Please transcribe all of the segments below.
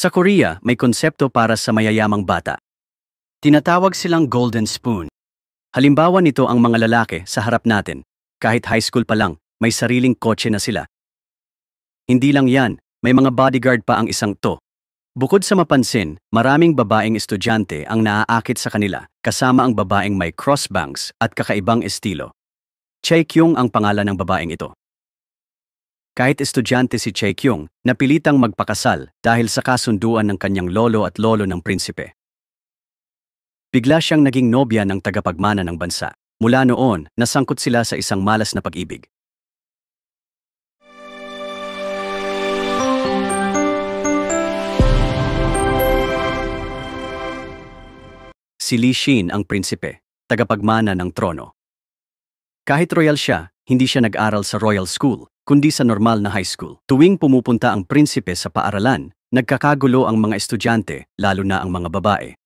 Sa Korea, may konsepto para sa mayayamang bata. Tinatawag silang golden spoon. Halimbawa nito ang mga lalaki sa harap natin. Kahit high school pa lang, may sariling kotse na sila. Hindi lang yan, may mga bodyguard pa ang isang to. Bukod sa mapansin, maraming babaeng estudyante ang naaakit sa kanila, kasama ang babaeng may crossbangs at kakaibang estilo. Chaekyung ang pangalan ng babaeng ito. Kahit estudyante si Chaekyung, napilitang magpakasal dahil sa kasunduan ng kanyang lolo at lolo ng prinsipe. Bigla siyang naging nobya ng tagapagmana ng bansa. Mula noon, nasangkot sila sa isang malas na pag-ibig. Si Lee Shin ang prinsipe, tagapagmana ng trono. Kahit royal siya, hindi siya nag-aral sa royal school, kundi sa normal na high school. Tuwing pumupunta ang prinsipe sa paaralan, nagkakagulo ang mga estudyante, lalo na ang mga babae.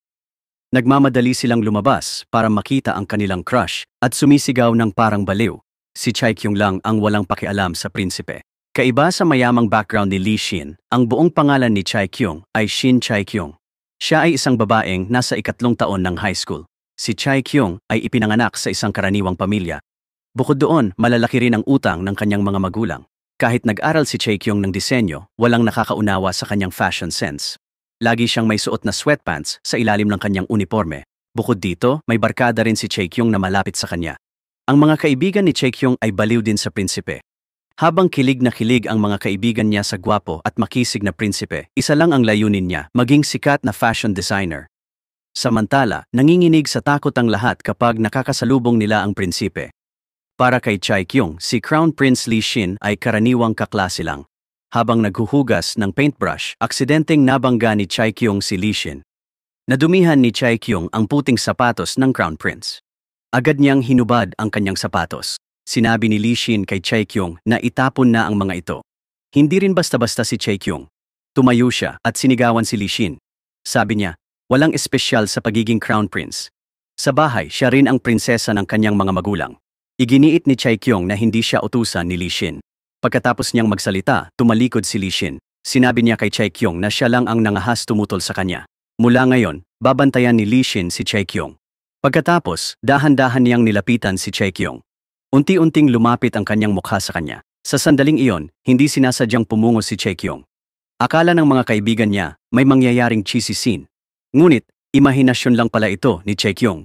Nagmamadali silang lumabas para makita ang kanilang crush at sumisigaw ng parang baliw. Si Chaekyung lang ang walang pakialam sa prinsipe. Kaiba sa mayamang background ni Lee Shin, ang buong pangalan ni Chaekyung ay Shin Chaekyung. Siya ay isang babaeng nasa 3 taon ng high school. Si Chaekyung ay ipinanganak sa isang karaniwang pamilya. Bukod doon, malalaki rin ang utang ng kanyang mga magulang. Kahit nag-aral si Chaekyung ng disenyo, walang nakakaunawa sa kanyang fashion sense. Lagi siyang may suot na sweatpants sa ilalim ng kanyang uniforme. Bukod dito, may barkada rin si Chaekyung na malapit sa kanya. Ang mga kaibigan ni Chaekyung ay baliw din sa prinsipe. Habang kilig na kilig ang mga kaibigan niya sa gwapo at makisig na prinsipe, isa lang ang layunin niya, maging sikat na fashion designer. Samantala, nanginginig sa takot ang lahat kapag nakakasalubong nila ang prinsipe. Para kay Chaekyung, si Crown Prince Lee Shin ay karaniwang kaklase lang. Habang naghuhugas ng paintbrush, aksidenteng nabangga ni Chaekyung si Lee Shin. Nadumihan ni Chaekyung ang puting sapatos ng Crown Prince. Agad niyang hinubad ang kanyang sapatos. Sinabi ni Lee Shin kay Chaekyung na itapon na ang mga ito. Hindi rin basta-basta si Chaekyung. Tumayo siya at sinigawan si Lee Shin. Sabi niya, walang espesyal sa pagiging Crown Prince. Sa bahay, siya rin ang prinsesa ng kanyang mga magulang. Iginiit ni Chaekyung na hindi siya utusan ni Lee Shin. Pagkatapos niyang magsalita, tumalikod si Lee Shin. Sinabi niya kay Chaekyung na siya lang ang nangahas tumutol sa kanya. Mula ngayon, babantayan ni Lee Shin si Chaekyung. Pagkatapos, dahan-dahan niyang nilapitan si Chaekyung. Unti-unting lumapit ang kanyang mukha sa kanya. Sa sandaling iyon, hindi sinasadyang pumungo si Chaekyung. Akala ng mga kaibigan niya, may mangyayaring cheesy scene. Ngunit, imahinasyon lang pala ito ni Chaekyung.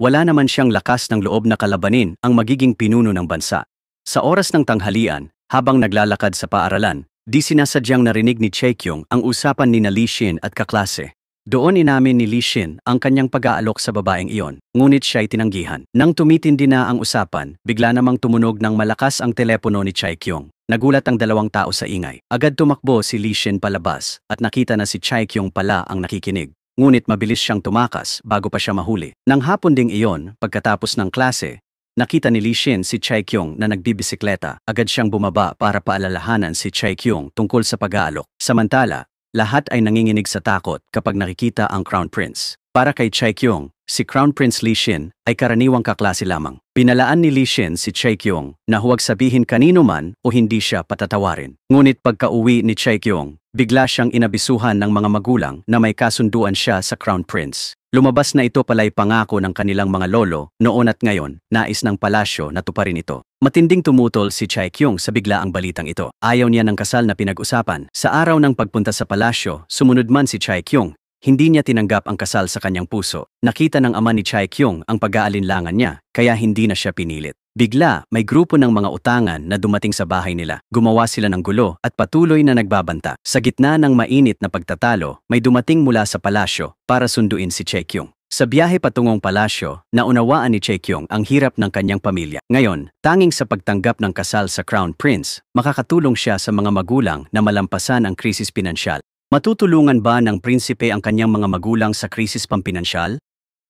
Wala naman siyang lakas ng loob na kalabanin ang magiging pinuno ng bansa. Sa oras ng tanghalian, habang naglalakad sa paaralan, di sinasadyang narinig ni Chaekyung ang usapan ni Lee Shin at kaklase. Doon inamin ni Lee Shin ang kanyang pag-aalok sa babaeng iyon, ngunit siya'y tinanggihan. Nang tumitindi na ang usapan, bigla namang tumunog ng malakas ang telepono ni Chaekyung. Nagulat ang 2 tao sa ingay. Agad tumakbo si Lee Shin palabas at nakita na si Chaekyung pala ang nakikinig. Ngunit mabilis siyang tumakas bago pa siya mahuli. Nang hapon ding iyon, pagkatapos ng klase, nakita ni Lee Shin si Chaekyung na nagbibisikleta. Agad siyang bumaba para paalalahanan si Chaekyung tungkol sa pag-aalok. Samantala, lahat ay nanginginig sa takot kapag nakikita ang Crown Prince. Para kay Chaekyung, si Crown Prince Lee Shin ay karaniwang kaklase lamang. Pinalaan ni Lee Shin si Chaekyung na huwag sabihin kanino man o hindi siya patatawarin. Ngunit pagka-uwi ni Chaekyung, bigla siyang inabisuhan ng mga magulang na may kasunduan siya sa Crown Prince. Lumabas na ito pala'y pangako ng kanilang mga lolo, noon at ngayon, nais ng palasyo na tuparin ito. Matinding tumutol si Chaekyung sa biglaang balitang ito. Ayaw niya ng kasal na pinag-usapan. Sa araw ng pagpunta sa palasyo, sumunod man si Chaekyung. Hindi niya tinanggap ang kasal sa kanyang puso. Nakita ng ama ni Chaekyung ang pag-aalinlangan niya, kaya hindi na siya pinilit. Bigla, may grupo ng mga utangan na dumating sa bahay nila. Gumawa sila ng gulo at patuloy na nagbabanta. Sa gitna ng mainit na pagtatalo, may dumating mula sa palasyo para sunduin si Chaekyung. Sa biyahe patungong palasyo, naunawaan ni Chaekyung ang hirap ng kanyang pamilya. Ngayon, tanging sa pagtanggap ng kasal sa Crown Prince, makakatulong siya sa mga magulang na malampasan ang krisis pinansyal. Matutulungan ba ng prinsipe ang kanyang mga magulang sa krisis pampinansyal?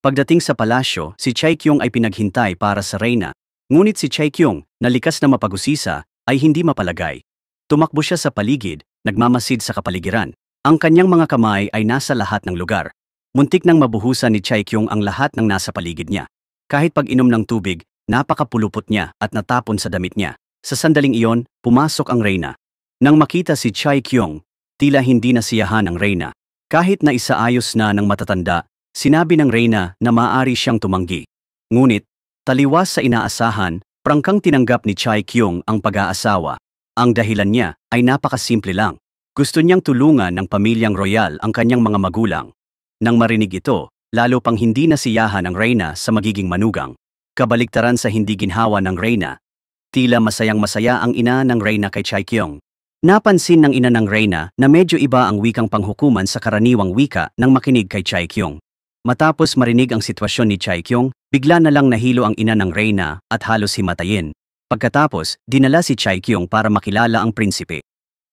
Pagdating sa palasyo, si Chaekyung ay pinaghintay para sa reyna. Ngunit si Chaekyung, na likas na mapag-usisa, ay hindi mapalagay. Tumakbo siya sa paligid, nagmamasid sa kapaligiran. Ang kanyang mga kamay ay nasa lahat ng lugar. Muntik nang mabuhusan ni Chaekyung ang lahat ng nasa paligid niya. Kahit pag-inom ng tubig, napakapulupot niya at natapon sa damit niya. Sa sandaling iyon, pumasok ang reyna. Nang makita si Chaekyung, tila hindi nasiyahan ang reyna. Kahit na isaayos na ng matatanda, sinabi ng reyna na maaari siyang tumanggi. Ngunit, taliwas sa inaasahan, prangkang tinanggap ni Chai Kyung ang pag-aasawa. Ang dahilan niya ay napakasimple lang. Gusto niyang tulungan ng pamilyang royal ang kanyang mga magulang. Nang marinig ito, lalo pang hindi nasiyahan ang reyna sa magiging manugang. Kabaliktaran sa hindi ginhawa ng reyna, tila masayang-masaya ang ina ng reyna kay Chai Kyung. Napansin ng ina ng reyna na medyo iba ang wikang panghukuman sa karaniwang wika nang makinig kay Chai Kyung. Matapos marinig ang sitwasyon ni Chai Kyung, bigla na lang nahilo ang ina ng reyna at halos himatayin. Pagkatapos, dinala si Chai Kyung para makilala ang prinsipe.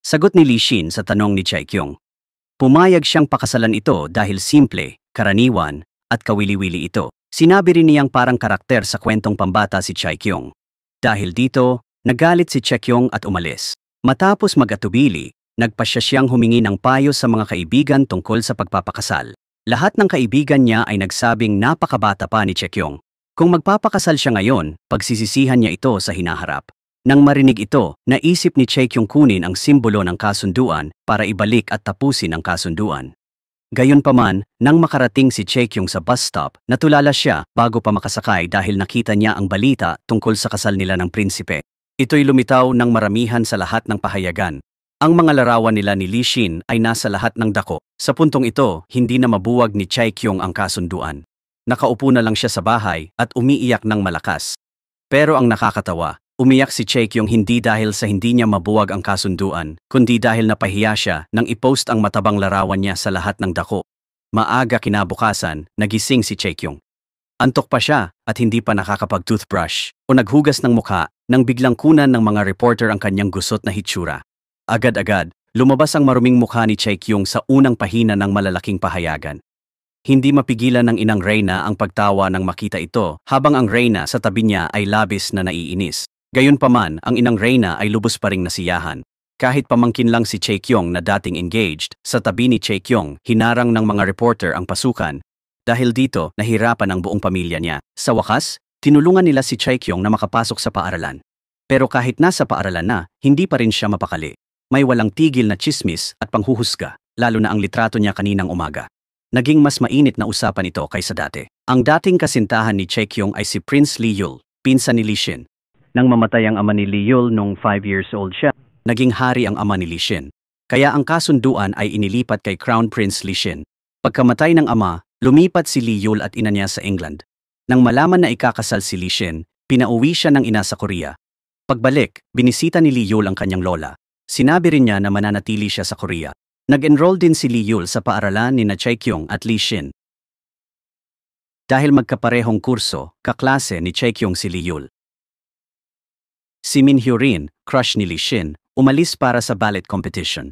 Sagot ni Li Xin sa tanong ni Chai Kyung. Pumayag siyang pakasalan ito dahil simple, karaniwan, at kawili-wili ito. Sinabi rin niyang parang karakter sa kwentong pambata si Chai Kyung. Dahil dito, nagalit si Chai Kyung at umalis. Matapos mag-atubili, nagpasya siyang humingi ng payo sa mga kaibigan tungkol sa pagpapakasal. Lahat ng kaibigan niya ay nagsabing napakabata pa ni Chai Kyung. Kung magpapakasal siya ngayon, pagsisisihan niya ito sa hinaharap. Nang marinig ito, naisip ni Chai Kyung kunin ang simbolo ng kasunduan para ibalik at tapusin ang kasunduan. Gayunpaman, nang makarating si Chai Kyung sa bus stop, natulala siya bago pa makasakay dahil nakita niya ang balita tungkol sa kasal nila ng prinsipe. Ito'y lumitaw ng maramihan sa lahat ng pahayagan. Ang mga larawan nila ni Li Xin ay nasa lahat ng dako. Sa puntong ito, hindi na mabuwag ni Chai Kyung ang kasunduan. Nakaupo na lang siya sa bahay at umiiyak ng malakas. Pero ang nakakatawa, umiyak si Chai Kyung hindi dahil sa hindi niya mabuwag ang kasunduan, kundi dahil napahiya siya nang i-post ang matabang larawan niya sa lahat ng dako. Maaga kinabukasan, nagising si Chai Kyung. Antok pa siya at hindi pa nakakapag-toothbrush o naghugas ng mukha nang biglang kunan ng mga reporter ang kanyang gusot na hitsura. Agad-agad, lumabas ang maruming mukha ni Chai Kyung sa unang pahina ng malalaking pahayagan. Hindi mapigilan ng inang reyna ang pagtawa nang makita ito habang ang reyna sa tabi niya ay labis na naiinis. Gayunpaman, ang inang reyna ay lubos pa ring nasiyahan. Kahit pamangkin lang si Chai Kyung na dating engaged, sa tabi ni Chai Kyung, hinarang ng mga reporter ang pasukan. Dahil dito, nahirapan ang buong pamilya niya. Sa wakas, tinulungan nila si Chai Kyung na makapasok sa paaralan. Pero kahit nasa paaralan na, hindi pa rin siya mapakali. May walang tigil na tsismis at panghuhusga, lalo na ang litrato niya kaninang umaga. Naging mas mainit na usapan ito kaysa dati. Ang dating kasintahan ni Chai Kyung ay si Prince Li Yul, pinsan ni Li Xin. Nang mamatay ang ama ni Li Yul nung 5 years old siya, naging hari ang ama ni Li Xin. Kaya ang kasunduan ay inilipat kay Crown Prince Li Xin. Pagkamatay ng ama, lumipat si Li Yul at ina niya sa England. Nang malaman na ikakasal si Li Xin, pinauwi siya ng ina sa Korea. Pagbalik, binisita ni Li Yul ang kanyang lola. Sinabi rin niya na mananatili siya sa Korea. Nag-enroll din si Li Yul sa paaralan ni na Chai Kyung at Li Xin. Dahil magkaparehong kurso, kaklase ni Chai Kyung si Li Yul. Si Min Hyo rin, crush ni Li Xin, umalis para sa ballet competition.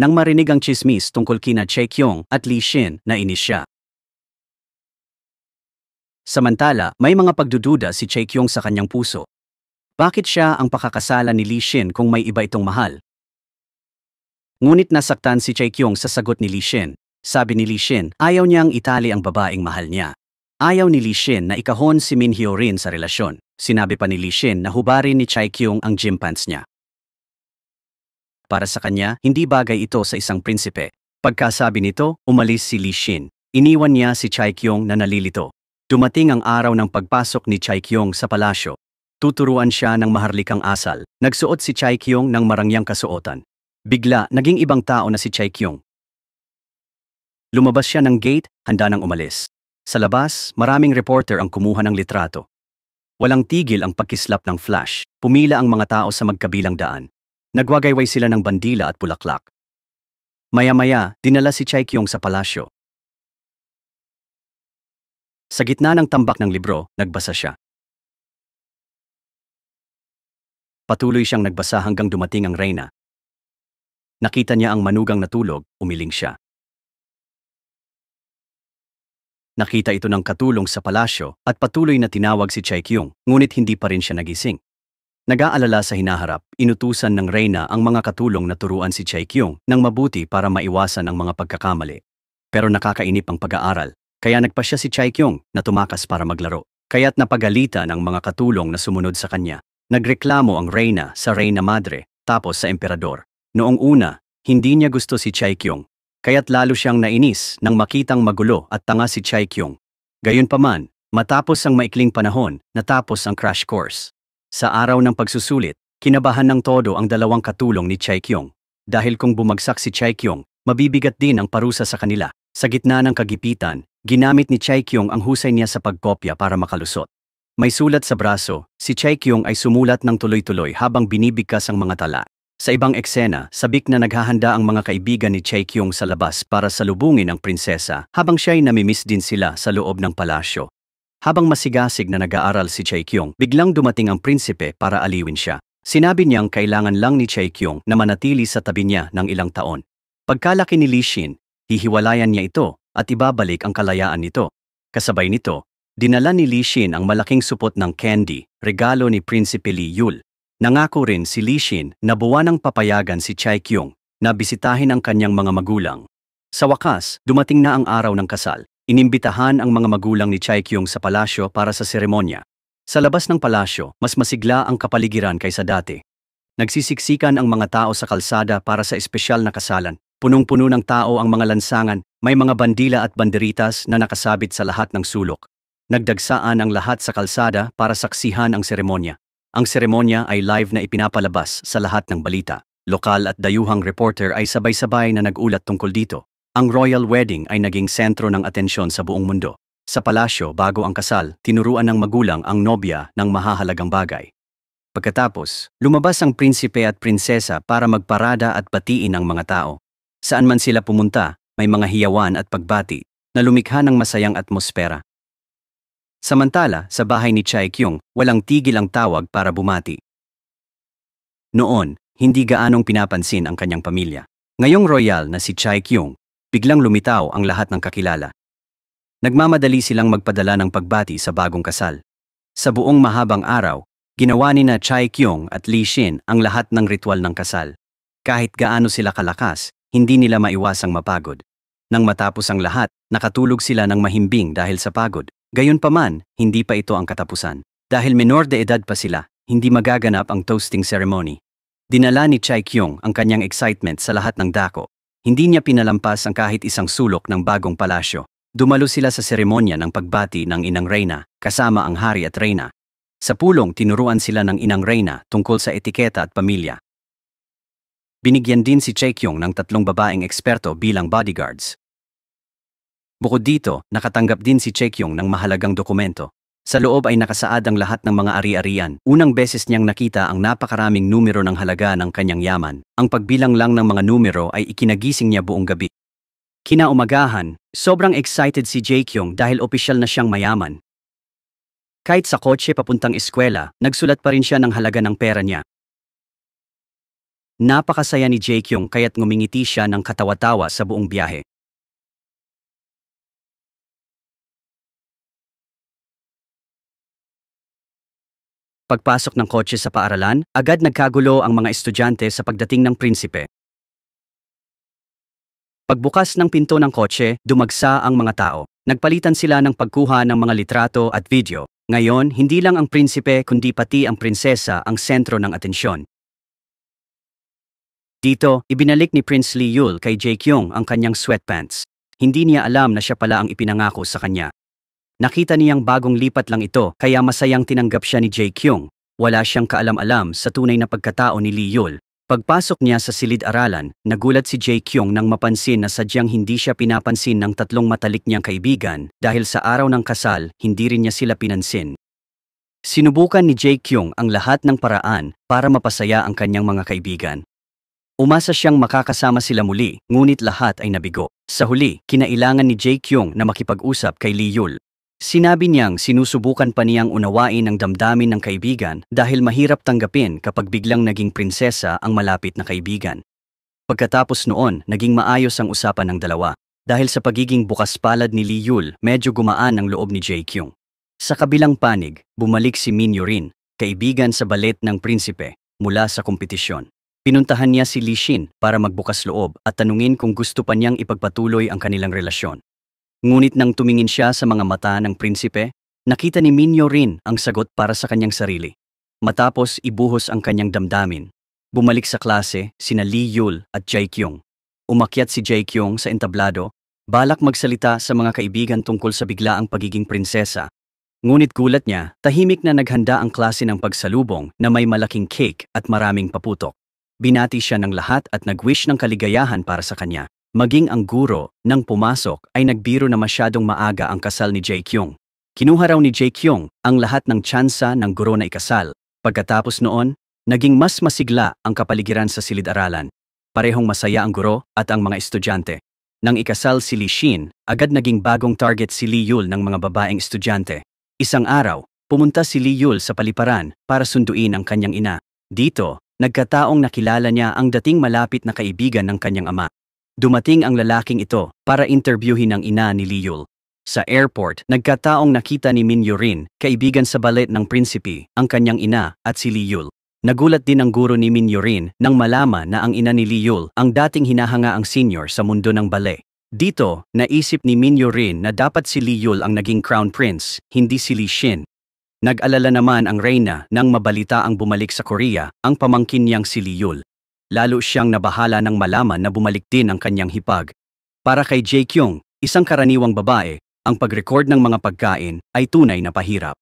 Nang marinig ang chismis tungkol kina Chai Kyung at Li Xin, nainis siya. Samantala, may mga pagdududa si Chai Kyung sa kanyang puso. Bakit siya ang pakakasalan ni Li Xin kung may iba itong mahal? Ngunit nasaktan si Chai Kyung sa sagot ni Li Xin. Sabi ni Li Xin, ayaw niyang itali ang babaeng mahal niya. Ayaw ni Li Xin na ikahon si Min Hyo rin sa relasyon. Sinabi pa ni Li Xin na hubarin ni Chai Kyung ang gym pants niya. Para sa kanya, hindi bagay ito sa isang prinsipe. Pagkasabi nito, umalis si Li Xin. Iniwan niya si Chai Kyung na nalilito. Dumating ang araw ng pagpasok ni Chai Kyung sa palasyo. Tuturuan siya ng maharlikang asal. Nagsuot si Chai Kyung ng marangyang kasuotan. Bigla, naging ibang tao na si Chai Kyung. Lumabas siya ng gate, handa nang umalis. Sa labas, maraming reporter ang kumuha ng litrato. Walang tigil ang pagkislap ng flash. Pumila ang mga tao sa magkabilang daan. Nagwagayway sila ng bandila at bulaklak. Maya-maya, dinala si Chai Kyung sa palasyo. Sa gitna ng tambak ng libro, nagbasa siya. Patuloy siyang nagbasa hanggang dumating ang reyna. Nakita niya ang manugang natulog, umiling siya. Nakita ito ng katulong sa palasyo at patuloy na tinawag si Chai Kyung, ngunit hindi pa rin siya nagising. Nag-aalala sa hinaharap, inutusan ng reyna ang mga katulong na turuan si Chai Kyung ng mabuti para maiwasan ang mga pagkakamali. Pero nakakainip ang pag-aaral, kaya nagpasya si Chai Kyung na tumakas para maglaro. Kaya't napagalitan ang mga katulong na sumunod sa kanya. Nagreklamo ang reyna sa reyna madre, tapos sa emperador. Noong una, Hindi niya gusto si Chaekyong, kaya't lalo siyang nainis nang makitang magulo at tanga si Chaekyong. Gayunpaman, matapos ang maikling panahon, natapos ang crash course. Sa araw ng pagsusulit, kinabahan ng todo ang dalawang katulong ni Chaekyong. Dahil kung bumagsak si Chaekyong, mabibigat din ang parusa sa kanila. Sa gitna ng kagipitan, ginamit ni Chaekyong ang husay niya sa pagkopya para makalusot. May sulat sa braso, si Chaekyong ay sumulat ng tuloy-tuloy habang binibigkas ang mga tala. Sa ibang eksena, sabik na naghahanda ang mga kaibigan ni Chaekyong sa labas para salubungin ang prinsesa habang siya'y namimiss din sila sa loob ng palasyo. Habang masigasig na nag-aaral si Chaekyong, biglang dumating ang prinsipe para aliwin siya. Sinabi niyang kailangan lang ni Chaekyong na manatili sa tabi niya ng ilang taon. Pagkalaki ni Lee Shin, hihiwalayan niya ito at ibabalik ang kalayaan nito. Kasabay nito, dinala ni Lee Shin ang malaking supot ng candy, regalo ni Prinsipe Lee Yul. Nangako rin si Lee Shin na buwanang papayagan si Chaekyong na bisitahin ang kanyang mga magulang. Sa wakas, dumating na ang araw ng kasal. Inimbitahan ang mga magulang ni Chaekyong sa palasyo para sa seremonya. Sa labas ng palasyo, mas masigla ang kapaligiran kaysa dati. Nagsisiksikan ang mga tao sa kalsada para sa espesyal na kasalan. Punong-puno ng tao ang mga lansangan, may mga bandila at banderitas na nakasabit sa lahat ng sulok. Nagdagsaan ang lahat sa kalsada para saksihan ang seremonya. Ang seremonya ay live na ipinapalabas sa lahat ng balita. Lokal at dayuhang reporter ay sabay-sabay na nag-ulat tungkol dito. Ang royal wedding ay naging sentro ng atensyon sa buong mundo. Sa palasyo bago ang kasal, tinuruan ng magulang ang nobya ng mahahalagang bagay. Pagkatapos, lumabas ang prinsipe at prinsesa para magparada at batiin ang mga tao. Saan man sila pumunta, may mga hiyawan at pagbati na lumikha ng masayang atmosfera. Samantala, sa bahay ni Chaekyong, walang tigil ang tawag para bumati. Noon, hindi gaanong pinapansin ang kanyang pamilya. Ngayong royal na si Chaekyong, biglang lumitaw ang lahat ng kakilala. Nagmamadali silang magpadala ng pagbati sa bagong kasal. Sa buong mahabang araw, ginawa ni na Chaekyong at Lee Shin ang lahat ng ritual ng kasal. Kahit gaano sila kalakas, hindi nila maiwasang mapagod. Nang matapos ang lahat, nakatulog sila ng mahimbing dahil sa pagod. Gayunpaman, hindi pa ito ang katapusan. Dahil menor de edad pa sila, hindi magaganap ang toasting ceremony. Dinala ni Chaekyong ang kanyang excitement sa lahat ng dako. Hindi niya pinalampas ang kahit isang sulok ng bagong palasyo. Dumalo sila sa seremonya ng pagbati ng Inang Reyna, kasama ang hari at reyna. Sa pulong, tinuruan sila ng Inang Reyna tungkol sa etiketa at pamilya. Binigyan din si Chaekyong ng 3 babaeng eksperto bilang bodyguards. Bukod dito, nakatanggap din si Chaekyong ng mahalagang dokumento. Sa loob ay nakasaad ang lahat ng mga ari-arian. Unang beses niyang nakita ang napakaraming numero ng halaga ng kanyang yaman. Ang pagbilang lang ng mga numero ay ikinagising niya buong gabi. Kinaumagahan, sobrang excited si Chaekyong dahil opisyal na siyang mayaman. Kahit sa kotse papuntang eskwela, nagsulat pa rin siya ng halaga ng pera niya. Napakasaya ni Chaekyong kaya't ngumingiti siya ng katawa-tawa sa buong biyahe. Pagpasok ng kotse sa paaralan, agad nagkagulo ang mga estudyante sa pagdating ng prinsipe. Pagbukas ng pinto ng kotse, dumagsa ang mga tao. Nagpalitan sila ng pagkuha ng mga litrato at video. Ngayon, hindi lang ang prinsipe kundi pati ang prinsesa ang sentro ng atensyon. Dito, ibinalik ni Prince Lee Yul kay Chaekyong ang kanyang sweatpants. Hindi niya alam na siya pala ang ipinangako sa kanya. Nakita niyang bagong lipat lang ito kaya masayang tinanggap siya ni Chaekyong. Wala siyang kaalam-alam sa tunay na pagkatao ni Lee Yul. Pagpasok niya sa silid-aralan, nagulat si Chaekyong nang mapansin na sadyang hindi siya pinapansin ng 3 matalik niyang kaibigan dahil sa araw ng kasal, hindi rin niya sila pinansin. Sinubukan ni Chaekyong ang lahat ng paraan para mapasaya ang kanyang mga kaibigan. Umasa siyang makakasama sila muli, ngunit lahat ay nabigo. Sa huli, kinailangan ni Chaekyong na makipag-usap kay Lee Yul. Sinabi niyang sinusubukan pa niyang unawain ang damdamin ng kaibigan dahil mahirap tanggapin kapag biglang naging prinsesa ang malapit na kaibigan. Pagkatapos noon, naging maayos ang usapan ng dalawa. Dahil sa pagiging bukas palad ni Lee Yul, medyo gumaan ang loob ni Chaekyong. Sa kabilang panig, bumalik si Min Yorin, kaibigan sa balet ng prinsipe, mula sa kompetisyon. Pinuntahan niya si Lee Shin para magbukas loob at tanungin kung gusto pa niyang ipagpatuloy ang kanilang relasyon. Ngunit nang tumingin siya sa mga mata ng prinsipe, nakita ni Min Yorin ang sagot para sa kanyang sarili. Matapos ibuhos ang kanyang damdamin, Bumalik sa klase sina Lee Yul at Jae-kyung. Umakyat si Jae-kyung sa entablado, balak magsalita sa mga kaibigan tungkol sa biglaang pagiging prinsesa. Ngunit gulat niya, tahimik na naghanda ang klase ng pagsalubong na may malaking cake at maraming paputok. Binati siya ng lahat at nag-wish ng kaligayahan para sa kanya. Maging ang guro, nang pumasok ay nagbiro na masyadong maaga ang kasal ni Jae-kyung. Kinuha raw ni Jae-kyung ang lahat ng tsansa ng guro na ikasal. Pagkatapos noon, naging mas masigla ang kapaligiran sa silid-aralan. Parehong masaya ang guro at ang mga estudyante. Nang ikasal si Lee Shin, agad naging bagong target si Lee Yul ng mga babaeng estudyante. Isang araw, pumunta si Lee Yul sa paliparan para sunduin ang kanyang ina. Dito, nagkataong nakilala niya ang dating malapit na kaibigan ng kanyang ama. Dumating ang lalaking ito para interviewin ang ina ni Lee Yul. Sa airport, nagkataong nakita ni Min Yorin, kaibigan sa ballet ng prinsipe, ang kanyang ina at si Lee Yul. Nagulat din ang guro ni Min Yorin nang malaman na ang ina ni Lee Yul ang dating hinahangaang senior sa mundo ng ballet. Dito, naisip ni Min Yorin na dapat si Lee Yul ang naging crown prince, hindi si Lee Shin. Nag-alala naman ang reyna nang mabalita ang bumalik sa Korea ang pamangkin niyang si Lee Yul. Lalo siyang nabahala nang malaman na bumalik din ang kanyang hipag. Para kay Jae-kyung, isang karaniwang babae, ang pag-record ng mga pagkain ay tunay na pahirap.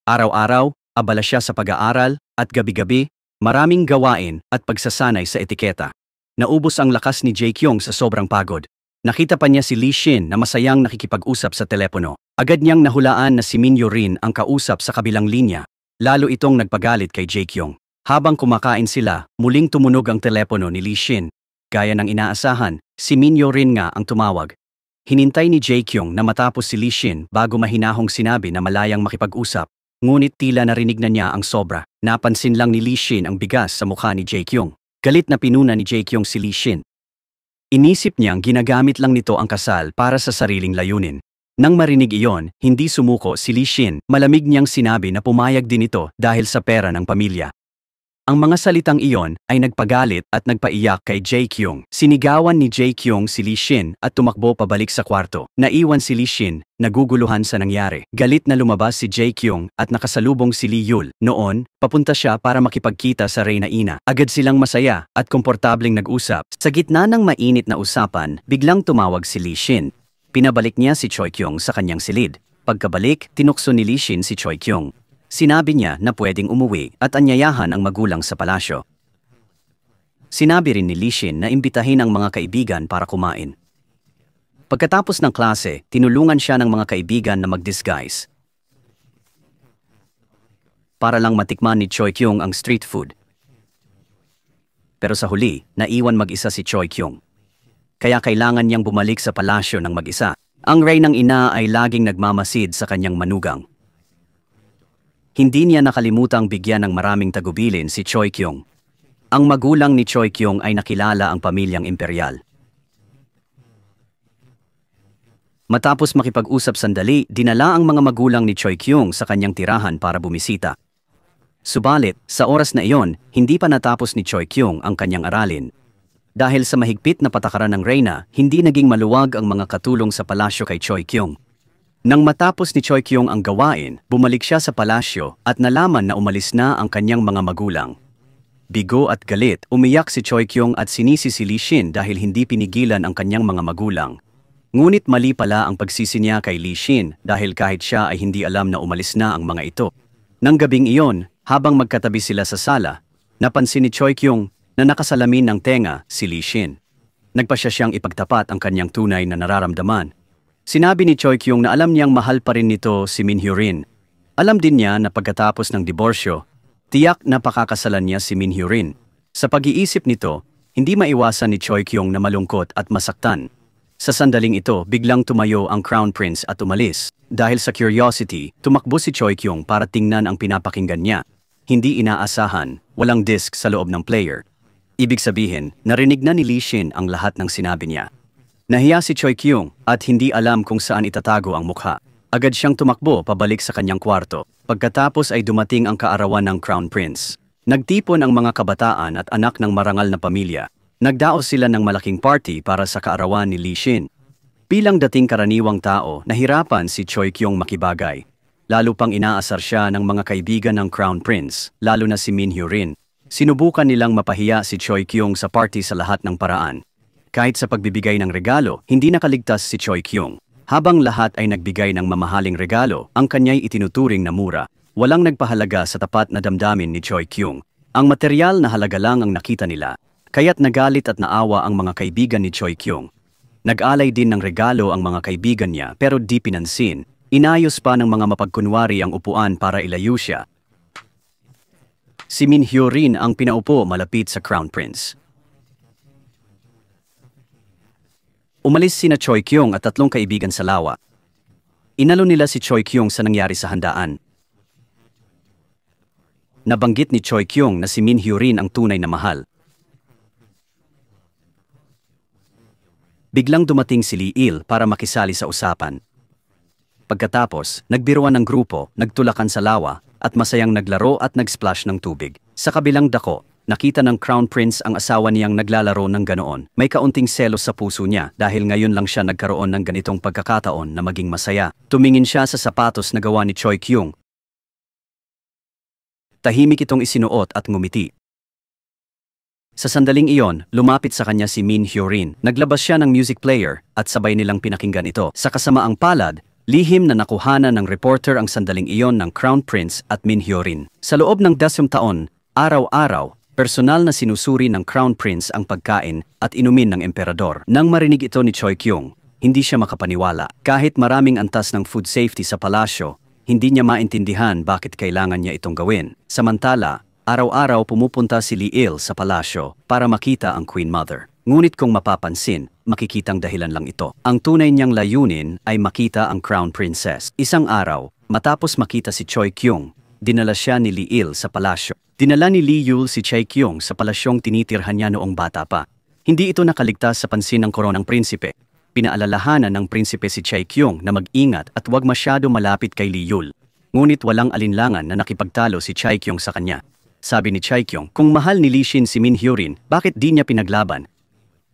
Araw-araw, abala siya sa pag-aaral at gabi-gabi, maraming gawain at pagsasanay sa etiketa. Naubos ang lakas ni Jae-kyung sa sobrang pagod. Nakita pa niya si Lee Shin na masayang nakikipag-usap sa telepono. Agad niyang nahulaan na si Min Yorin ang kausap sa kabilang linya. Lalo itong nagpagalit kay Jae-kyung. Habang kumakain sila, muling tumunog ang telepono ni Lee Shin. Gaya ng inaasahan, si Min Yorin nga ang tumawag. Hinintay ni Jae-kyung na matapos si Lee Shin bago mahinahong sinabi na malayang makipag-usap. Ngunit tila narinig na niya ang sobra. Napansin lang ni Lee Shin ang bigas sa mukha ni Jae-kyung. Galit na pinuna ni Jae-kyung si Lee Shin. Inisip niyang ginagamit lang nito ang kasal para sa sariling layunin. Nang marinig iyon, hindi sumuko si Lee Shin. Malamig niyang sinabi na pumayag din ito dahil sa pera ng pamilya. Ang mga salitang iyon ay nagpagalit at nagpaiyak kay Jae-kyung. Sinigawan ni Jae-kyung si Lee Shin at tumakbo pabalik sa kwarto. Naiwan si Lee Shin, naguguluhan sa nangyari. Galit na lumabas si Jae-kyung at nakasalubong si Lee Yul. Noon, papunta siya para makipagkita sa reyna ina. Agad silang masaya at komportableng nag-usap. Sa gitna ng mainit na usapan, biglang tumawag si Lee Shin. Pinabalik niya si Choi-kyung sa kanyang silid. Pagkabalik, tinukso ni Lee Shin si Choi-kyung. Sinabi niya na pwedeng umuwi at anyayahan ang magulang sa palasyo. Sinabi rin ni Lee Shin na imbitahin ang mga kaibigan para kumain. Pagkatapos ng klase, tinulungan siya ng mga kaibigan na mag-disguise para lang matikman ni Choi-kyung ang street food. Pero sa huli, naiwan mag-isa si Choi-kyung. Kaya kailangan niyang bumalik sa palasyo ng mag-isa. Ang reynang ina ay laging nagmamasid sa kanyang manugang. Hindi niya nakalimutang bigyan ng maraming tagubilin si Choi-kyung. Ang magulang ni Choi-kyung ay nakilala ang pamilyang imperial. Matapos makipag-usap sandali, dinala ang mga magulang ni Choi-kyung sa kanyang tirahan para bumisita. Subalit, sa oras na iyon, hindi pa natapos ni Choi-kyung ang kanyang aralin. Dahil sa mahigpit na patakaran ng reyna, hindi naging maluwag ang mga katulong sa palasyo kay Choi-kyung. Nang matapos ni Choi-kyung ang gawain, bumalik siya sa palasyo at nalaman na umalis na ang kanyang mga magulang. Bigo at galit, umiyak si Choi-kyung at sinisi si Lee Shin dahil hindi pinigilan ang kanyang mga magulang. Ngunit mali pala ang pagsisi niya kay Lee Shin dahil kahit siya ay hindi alam na umalis na ang mga ito. Nang gabing iyon, habang magkatabi sila sa sala, napansin ni Choi-kyung na nakasalamin ng tenga si Lee Shin. Nagpasya siyang ipagtapat ang kanyang tunay na nararamdaman. Sinabi ni Choi-kyung na alam niyang mahal pa rin nito si Min Yorin. Alam din niya na pagkatapos ng diborsyo, tiyak na pakakasalan niya si Min Yorin. Sa pag-iisip nito, hindi maiwasan ni Choi-kyung na malungkot at masaktan. Sa sandaling ito, biglang tumayo ang Crown Prince at umalis. Dahil sa curiosity, tumakbo si Choi-kyung para tingnan ang pinapakinggan niya. Hindi inaasahan, walang disc sa loob ng player. Ibig sabihin, narinig na ni Lee Shin ang lahat ng sinabi niya. Nahiya si Choi-kyung at hindi alam kung saan itatago ang mukha. Agad siyang tumakbo pabalik sa kanyang kwarto. Pagkatapos ay dumating ang kaarawan ng Crown Prince. Nagtipon ang mga kabataan at anak ng marangal na pamilya. Nagdaos sila ng malaking party para sa kaarawan ni Lee Shin. Bilang dating karaniwang tao, nahirapan si Choi-kyung makibagay. Lalo pang inaasar siya ng mga kaibigan ng Crown Prince, lalo na si Min Yorin. Sinubukan nilang mapahiya si Choi Kyung sa party sa lahat ng paraan. Kahit sa pagbibigay ng regalo, hindi nakaligtas si Choi Kyung. Habang lahat ay nagbigay ng mamahaling regalo, ang kanya'y itinuturing na mura. Walang nagpahalaga sa tapat na damdamin ni Choi Kyung. Ang material na halaga lang ang nakita nila. Kaya't nagalit at naawa ang mga kaibigan ni Choi Kyung. Nag-alay din ng regalo ang mga kaibigan niya pero di pinansin. Inayos pa ng mga mapagkunwari ang upuan para ilayo siya. Si Min Hyo-rin ang pinaupo malapit sa Crown Prince. Umalis sina Choi Kyung at 3 kaibigan sa lawa. Inalo nila si Choi Kyung sa nangyari sa handaan. Nabanggit ni Choi Kyung na si Min Hyo-rin ang tunay na mahal. Biglang dumating si Lee Il para makisali sa usapan. Pagkatapos, nagbiruan ng grupo, nagtulakan sa lawa, at masayang naglaro at nag-splash ng tubig. Sa kabilang dako, nakita ng Crown Prince ang asawa niyang naglalaro ng ganoon. May kaunting selos sa puso niya dahil ngayon lang siya nagkaroon ng ganitong pagkakataon na maging masaya. Tumingin siya sa sapatos na gawa ni Choi Kyung. Tahimik itong isinuot at ngumiti. Sa sandaling iyon, lumapit sa kanya si Min Hyo-rin. Naglabas siya ng music player at sabay nilang pinakinggan ito. Sa kasamaang palad, lihim na nakuhanan ng reporter ang sandaling iyon ng Crown Prince at Min Hyo-rin. Sa loob ng 10 taon, araw-araw, personal na sinusuri ng Crown Prince ang pagkain at inumin ng emperador. Nang marinig ito ni Choi Kyung, hindi siya makapaniwala. Kahit maraming antas ng food safety sa palasyo, hindi niya maintindihan bakit kailangan niya itong gawin. Samantala, araw-araw pumupunta si Lee Il sa palasyo para makita ang Queen Mother. Ngunit kung mapapansin, makikitang dahilan lang ito. Ang tunay niyang layunin ay makita ang Crown Princess. Isang araw, matapos makita si Choi Kyung, dinala siya ni Lee Il sa palasyo. Dinala ni Lee Yul si Choi Kyung sa palasyong tinitirhan niya noong bata pa. Hindi ito nakaligtas sa pansin ng koronang prinsipe. Pinaalalahanan ng prinsipe si Choi Kyung na mag-ingat at huwag masyado malapit kay Lee Yul. Ngunit walang alinlangan na nakipagtalo si Choi Kyung sa kanya. Sabi ni Choi Kyung, kung mahal ni Lee Shin si Min Hyo-rin, bakit di niya pinaglaban?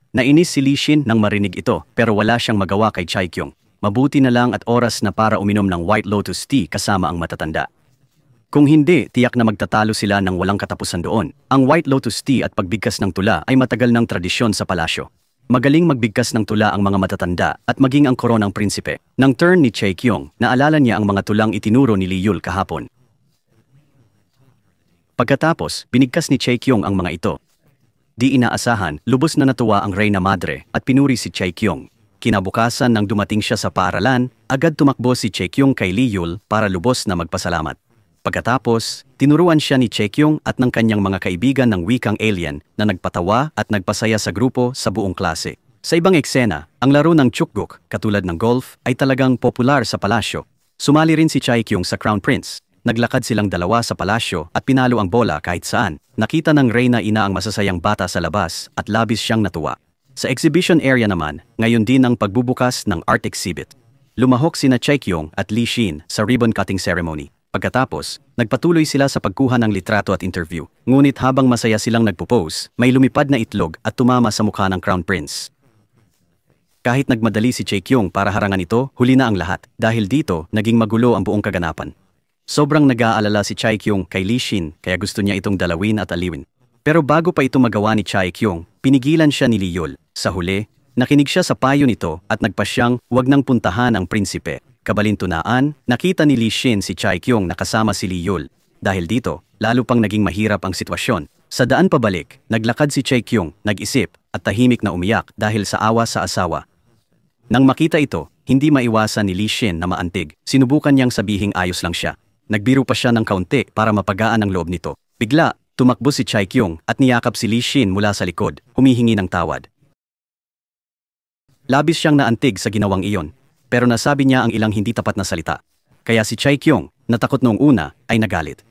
Nainis si Lee Shin nang marinig ito pero wala siyang magawa kay Choi Kyung. Mabuti na lang at oras na para uminom ng White Lotus tea kasama ang matatanda. Kung hindi, tiyak na magtatalo sila ng walang katapusan doon. Ang White Lotus tea at pagbigkas ng tula ay matagal ng tradisyon sa palasyo. Magaling magbigkas ng tula ang mga matatanda at maging ang koronang prinsipe. Nang turn ni Choi Kyung, naalala niya ang mga tulang itinuro ni Lee Yul kahapon. Pagkatapos, binigkas ni Choi Kyung ang mga ito. Di inaasahan, lubos na natuwa ang Reyna Madre at pinuri si Choi Kyung. Kinabukasan nang dumating siya sa paaralan, agad tumakbo si Choi Kyung kay Lee Yul para lubos na magpasalamat. Pagkatapos, tinuruan siya ni Choi Kyung at ng kanyang mga kaibigan ng wikang alien na nagpatawa at nagpasaya sa grupo sa buong klase. Sa ibang eksena, ang laro ng chukguk, katulad ng golf, ay talagang popular sa palasyo. Sumali rin si Choi Kyung sa Crown Prince. Naglakad silang dalawa sa palasyo at pinalo ang bola kahit saan. Nakita ng Reyna ina ang masasayang bata sa labas at labis siyang natuwa. Sa exhibition area naman, ngayon din ang pagbubukas ng art exhibit. Lumahok sina Choi Kyung at Lee Shin sa ribbon cutting ceremony. Pagkatapos, nagpatuloy sila sa pagkuha ng litrato at interview. Ngunit habang masaya silang nagpo-pose, may lumipad na itlog at tumama sa mukha ng Crown Prince. Kahit nagmadali si Choi Kyung para harangan ito, huli na ang lahat. Dahil dito, naging magulo ang buong kaganapan. Sobrang nag-aalala si Choi Kyung kay Lee Shin kaya gusto niya itong dalawin at aliwin. Pero bago pa ito magawa ni Choi Kyung, pinigilan siya ni Lee Yul. Sa huli, nakinig siya sa payo nito at nagpasyang huwag nang puntahan ang prinsipe. Kabalintunaan, nakita ni Lee Shin si Choi Kyung na kasama si Lee Yul. Dahil dito, lalo pang naging mahirap ang sitwasyon. Sa daan pabalik, naglakad si Choi Kyung, nag-isip at tahimik na umiyak dahil sa awa sa asawa. Nang makita ito, hindi maiwasan ni Lee Shin na maantig. Sinubukan niyang sabihing ayos lang siya. Nagbiro pa siya ng kaunti para mapagaan ang loob nito. Bigla, tumakbo si Choi Kyung at niyakap si Lee Shin mula sa likod, humihingi ng tawad. Labis siyang naantig sa ginawang iyon, pero nasabi niya ang ilang hindi tapat na salita. Kaya si Choi Kyung, natakot noong una, ay nagalit.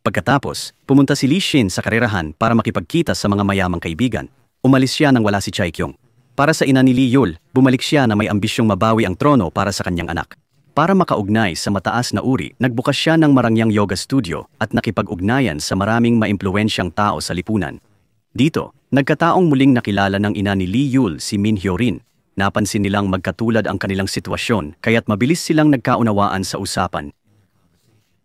Pagkatapos, pumunta si Lee Shin sa karerahan para makipagkita sa mga mayamang kaibigan. Umalis siya nang wala si Choi Kyung. Para sa ina ni Lee Yul, bumalik siya na may ambisyong mabawi ang trono para sa kanyang anak. Para makaugnay sa mataas na uri, nagbukas siya ng marangyang yoga studio at nakipag-ugnayan sa maraming maimpluwensyang tao sa lipunan. Dito, nagkataong muling nakilala ng ina ni Lee Yul si Min Hyo-rin. Napansin nilang magkatulad ang kanilang sitwasyon kaya't mabilis silang nagkaunawaan sa usapan.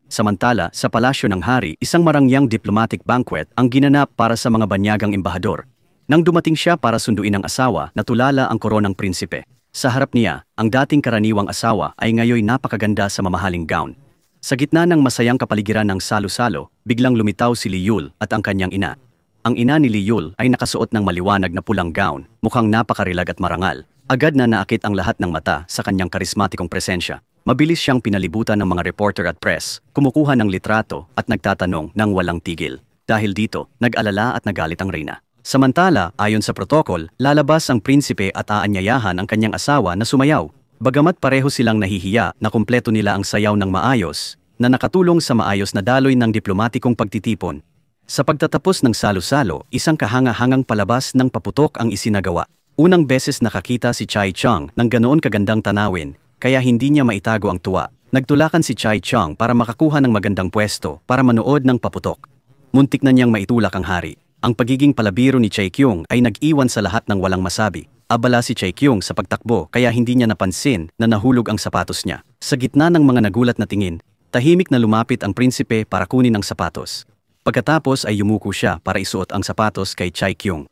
Samantala, sa palasyo ng hari, isang marangyang diplomatic banquet ang ginanap para sa mga banyagang embahador. Nang dumating siya para sunduin ang asawa, natulala ang koronang prinsipe. Sa harap niya, ang dating karaniwang asawa ay ngayoy napakaganda sa mamahaling gown. Sa gitna ng masayang kapaligiran ng salo-salo, biglang lumitaw si Liyul at ang kanyang ina. Ang ina ni Liyul ay nakasuot ng maliwanag na pulang gown, mukhang napakarilag at marangal. Agad na naakit ang lahat ng mata sa kanyang karismatikong presensya. Mabilis siyang pinalibutan ng mga reporter at press, kumukuha ng litrato at nagtatanong ng walang tigil. Dahil dito, nag-alala at nagalit ang reyna. Samantala, ayon sa protokol, lalabas ang prinsipe at aanyayahan ang kanyang asawa na sumayaw. Bagamat pareho silang nahihiya na kumpleto nila ang sayaw ng maayos, na nakatulong sa maayos na daloy ng diplomatikong pagtitipon. Sa pagtatapos ng salo-salo, isang kahanga-hangang palabas ng paputok ang isinagawa. Unang beses nakakita si Chai Chang ng ganoon kagandang tanawin, kaya hindi niya maitago ang tuwa. Nagtulakan si Chai Chang para makakuha ng magandang pwesto para manood ng paputok. Muntik na niyang maitulak ang hari. Ang pagiging palabiro ni Chai Kyung ay nag-iwan sa lahat ng walang masabi. Abala si Chai Kyung sa pagtakbo kaya hindi niya napansin na nahulog ang sapatos niya. Sa gitna ng mga nagulat na tingin, tahimik na lumapit ang prinsipe para kunin ang sapatos. Pagkatapos ay yumuko siya para isuot ang sapatos kay Chai Kyung.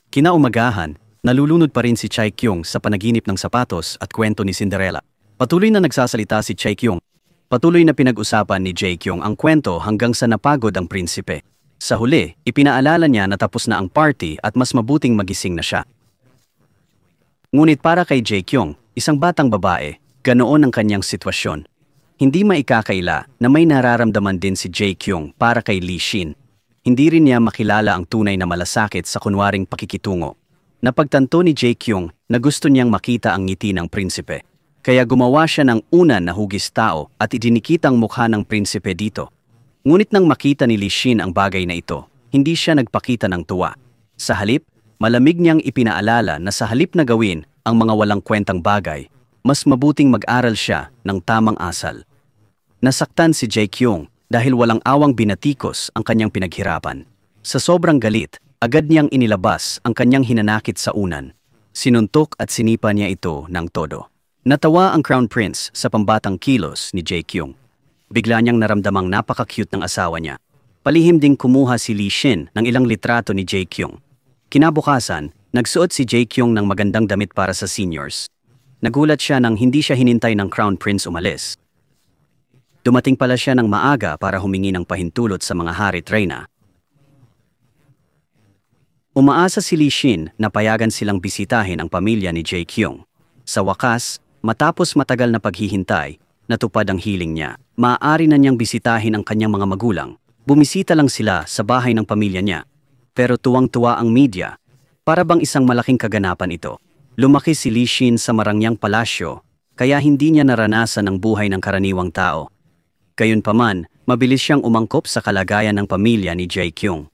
Kinaumagahan, nalulunod pa rin si Chai Kyung sa panaginip ng sapatos at kwento ni Cinderella. Patuloy na nagsasalita si Chai Kyung. Patuloy na pinag-usapan ni Jae Kyung ang kwento hanggang sa napagod ang prinsipe. Sa huli, ipinaalala niya na tapos na ang party at mas mabuting magising na siya. Ngunit para kay Jae Kyung, isang batang babae, ganoon ang kanyang sitwasyon. Hindi maikakaila na may nararamdaman din si Jae Kyung para kay Lee Shin. Hindi rin niya makilala ang tunay na malasakit sa kunwaring pakikitungo. Napagtanto ni Jae Kyung na gusto niyang makita ang ngiti ng prinsipe. Kaya gumawa siya ng unan na hugis tao at idinikit ang mukha ng prinsipe dito. Ngunit nang makita ni Lee Shin ang bagay na ito, hindi siya nagpakita ng tuwa. Sa halip, malamig niyang ipinaalala na sa halip na gawin ang mga walang kwentang bagay, mas mabuting mag-aral siya ng tamang asal. Nasaktan si Jae Kyung dahil walang awang binatikos ang kanyang pinaghirapan. Sa sobrang galit, agad niyang inilabas ang kanyang hinanakit sa unan. Sinuntok at sinipa niya ito ng todo. Natawa ang Crown Prince sa pambatang kilos ni Jae Kyung. Bigla niyang naramdamang napaka-cute ng asawa niya. Palihim ding kumuha si Lee Shin ng ilang litrato ni Jae Kyung. Kinabukasan, nagsuot si Jae Kyung ng magandang damit para sa seniors. Nagulat siya nang hindi siya hinintay ng Crown Prince umalis. Dumating pala siya ng maaga para humingi ng pahintulot sa mga hari at reyna. Umaasa si Lee Shin na payagan silang bisitahin ang pamilya ni Jae Kyung. Sa wakas, matapos matagal na paghihintay, natupad ang hiling niya. Maaari na niyang bisitahin ang kanyang mga magulang. Bumisita lang sila sa bahay ng pamilya niya. Pero tuwang-tuwa ang media. Para bang isang malaking kaganapan ito. Lumaki si Lee Shin sa marangyang palasyo, kaya hindi niya naranasan ang buhay ng karaniwang tao. Gayunpaman, mabilis siyang umangkop sa kalagayan ng pamilya ni Jae Kyung.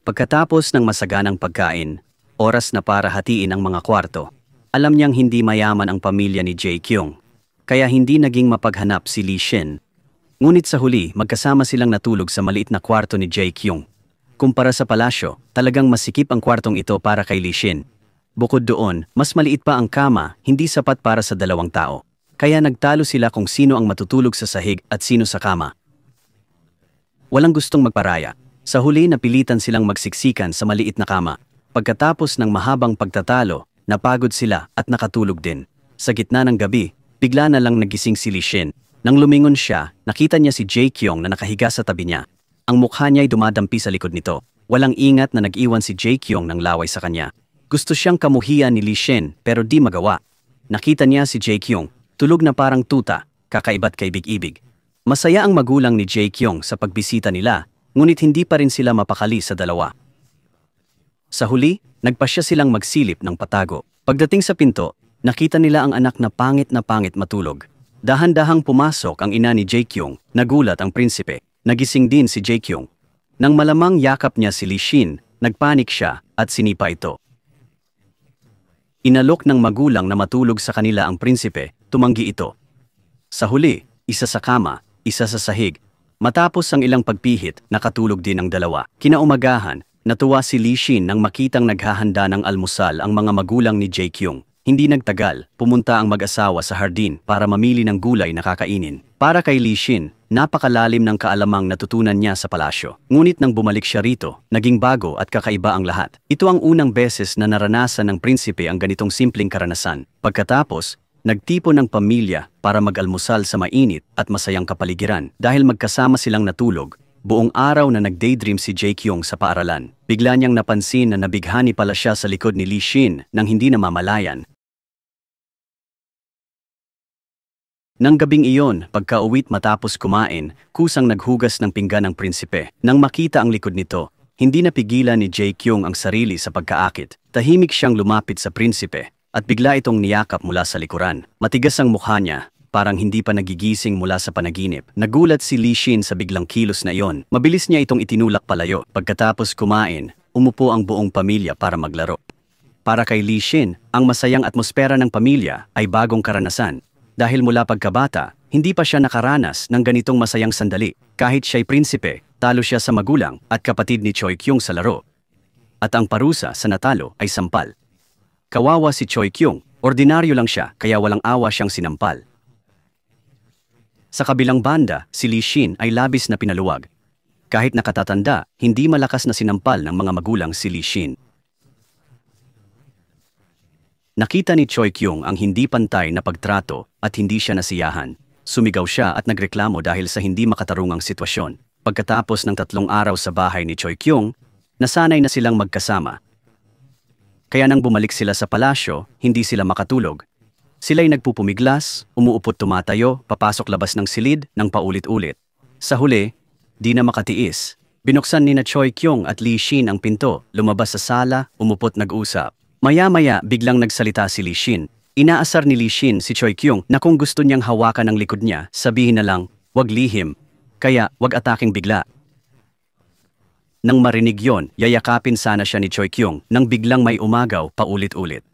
Pagkatapos ng masaganang pagkain, oras na para hatiin ang mga kwarto. Alam niyang hindi mayaman ang pamilya ni Jae Kyung. Kaya hindi naging mapaghanap si Lee Shin. Ngunit sa huli, magkasama silang natulog sa maliit na kwarto ni Jae Kyung. Kumpara sa palasyo, talagang masikip ang kwartong ito para kay Lee Shin. Bukod doon, mas maliit pa ang kama, hindi sapat para sa dalawang tao. Kaya nagtalo sila kung sino ang matutulog sa sahig at sino sa kama. Walang gustong magparaya. Sa huli, napilitan silang magsiksikan sa maliit na kama. Pagkatapos ng mahabang pagtatalo, napagod sila at nakatulog din. Sa gitna ng gabi, bigla na lang nagising si Lee Shin. Nang lumingon siya, nakita niya si Jae Kyung na nakahiga sa tabi niya. Ang mukha niya ay dumadampi sa likod nito. Walang ingat na nag-iwan si Jae Kyung ng laway sa kanya. Gusto siyang kamuhian ni Lee Shin pero di magawa. Nakita niya si Jae Kyung, tulog na parang tuta, kakaiba't kaibig-ibig. Masaya ang magulang ni Jae Kyung sa pagbisita nila, ngunit hindi pa rin sila mapakali sa dalawa. Sa huli, nagpasya silang magsilip ng patago. Pagdating sa pinto, nakita nila ang anak na pangit matulog. Dahan-dahang pumasok ang ina ni Jae Kyung, nagulat ang prinsipe. Nagising din si Jae Kyung. Nang malamang yakap niya si Lee Shin, nagpanik siya at sinipa ito. Inalok ng magulang na matulog sa kanila ang prinsipe, tumanggi ito. Sa huli, isa sa kama, isa sa sahig. Matapos ang ilang pagpihit, nakatulog din ang dalawa. Kinaumagahan, natuwa si Lee Shin nang makitang naghahanda ng almusal ang mga magulang ni Jae Kyung. Hindi nagtagal, pumunta ang mag-asawa sa hardin para mamili ng gulay na kakainin. Para kay Li Xin, napakalalim ng kaalamang natutunan niya sa palasyo. Ngunit nang bumalik siya rito, naging bago at kakaiba ang lahat. Ito ang unang beses na naranasan ng prinsipe ang ganitong simpleng karanasan. Pagkatapos, nagtipon ng pamilya para mag-almusal sa mainit at masayang kapaligiran. Dahil magkasama silang natulog, buong araw na nag-daydream si Jae-kyung sa paaralan. Bigla niyang napansin na nabighani pala siya sa likod ni Li Xin nang hindi namamalayan. Nang gabing iyon, pagka-uwit matapos kumain, kusang naghugas ng pinggan ng prinsipe. Nang makita ang likod nito, hindi napigilan ni Jae-kyung ang sarili sa pagkaakit. Tahimik siyang lumapit sa prinsipe at bigla itong niyakap mula sa likuran. Matigas ang mukha niya, parang hindi pa nagigising mula sa panaginip. Nagulat si Li Xin sa biglang kilos na iyon. Mabilis niya itong itinulak palayo. Pagkatapos kumain, umupo ang buong pamilya para maglaro. Para kay Li Xin, ang masayang atmosfera ng pamilya ay bagong karanasan. Dahil mula pagkabata, hindi pa siya nakaranas ng ganitong masayang sandali. Kahit siya'y prinsipe, talo siya sa magulang at kapatid ni Choi-kyung sa laro. At ang parusa sa natalo ay sampal. Kawawa si Choi-kyung, ordinaryo lang siya kaya walang awa siyang sinampal. Sa kabilang banda, si Li Xin ay labis na pinaluwag. Kahit nakatatanda, hindi malakas na sinampal ng mga magulang si Li Xin. Nakita ni Choi-kyung ang hindi pantay na pagtrato at hindi siya nasiyahan. Sumigaw siya at nagreklamo dahil sa hindi makatarungang sitwasyon. Pagkatapos ng 3 araw sa bahay ni Choi-kyung, nasanay na silang magkasama. Kaya nang bumalik sila sa palasyo, hindi sila makatulog. Sila'y nagpupumiglas, umuupot tumatayo, papasok labas ng silid ng paulit-ulit. Sa huli, di na makatiis. Binuksan ni na Choi-kyung at Li Xin ang pinto, lumabas sa sala, umupot nag-usap. Maya-maya biglang nagsalita si Li Xin. Inaasar ni Li Xin si Choi-kyung na kung gusto niyang hawakan ang likod niya, sabihin na lang, wag lihim. Kaya wag ataking bigla. Nang marinig yon, yayakapin sana siya ni Choi-kyung nang biglang may umagaw paulit-ulit.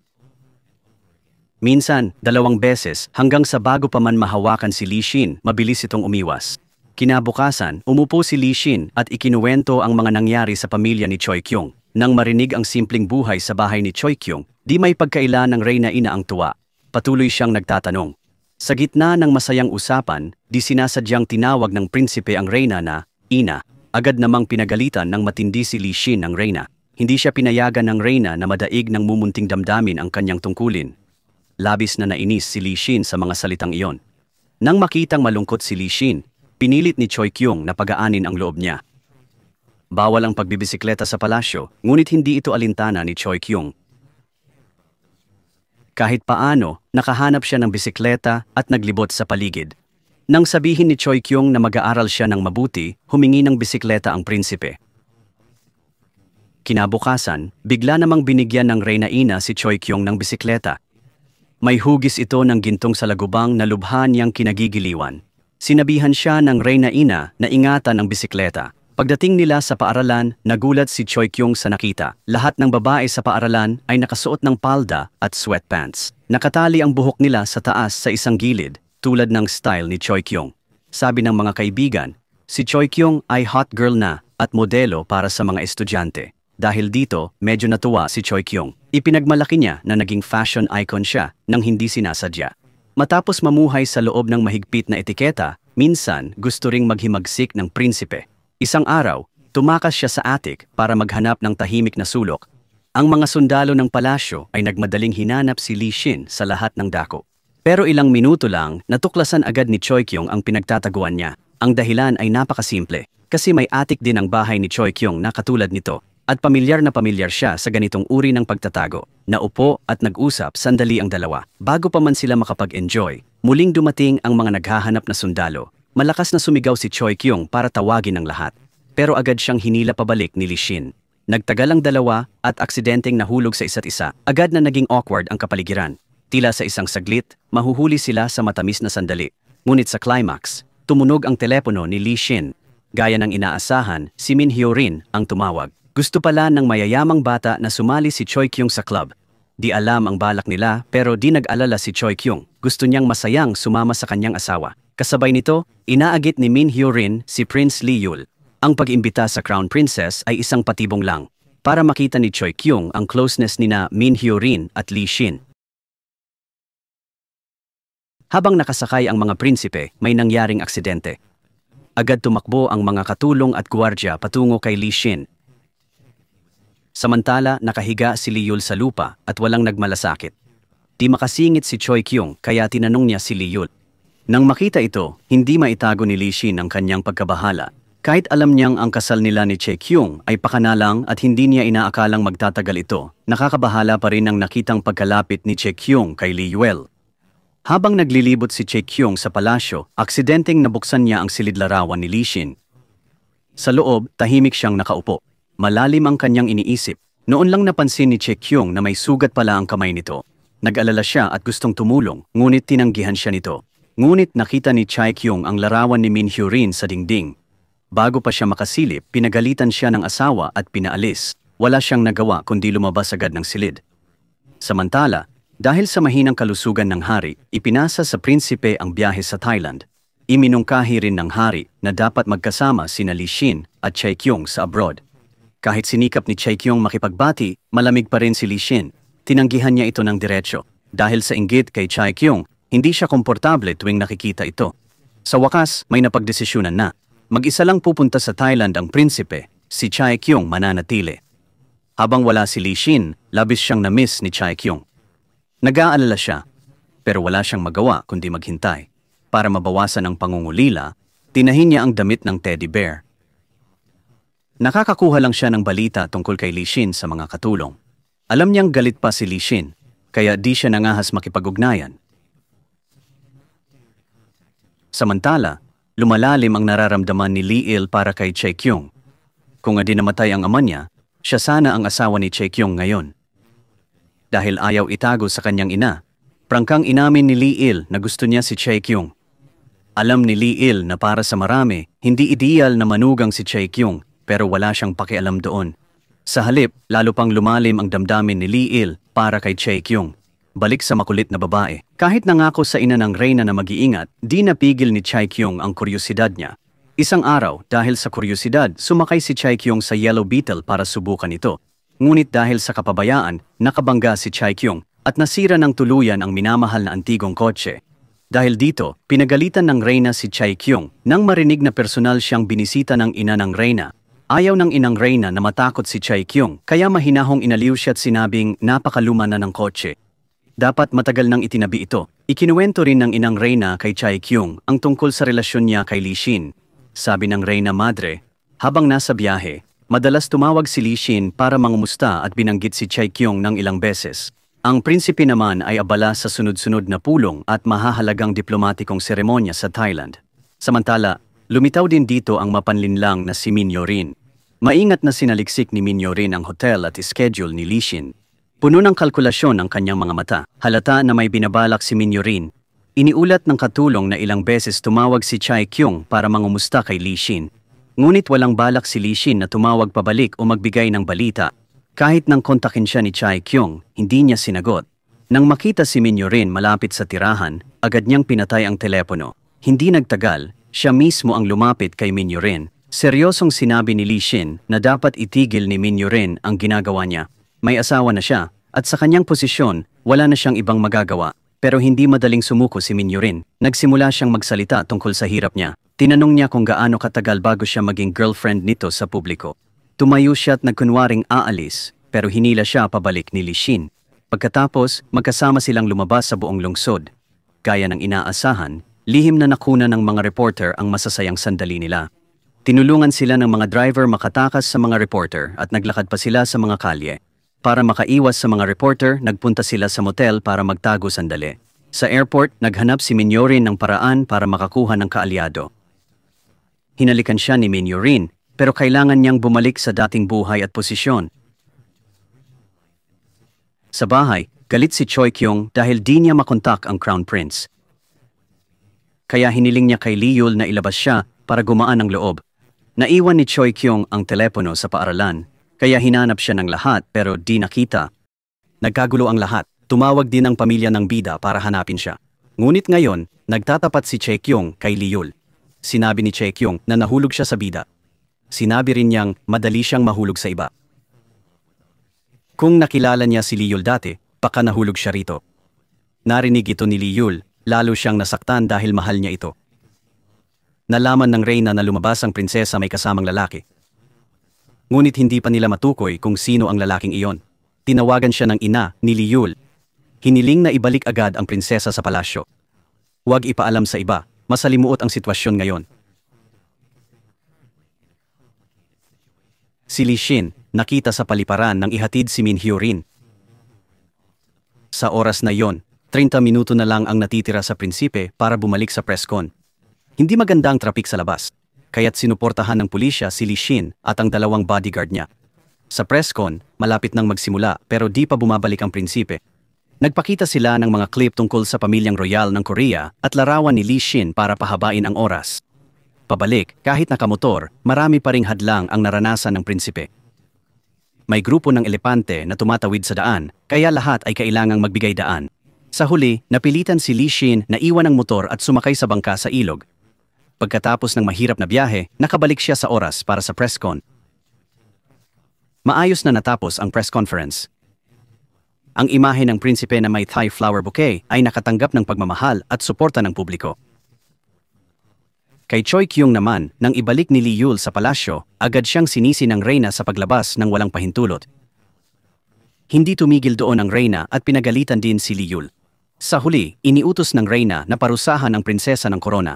Minsan, 2 beses hanggang sa bago pa man mahawakan si Li Xin, mabilis itong umiwas. Kinabukasan, umupo si Li Xin at ikinuwento ang mga nangyari sa pamilya ni Choi-kyung. Nang marinig ang simpleng buhay sa bahay ni Choi-kyung, di may pagkaila ng reyna ina ang tuwa. Patuloy siyang nagtatanong. Sa gitna ng masayang usapan, di sinasadyang tinawag ng prinsipe ang reyna na ina. Agad namang pinagalitan ng matindi si Li Xin ng reyna. Hindi siya pinayagan ng reyna na madaig ng mumunting damdamin ang kanyang tungkulin. Labis na nainis si Li Xin sa mga salitang iyon. Nang makitang malungkot si Li Xin, pinilit ni Choi-kyung na pagaanin ang loob niya. Bawal ang pagbibisikleta sa palasyo, ngunit hindi ito alintana ni Choi-kyung. Kahit paano, nakahanap siya ng bisikleta at naglibot sa paligid. Nang sabihin ni Choi-kyung na mag-aaral siya ng mabuti, humingi ng bisikleta ang prinsipe. Kinabukasan, bigla namang binigyan ng reyna ina si Choi-kyung ng bisikleta. May hugis ito ng gintong sa lagubang na lubhan niyang kinagigiliwan. Sinabihan siya ng reyna ina na ingatan ang bisikleta. Pagdating nila sa paaralan, nagulat si Choi-kyung sa nakita. Lahat ng babae sa paaralan ay nakasuot ng palda at sweatpants. Nakatali ang buhok nila sa taas sa isang gilid, tulad ng style ni Choi-kyung. Sabi ng mga kaibigan, si Choi-kyung ay hot girl na at modelo para sa mga estudyante. Dahil dito, medyo natuwa si Choi-kyung. Ipinagmalaki niya na naging fashion icon siya nang hindi sinasadya. Matapos mamuhay sa loob ng mahigpit na etiketa, minsan gusto ring maghimagsik ng prinsipe. Isang araw, tumakas siya sa attic para maghanap ng tahimik na sulok. Ang mga sundalo ng palasyo ay nagmadaling hinanap si Li Xin sa lahat ng dako. Pero ilang minuto lang, natuklasan agad ni Choi-kyung ang pinagtataguan niya. Ang dahilan ay napakasimple, kasi may attic din ang bahay ni Choi-kyung na katulad nito. At pamilyar na pamilyar siya sa ganitong uri ng pagtatago. Naupo at nag-usap sandali ang dalawa. Bago pa man sila makapag-enjoy, muling dumating ang mga naghahanap na sundalo. Malakas na sumigaw si Choi-kyung para tawagin ang lahat. Pero agad siyang hinila pabalik ni Li Xin. Nagtagal ang dalawa at aksidenteng nahulog sa isa't isa. Agad na naging awkward ang kapaligiran. Tila sa isang saglit, mahuhuli sila sa matamis na sandali. Ngunit sa climax, tumunog ang telepono ni Li Xin. Gaya ng inaasahan, si Min Hyo rin ang tumawag. Gusto pala ng mayayamang bata na sumali si Choi-kyung sa club. Di alam ang balak nila pero di nag-alala si Choi-kyung. Gusto niyang masayang sumama sa kanyang asawa. Kasabay nito, inaagit ni Min Hyo rin si Prince Lee Yul. Ang pag-imbita sa Crown Princess ay isang patibong lang para makita ni Choi-kyung ang closeness nina Min Hyo rin at Li Xin. Habang nakasakay ang mga prinsipe, may nangyaring aksidente. Agad tumakbo ang mga katulong at gwardiya patungo kay Li Xin. Samantala, nakahiga si Li Yul sa lupa at walang nagmalasakit. Di makasingit si Choi Kyung kaya tinanong niya si Li Yul. Nang makita ito, hindi maitago ni Li Xin ang kanyang pagkabahala. Kahit alam niyang ang kasal nila ni Choi Kyung ay pakanalang at hindi niya inaakalang magtatagal ito, nakakabahala pa rin ang nakitang pagkalapit ni Choi Kyung kay Li Yul. Habang naglilibot si Choi Kyung sa palasyo, aksidenteng nabuksan niya ang silid larawan ni Li Xin. Sa loob, tahimik siyang nakaupo. Malalim ang kanyang iniisip. Noon lang napansin ni Choi Kyung na may sugat pala ang kamay nito. Nag-alala siya at gustong tumulong, ngunit tinanggihan siya nito. Ngunit nakita ni Choi Kyung ang larawan ni Min Hyo Rin sa dingding. Bago pa siya makasilip, pinagalitan siya ng asawa at pinaalis. Wala siyang nagawa kundi lumabas agad ng silid. Samantala, dahil sa mahinang kalusugan ng hari, ipinasa sa prinsipe ang biyahe sa Thailand. Iminungkahi rin ng hari na dapat magkasama sina Li Xin at Choi Kyung sa abroad. Kahit sinikap ni Choi Kyung makipagbati, malamig pa rin si Li Xin. Tinanggihan niya ito ng diretsyo. Dahil sa inggit kay Choi Kyung, hindi siya komportable tuwing nakikita ito. Sa wakas, may napagdesisyonan na. Mag-isa lang pupunta sa Thailand ang prinsipe, si Choi Kyung mananatili. Habang wala si Li Xin, labis siyang na-miss ni Choi Kyung. Nag-aalala siya, pero wala siyang magawa kundi maghintay. Para mabawasan ang pangungulila, tinahin niya ang damit ng teddy bear. Nakakakuha lang siya ng balita tungkol kay Li Xin sa mga katulong. Alam niyang galit pa si Li Xin, kaya di siya nangahas makipag-ugnayan. Samantala, lumalalim ang nararamdaman ni Li Il para kay Choi Kyung. Kung adi namatay ang ama niya, siya sana ang asawa ni Choi Kyung ngayon. Dahil ayaw itago sa kanyang ina, prangkang inamin ni Li Il na gusto niya si Choi Kyung. Alam ni Li Il na para sa marami, hindi ideal na manugang si Choi Kyung, pero wala siyang pakialam doon. Sa halip, lalo pang lumalim ang damdamin ni Li Il para kay Choi Kyung. Balik sa makulit na babae. Kahit nangako sa ina ng reyna na mag-iingat, di napigil ni Choi Kyung ang kuryosidad niya. Isang araw, dahil sa kuryosidad, sumakay si Choi Kyung sa Yellow Beetle para subukan ito. Ngunit dahil sa kapabayaan, nakabangga si Choi Kyung at nasira ng tuluyan ang minamahal na antigong kotse. Dahil dito, pinagalitan ng reyna si Choi Kyung nang marinig na personal siyang binisita ng ina ng reyna. Ayaw ng inang reyna na matakot si Choi Kyung, kaya mahinahong inaliw siya at sinabing napakaluma na ng kotse. Dapat matagal nang itinabi ito. Ikinuwento rin ng inang reyna kay Choi Kyung ang tungkol sa relasyon niya kay Li Xin. Sabi ng reyna madre, habang nasa biyahe, madalas tumawag si Li Xin para mangumusta at binanggit si Choi Kyung ng ilang beses. Ang prinsipe naman ay abala sa sunod-sunod na pulong at mahahalagang diplomatikong seremonya sa Thailand. Samantala, lumitaw din dito ang mapanlinlang na si Min Hyo Rin. Maingat na sinaliksik ni Min Hyo Rin ang hotel at schedule ni Li Xin. Puno ng kalkulasyon ang kanyang mga mata. Halata na may binabalak si Min Hyo Rin. Iniulat ng katulong na ilang beses tumawag si Choi Kyung para mangumusta kay Li Xin. Ngunit walang balak si Li Xin na tumawag pabalik o magbigay ng balita. Kahit nang kontakin siya ni Choi Kyung, hindi niya sinagot. Nang makita si Min Hyo Rin malapit sa tirahan, agad niyang pinatay ang telepono. Hindi nagtagal, siya mismo ang lumapit kay Min Hyo Rin. Seryosong sinabi ni Li Xin na dapat itigil ni Min Hyo Rin ang ginagawa niya. May asawa na siya, at sa kanyang posisyon, wala na siyang ibang magagawa. Pero hindi madaling sumuko si Min Hyo Rin. Nagsimula siyang magsalita tungkol sa hirap niya. Tinanong niya kung gaano katagal bago siya maging girlfriend nito sa publiko. Tumayo siya at nagkunwaring aalis, pero hinila siya pabalik ni Li Xin. Pagkatapos, magkasama silang lumabas sa buong lungsod. Gaya ng inaasahan, lihim na nakuna ng mga reporter ang masasayang sandali nila. Tinulungan sila ng mga driver makatakas sa mga reporter at naglakad pa sila sa mga kalye. Para makaiwas sa mga reporter, nagpunta sila sa motel para magtago sandali. Sa airport, naghanap si Min Hyo Rin ng paraan para makakuha ng kaalyado. Hinalikan siya ni Min Hyo Rin, pero kailangan niyang bumalik sa dating buhay at posisyon. Sa bahay, galit si Choi Kyung dahil di niya makontak ang Crown Prince. Kaya hiniling niya kay Li Yul na ilabas siya para gumaan ang loob. Naiwan ni Choi Kyung ang telepono sa paaralan, kaya hinanap siya ng lahat pero di nakita. Nagkagulo ang lahat. Tumawag din ang pamilya ng bida para hanapin siya. Ngunit ngayon, nagtatapat si Choi Kyung kay Li Yul. Sinabi ni Choi Kyung na nahulog siya sa bida. Sinabi rin niyang madali siyang mahulog sa iba. Kung nakilala niya si Li Yul dati, baka nahulog siya rito. Narinig ito ni Li Yul, Lalo siyang nasaktan dahil mahal niya ito. Nalaman ng reyna na lumabas ang prinsesa may kasamang lalaki. Ngunit hindi pa nila matukoy kung sino ang lalaking iyon. Tinawagan siya ng ina ni Liyul. Hiniling na ibalik agad ang prinsesa sa palasyo. Huwag ipaalam sa iba, masalimuot ang sitwasyon ngayon. Si Li Xin, nakita sa paliparan nang ihatid si Min Hyorin. Sa oras na yon, 30 minuto na lang ang natitira sa prinsipe para bumalik sa presscon. Hindi maganda ang trapik sa labas, kaya't sinuportahan ng pulisya si Li Xin at ang dalawang bodyguard niya. Sa presscon, malapit nang magsimula pero di pa bumabalik ang prinsipe. Nagpakita sila ng mga clip tungkol sa pamilyang royal ng Korea at larawan ni Li Xin para pahabain ang oras. Pabalik, kahit nakamotor, marami pa ring hadlang ang naranasan ng prinsipe. May grupo ng elepante na tumatawid sa daan, kaya lahat ay kailangang magbigay daan. Sa huli, napilitan si Li Xin na iwan ang motor at sumakay sa bangka sa ilog. Pagkatapos ng mahirap na biyahe, nakabalik siya sa oras para sa press con. Maayos na natapos ang press conference. Ang imahe ng prinsipe na may Thai flower bouquet ay nakatanggap ng pagmamahal at suporta ng publiko. Kay Choi Kyung naman, nang ibalik ni Li Yul sa palasyo, agad siyang sinisi ng reyna sa paglabas ng walang pahintulot. Hindi tumigil doon ang reyna at pinagalitan din si Li Yul. Sa huli, iniutos ng reyna na parusahan ang prinsesa ng korona.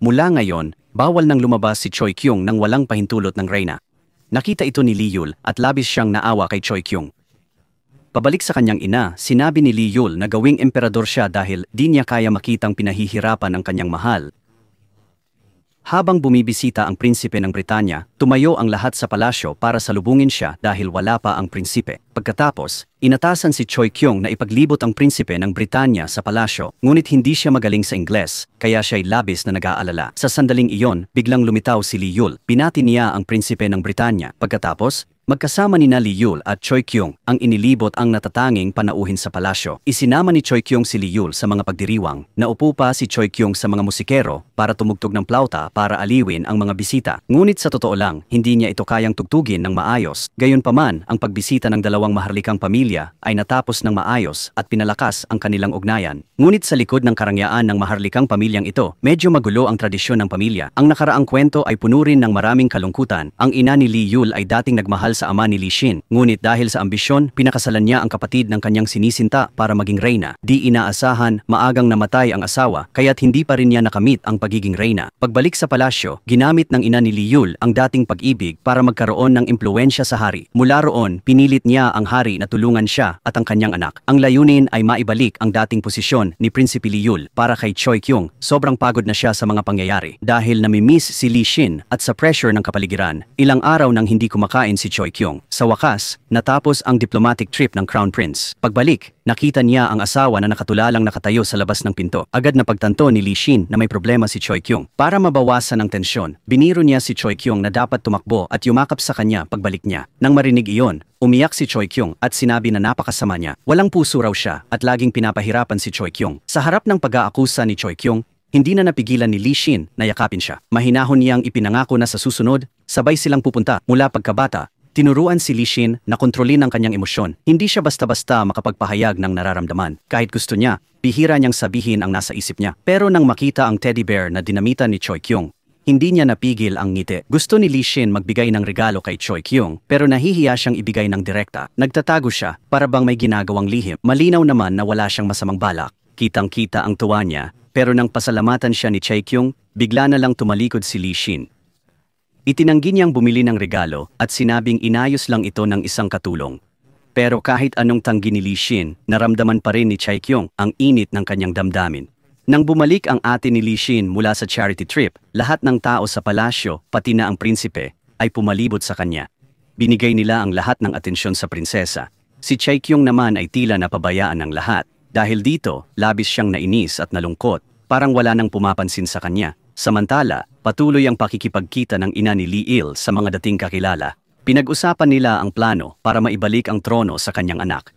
Mula ngayon, bawal nang lumabas si Choi Kyung nang walang pahintulot ng reyna. Nakita ito ni Li Yul at labis siyang naawa kay Choi Kyung. Pabalik sa kanyang ina, sinabi ni Li Yul na gawing emperador siya dahil di niya kaya makitang pinahihirapan ang kanyang mahal. Habang bumibisita ang prinsipe ng Britanya, tumayo ang lahat sa palasyo para salubungin siya dahil wala pa ang prinsipe. Pagkatapos, inatasan si Choi Kyung na ipaglibot ang prinsipe ng Britanya sa palasyo, ngunit hindi siya magaling sa Ingles, kaya siya'y labis na nag-aalala. Sa sandaling iyon, biglang lumitaw si Li Yul. Binati niya ang prinsipe ng Britanya. Pagkatapos, magkasama ni Li Yul at Choi Kyung ang inilibot ang natatanging panauhin sa palasyo. Isinama ni Choi Kyung si Li Yul sa mga pagdiriwang. Naupo pa si Choi Kyung sa mga musikero para tumugtog ng plauta para aliwin ang mga bisita. Ngunit sa totoo lang, hindi niya ito kayang tugtugin ng maayos. Gayunpaman, ang pagbisita ng dalawang maharlikang pamilya ay natapos ng maayos at pinalakas ang kanilang ugnayan. Ngunit sa likod ng karangyaan ng maharlikang pamilyang ito, medyo magulo ang tradisyon ng pamilya. Ang nakaraang kwento ay puno rin ng maraming kalungkutan. Ang ina ni Li Yul ay dating nagmahal sa ama ni Li Xin, ngunit dahil sa ambisyon, pinakasalan niya ang kapatid ng kanyang sinisinta para maging reyna. Di inaasahan, maagang namatay ang asawa, kaya't hindi pa rin niya nakamit ang pagiging reyna. Pagbalik sa palasyo, ginamit ng ina ni Li Yul ang dating pag-ibig para magkaroon ng impluwensya sa hari. Mula roon, pinilit niya ang hari na tulungan siya at ang kanyang anak. Ang layunin ay maibalik ang dating posisyon ni Prinsipe Li Yul. Para kay Choi Kyung, sobrang pagod na siya sa mga pangyayari dahil namimiss si Li Xin at sa pressure ng kapaligiran. Ilang araw nang hindi kumakain si Choi Kyung. Sa wakas, natapos ang diplomatic trip ng Crown Prince. Pagbalik, nakita niya ang asawa na nakatulalang nakatayo sa labas ng pinto. Agad na pagtanto ni Li Xin na may problema si Choi Kyung. Para mabawasan ang tensyon, biniro niya si Choi Kyung na dapat tumakbo at yumakap sa kanya pagbalik niya. Nang marinig iyon, umiyak si Choi Kyung at sinabi na napakasama niya. Walang puso raw siya at laging pinapahirapan si Choi Kyung. Sa harap ng pag-aakusa ni Choi Kyung, hindi na napigilan ni Li Xin na yakapin siya. Mahinahon niyang ipinangako na sa susunod, sabay silang pupunta. Mula pagkabata, tinuruan si Li Xin na kontrolin ang kanyang emosyon. Hindi siya basta-basta makapagpahayag ng nararamdaman. Kahit gusto niya, bihira niyang sabihin ang nasa isip niya. Pero nang makita ang teddy bear na dinamitan ni Choi Kyung, hindi niya napigil ang ngiti. Gusto ni Li Xin magbigay ng regalo kay Choi Kyung, pero nahihiya siyang ibigay ng direkta. Nagtatago siya para bang may ginagawang lihim. Malinaw naman na wala siyang masamang balak. Kitang-kita ang tuwa niya, pero nang pasalamatan siya ni Choi Kyung, bigla na lang tumalikod si Li Xin. Itinanggi niyang bumili ng regalo at sinabing inayos lang ito ng isang katulong. Pero kahit anong tanggi ni Li Xin, naramdaman pa rin ni Choi Kyung ang init ng kanyang damdamin. Nang bumalik ang ate ni Li Xin mula sa charity trip, lahat ng tao sa palasyo, pati na ang prinsipe, ay pumalibot sa kanya. Binigay nila ang lahat ng atensyon sa prinsesa. Si Choi Kyung naman ay tila napabayaan ng lahat. Dahil dito, labis siyang nainis at nalungkot, parang wala nang pumapansin sa kanya. Samantala, patuloy ang pakikipagkita ng ina ni Li Il sa mga dating kakilala. Pinag-usapan nila ang plano para maibalik ang trono sa kanyang anak.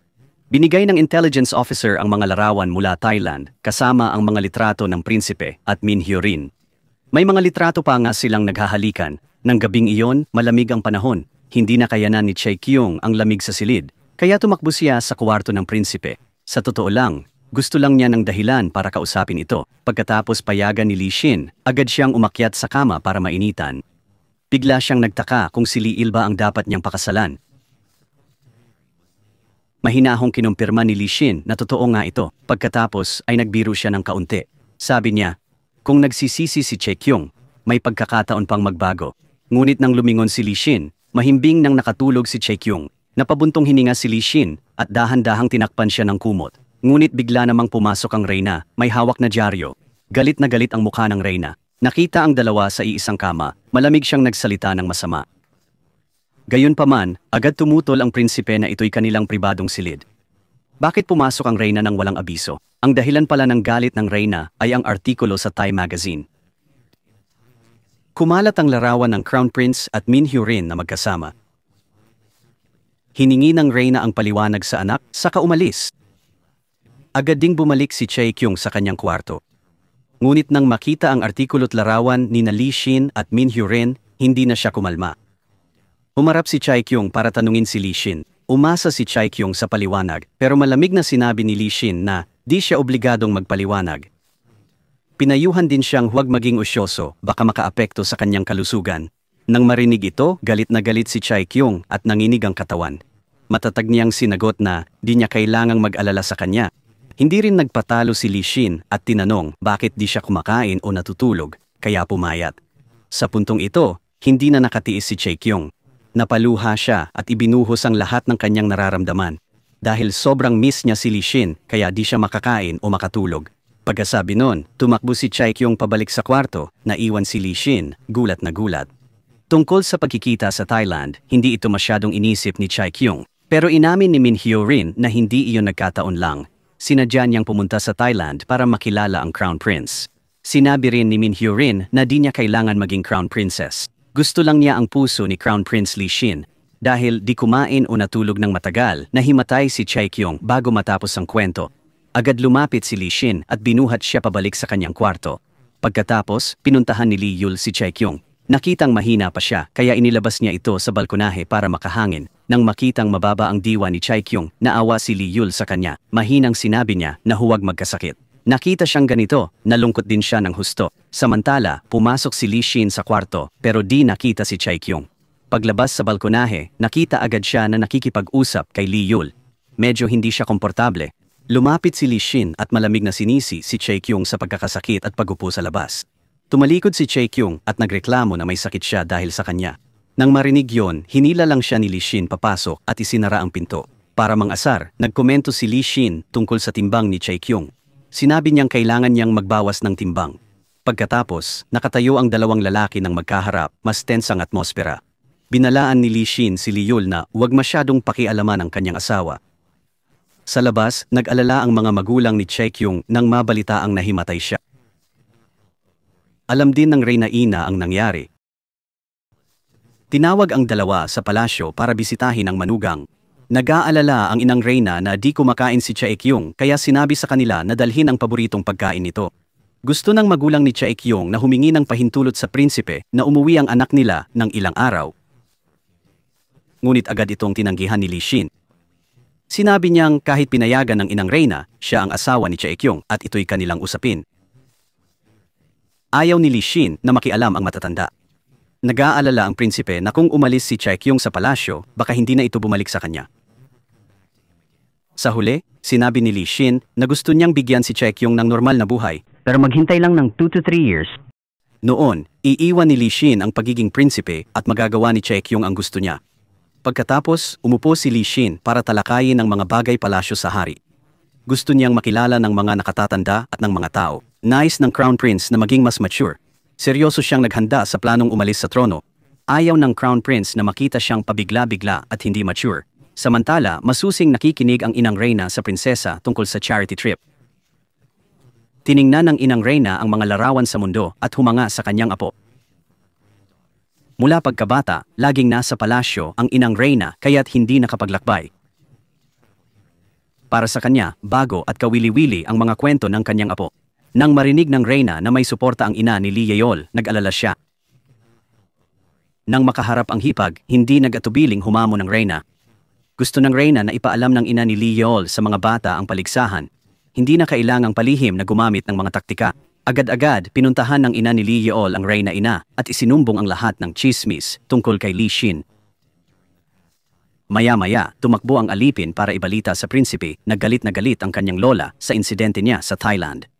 Binigay ng intelligence officer ang mga larawan mula Thailand, kasama ang mga litrato ng prinsipe at Min Hyorin. May mga litrato pa nga silang naghahalikan. Nang gabing iyon, malamig ang panahon. Hindi na kayanan ni Choi Kyung ang lamig sa silid, kaya tumakbo siya sa kwarto ng prinsipe. Sa totoo lang, Gusto lang niya ng dahilan para kausapin ito. Pagkatapos payagan ni Li Xin, agad siyang umakyat sa kama para mainitan. Bigla siyang nagtaka kung si Li Il ba ang dapat niyang pakasalan. Mahinahong kinumpirma ni Li Xin na totoo nga ito. Pagkatapos ay nagbiro siya ng kaunti. Sabi niya, kung nagsisisi si Che Kyung, may pagkakataon pang magbago. Ngunit nang lumingon si Li Xin, mahimbing nang nakatulog si Che Kyung. Napabuntong hininga si Li Xin at dahan-dahang tinakpan siya ng kumot. Ngunit bigla namang pumasok ang reyna, may hawak na dyaryo. Galit na galit ang mukha ng reyna. Nakita ang dalawa sa iisang kama, malamig siyang nagsalita ng masama. Gayunpaman, agad tumutol ang prinsipe na ito'y kanilang pribadong silid. Bakit pumasok ang reyna ng walang abiso? Ang dahilan pala ng galit ng reyna ay ang artikulo sa Thai Magazine. Kumalat ang larawan ng Crown Prince at Min Hyo-rin na magkasama. Hiningi ng reyna ang paliwanag sa anak, saka umalis. Agad ding bumalik si Che Kyung sa kanyang kwarto. Ngunit nang makita ang artikulo't larawan ni Li Xin at Min Hyo-rin, hindi na siya kumalma. Umarap si Che Kyung para tanungin si Li Xin. Umasa si Che Kyung sa paliwanag, pero malamig na sinabi ni Li Xin na di siya obligadong magpaliwanag. Pinayuhan din siyang huwag maging usyoso, baka makaapekto sa kanyang kalusugan. Nang marinig ito, galit na galit si Che Kyung at nanginig ang katawan. Matatag niyang sinagot na di niya kailangang mag-alala sa kanya. Hindi rin nagpatalo si Li Xin at tinanong bakit di siya kumakain o natutulog, kaya pumayat. Sa puntong ito, hindi na nakatiis si Che Kyung. Napaluha siya at ibinuhos ang lahat ng kanyang nararamdaman. Dahil sobrang miss niya si Li Xin, kaya di siya makakain o makatulog. Pagkasabi nun, tumakbo si Che Kyung pabalik sa kwarto, naiwan si Li Xin, gulat na gulat. Tungkol sa pagkikita sa Thailand, hindi ito masyadong inisip ni Che Kyung. Pero inamin ni Min Hyo-rin na hindi iyon nagkataon lang. Sinadya niyang pumunta sa Thailand para makilala ang Crown Prince. Sinabi rin ni Min Hyo-rin na di niya kailangan maging Crown Princess. Gusto lang niya ang puso ni Crown Prince Li Xin. Dahil di kumain o natulog ng matagal, nahimatay si Che Kyung bago matapos ang kwento. Agad lumapit si Li Xin at binuhat siya pabalik sa kanyang kwarto. Pagkatapos, pinuntahan ni Li Yul si Che Kyung. Nakitang mahina pa siya, kaya inilabas niya ito sa balkonahe para makahangin. Nang makitang mababa ang diwa ni Che Kyung, naawa si Li Yul sa kanya. Mahinang sinabi niya na huwag magkasakit. Nakita siyang ganito, nalungkot din siya ng husto. Samantala, pumasok si Li Xin sa kwarto, pero di nakita si Che Kyung. Paglabas sa balkonahe, nakita agad siya na nakikipag-usap kay Li Yul. Medyo hindi siya komportable. Lumapit si Li Xin at malamig na sinisi si Che Kyung sa pagkakasakit at pagupo sa labas. Tumalikod si Che Kyung at nagreklamo na may sakit siya dahil sa kanya. Nang marinig yon, hinila lang siya ni Li Xin papasok at isinara ang pinto. Para mang-asar, nagkomento si Li Xin tungkol sa timbang ni Che Kyung. Sinabi niyang kailangan niyang magbawas ng timbang. Pagkatapos, nakatayo ang dalawang lalaki ng magkaharap, mas tense ang atmosfera. Binalaan ni Li Xin si Li Yul na huwag masyadong pakialaman ang kanyang asawa. Sa labas, nag-alala ang mga magulang ni Che Kyung nang mabalita ang nahimatay siya. Alam din ng Reyna Ina ang nangyari. Tinawag ang dalawa sa palasyo para bisitahin ang manugang. Nag-aalala ang inang Reyna na di kumakain si Che Kyung kaya sinabi sa kanila na dalhin ang paboritong pagkain nito. Gusto ng magulang ni Che Kyung na humingi ng pahintulot sa prinsipe na umuwi ang anak nila ng ilang araw. Ngunit agad itong tinanggihan ni Li Xin. Sinabi niyang kahit pinayagan ng inang Reyna, siya ang asawa ni Che Kyung at ito'y kanilang usapin. Ayaw ni Li Xin na makialam ang matatanda. Nag-aalala ang prinsipe na kung umalis si Che Kyung sa palasyo, baka hindi na ito bumalik sa kanya. Sa huli, sinabi ni Li Xin na gusto niyang bigyan si Che Kyung ng normal na buhay, pero maghintay lang ng 2 to 3 years. Noon, iiwan ni Li Xin ang pagiging prinsipe at magagawa ni Che Kyung ang gusto niya. Pagkatapos, umupo si Li Xin para talakayin ang mga bagay palasyo sa hari. Gusto niyang makilala ng mga nakatatanda at ng mga tao. Nais ng Crown Prince na maging mas mature. Seryoso siyang naghanda sa planong umalis sa trono. Ayaw ng Crown Prince na makita siyang pabigla-bigla at hindi mature. Samantala, masusing nakikinig ang inang Reyna sa prinsesa tungkol sa charity trip. Tiningnan ng inang Reyna ang mga larawan sa mundo at humanga sa kanyang apo. Mula pagkabata, laging nasa palasyo ang inang Reyna kaya't hindi nakapaglakbay. Para sa kanya, bago at kawili-wili ang mga kwento ng kanyang apo. Nang marinig ng Reyna na may suporta ang ina ni Li Yeol, nag-alala siya. Nang makaharap ang hipag, hindi nag-atubiling humamon ng Reyna. Gusto ng Reyna na ipaalam ng ina ni Li Yeol sa mga bata ang paligsahan. hindi na kailangang palihim na gumamit ng mga taktika. Agad-agad, pinuntahan ng ina ni Li Yeol ang reyna ina at isinumbong ang lahat ng chismis tungkol kay Li Xin. Maya-maya, tumakbo ang alipin para ibalita sa prinsipe na galit ang kanyang lola sa insidente niya sa Thailand.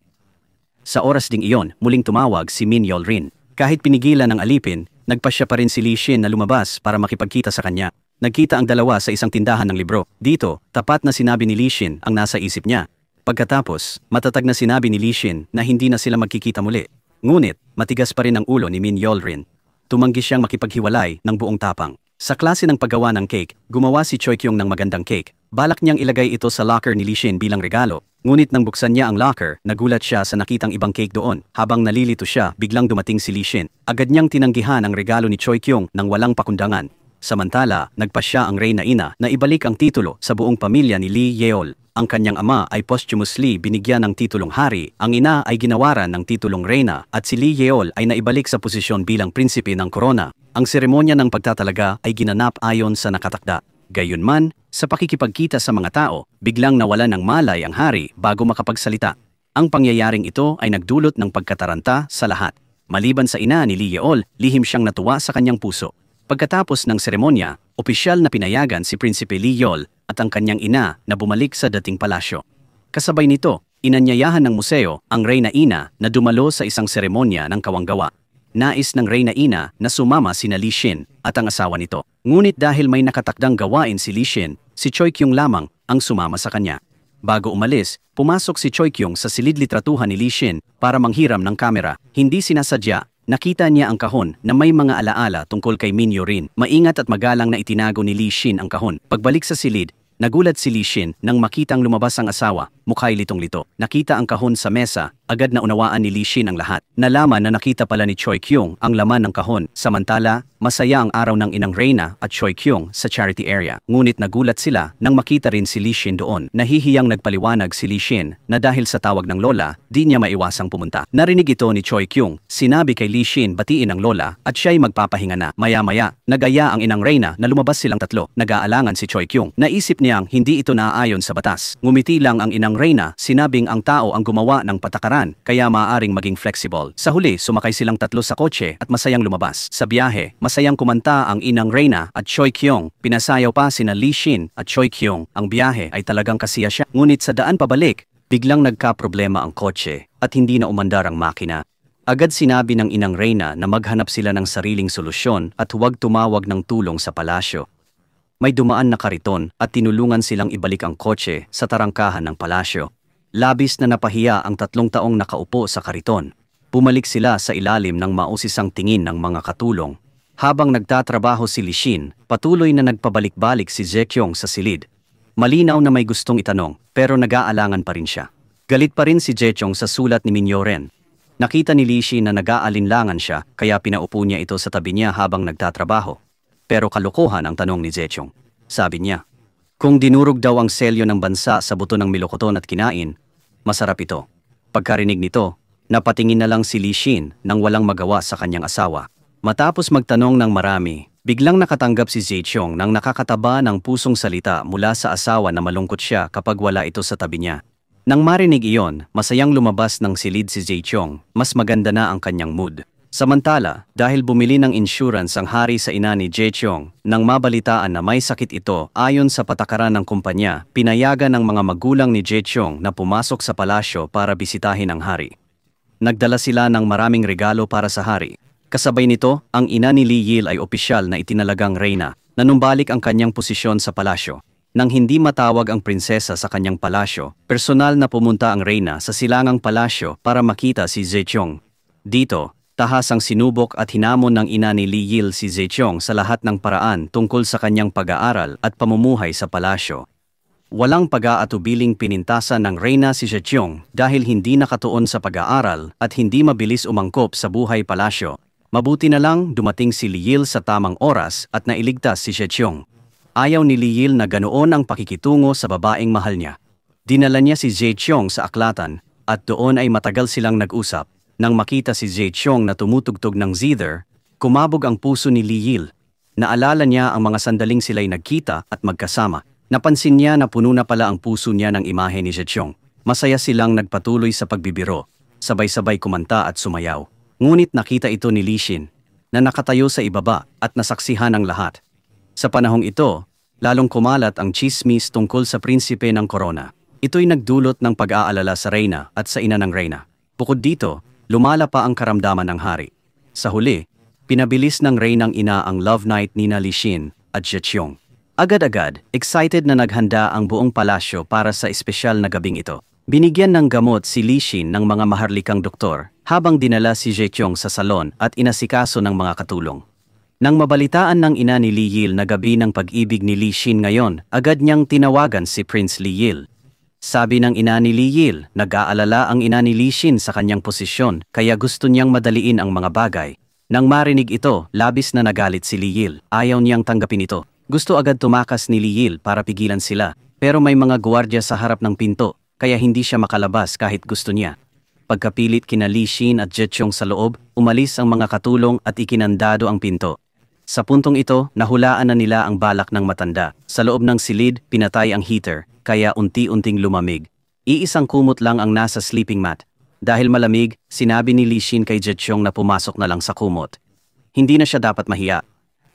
Sa oras ding iyon, muling tumawag si Min Yeol-rin. Kahit pinigilan ng alipin, nagpasya pa rin si Li Xin na lumabas para makipagkita sa kanya. Nagkita ang dalawa sa isang tindahan ng libro. Dito, tapat na sinabi ni Li Xin ang nasa isip niya. Pagkatapos, matatag na sinabi ni Li Xin na hindi na sila magkikita muli. Ngunit, matigas pa rin ang ulo ni Min Yeol-rin. Tumanggi siyang makipaghiwalay ng buong tapang. Sa klase ng paggawa ng cake, gumawa si Choi Kyung ng magandang cake. Balak niyang ilagay ito sa locker ni Li Xin bilang regalo. Ngunit nang buksan niya ang locker, nagulat siya sa nakitang ibang cake doon. Habang nalilito siya, biglang dumating si Li Xin. Agad niyang tinanggihan ang regalo ni Choi Kyung nang walang pakundangan. Samantala, nagpasya ang reyna ina na ibalik ang titulo sa buong pamilya ni Li Yeol. Ang kanyang ama ay posthumously binigyan ng titulong hari, ang ina ay ginawaran ng titulong reyna, at si Li Yeol ay naibalik sa posisyon bilang prinsipe ng korona. Ang seremonya ng pagtatalaga ay ginanap ayon sa nakatakda. Gayunman, sa pakikipagkita sa mga tao, biglang nawalan ng malay ang hari bago makapagsalita. Ang pangyayaring ito ay nagdulot ng pagkataranta sa lahat. Maliban sa ina ni Li Yeol, lihim siyang natuwa sa kanyang puso. Pagkatapos ng seremonya, opisyal na pinayagan si Prinsipe Li Yeol at ang kanyang ina na bumalik sa dating palasyo. Kasabay nito, inanyayahan ng museo ang reyna ina na dumalo sa isang seremonya ng kawanggawa. Nais ng reyna ina na sumama sina Li Xin at ang asawa nito. Ngunit dahil may nakatakdang gawain si Li Xin, si Choi Kyung lamang ang sumama sa kanya. Bago umalis, pumasok si Choi Kyung sa silid-litratuhan ni Li Xin para manghiram ng kamera. Hindi sinasadya. Nakita niya ang kahon na may mga alaala tungkol kay Min Yeol-rin. Maingat at magalang na itinago ni Li Xin ang kahon. Pagbalik sa silid, nagulat si Li Xin nang makitang lumabas ang asawa, mukha'y litong-lito. Nakita ang kahon sa mesa, agad na unawaan ni Li Xin ang lahat. Nalaman na nakita pala ni Choi Kyung ang laman ng kahon. Samantala, masaya ang araw ng inang reyna at Choi Kyung sa charity area. Ngunit nagulat sila nang makita rin si Li Xin doon. Nahihiyang nagpaliwanag si Li Xin na dahil sa tawag ng lola, di niya maiwasang pumunta. Narinig ito ni Choi Kyung. Sinabi kay Li Xin batiin ang lola at siya'y magpapahinga na. Maya-maya, nagaya ang inang reyna na lumabas silang tatlo. Nag-aalangan si Choi Kyung. Naisip niyang hindi ito naaayon sa batas. Ngumiti lang ang inang reyna, sinabing ang tao ang gumawa ng patakaran, kaya maaaring maging flexible. Sa huli, sumakay silang tatlo sa kotse at masayang lumabas. Sa biyahe, masayang kumanta ang inang reyna at Choi Kyung. Pinasayaw pa sina Li Xin at Choi Kyung. Ang biyahe ay talagang kasiya siya. Ngunit sa daan pabalik, biglang nagka-problema ang kotse at hindi na umandar ang makina. Agad sinabi ng inang reyna na maghanap sila ng sariling solusyon at huwag tumawag ng tulong sa palasyo. May dumaan na kariton at tinulungan silang ibalik ang kotse sa tarangkahan ng palasyo. Labis na napahiya ang 3 taong nakaupo sa kariton. Bumalik sila sa ilalim ng mausisang tingin ng mga katulong. Habang nagtatrabaho si Li Xin, patuloy na nagpabalik-balik si Zheqiong sa silid. Malinaw na may gustong itanong, pero nag-aalangan pa rin siya. Galit pa rin si Zheqiong sa sulat ni Min Yeol-rin. Nakita ni Li Xin na nag-aalinlangan siya, kaya pinaupo niya ito sa tabi niya habang nagtatrabaho. Pero kalokohan ang tanong ni Zheqiong. Sabi niya, kung dinurog daw ang selyo ng bansa sa buto ng milokoton at kinain, masarap ito. Pagkarinig nito, napatingin na lang si Li Xin nang walang magawa sa kanyang asawa. Matapos magtanong ng marami, biglang nakatanggap si Zheqiong ng nakakataba ng pusong salita mula sa asawa na malungkot siya kapag wala ito sa tabi niya. Nang marinig iyon, masayang lumabas ng silid si Zheqiong, mas maganda na ang kanyang mood. Samantala, dahil bumili ng insurance ang hari sa ina ni Zheqiong, nang mabalitaan na may sakit ito ayon sa patakaran ng kumpanya, pinayagan ng mga magulang ni Zheqiong na pumasok sa palasyo para bisitahin ang hari. Nagdala sila ng maraming regalo para sa hari. Kasabay nito, ang ina ni Li Yeol ay opisyal na itinalagang reyna, nanumbalik ang kanyang posisyon sa palasyo. Nang hindi matawag ang prinsesa sa kanyang palasyo, personal na pumunta ang reyna sa silangang palasyo para makita si Zheqiong. Dito, tahas ang sinubok at hinamon ng ina ni Li Yeol si Zheqiong sa lahat ng paraan tungkol sa kanyang pag-aaral at pamumuhay sa palasyo. Walang pag-aatubiling pinintasan ng reyna si Zheqiong dahil hindi nakatuon sa pag-aaral at hindi mabilis umangkop sa buhay palasyo. Mabuti na lang dumating si Li Yeol sa tamang oras at nailigtas si Zheqiong. Ayaw ni Li Yeol na ganoon ang pakikitungo sa babaeng mahal niya. Dinala niya si Zheqiong sa aklatan at doon ay matagal silang nag-usap. Nang makita si Zheqiong na tumutugtog ng zither, kumabog ang puso ni Li Yeol. Naalala niya ang mga sandaling sila'y nagkita at magkasama. Napansin niya na puno na pala ang puso niya ng imahe ni Zheqiong. Masaya silang nagpatuloy sa pagbibiro, sabay-sabay kumanta at sumayaw. Ngunit nakita ito ni Li Xin, na nakatayo sa ibaba at nasaksihan ang lahat. Sa panahong ito, lalong kumalat ang chismis tungkol sa prinsipe ng Corona. Ito'y nagdulot ng pag-aalala sa reyna at sa ina ng reyna. Bukod dito, lumala pa ang karamdaman ng hari. Sa huli, pinabilis ng reynang ina ang love night ni Li Xin at Zheqiong. Agad-agad, excited na naghanda ang buong palasyo para sa espesyal na gabing ito. Binigyan ng gamot si Li Xin ng mga maharlikang doktor habang dinala si Zheqiong sa salon at inasikaso ng mga katulong. Nang mabalitaan ng ina ni Li Yil na gabi ng pag-ibig ni Li Xin ngayon, agad niyang tinawagan si Prince Li Yil. Sabi ng ina ni Li Yil, nag-aalala ang ina ni Li Xin sa kanyang posisyon kaya gusto niyang madaliin ang mga bagay. Nang marinig ito, labis na nagalit si Li Yil. Ayaw niyang tanggapin ito. Gusto agad tumakas ni Li Yil para pigilan sila, pero may mga gwardiya sa harap ng pinto, kaya hindi siya makalabas kahit gusto niya. Pagkapilit kina Li Xin at Zheqiong sa loob, umalis ang mga katulong at ikinandado ang pinto. Sa puntong ito, nahulaan na nila ang balak ng matanda. Sa loob ng silid, pinatay ang heater, kaya unti-unting lumamig. Iisang kumot lang ang nasa sleeping mat. Dahil malamig, sinabi ni Li Xin kay Zheqiong na pumasok na lang sa kumot. Hindi na siya dapat mahiya.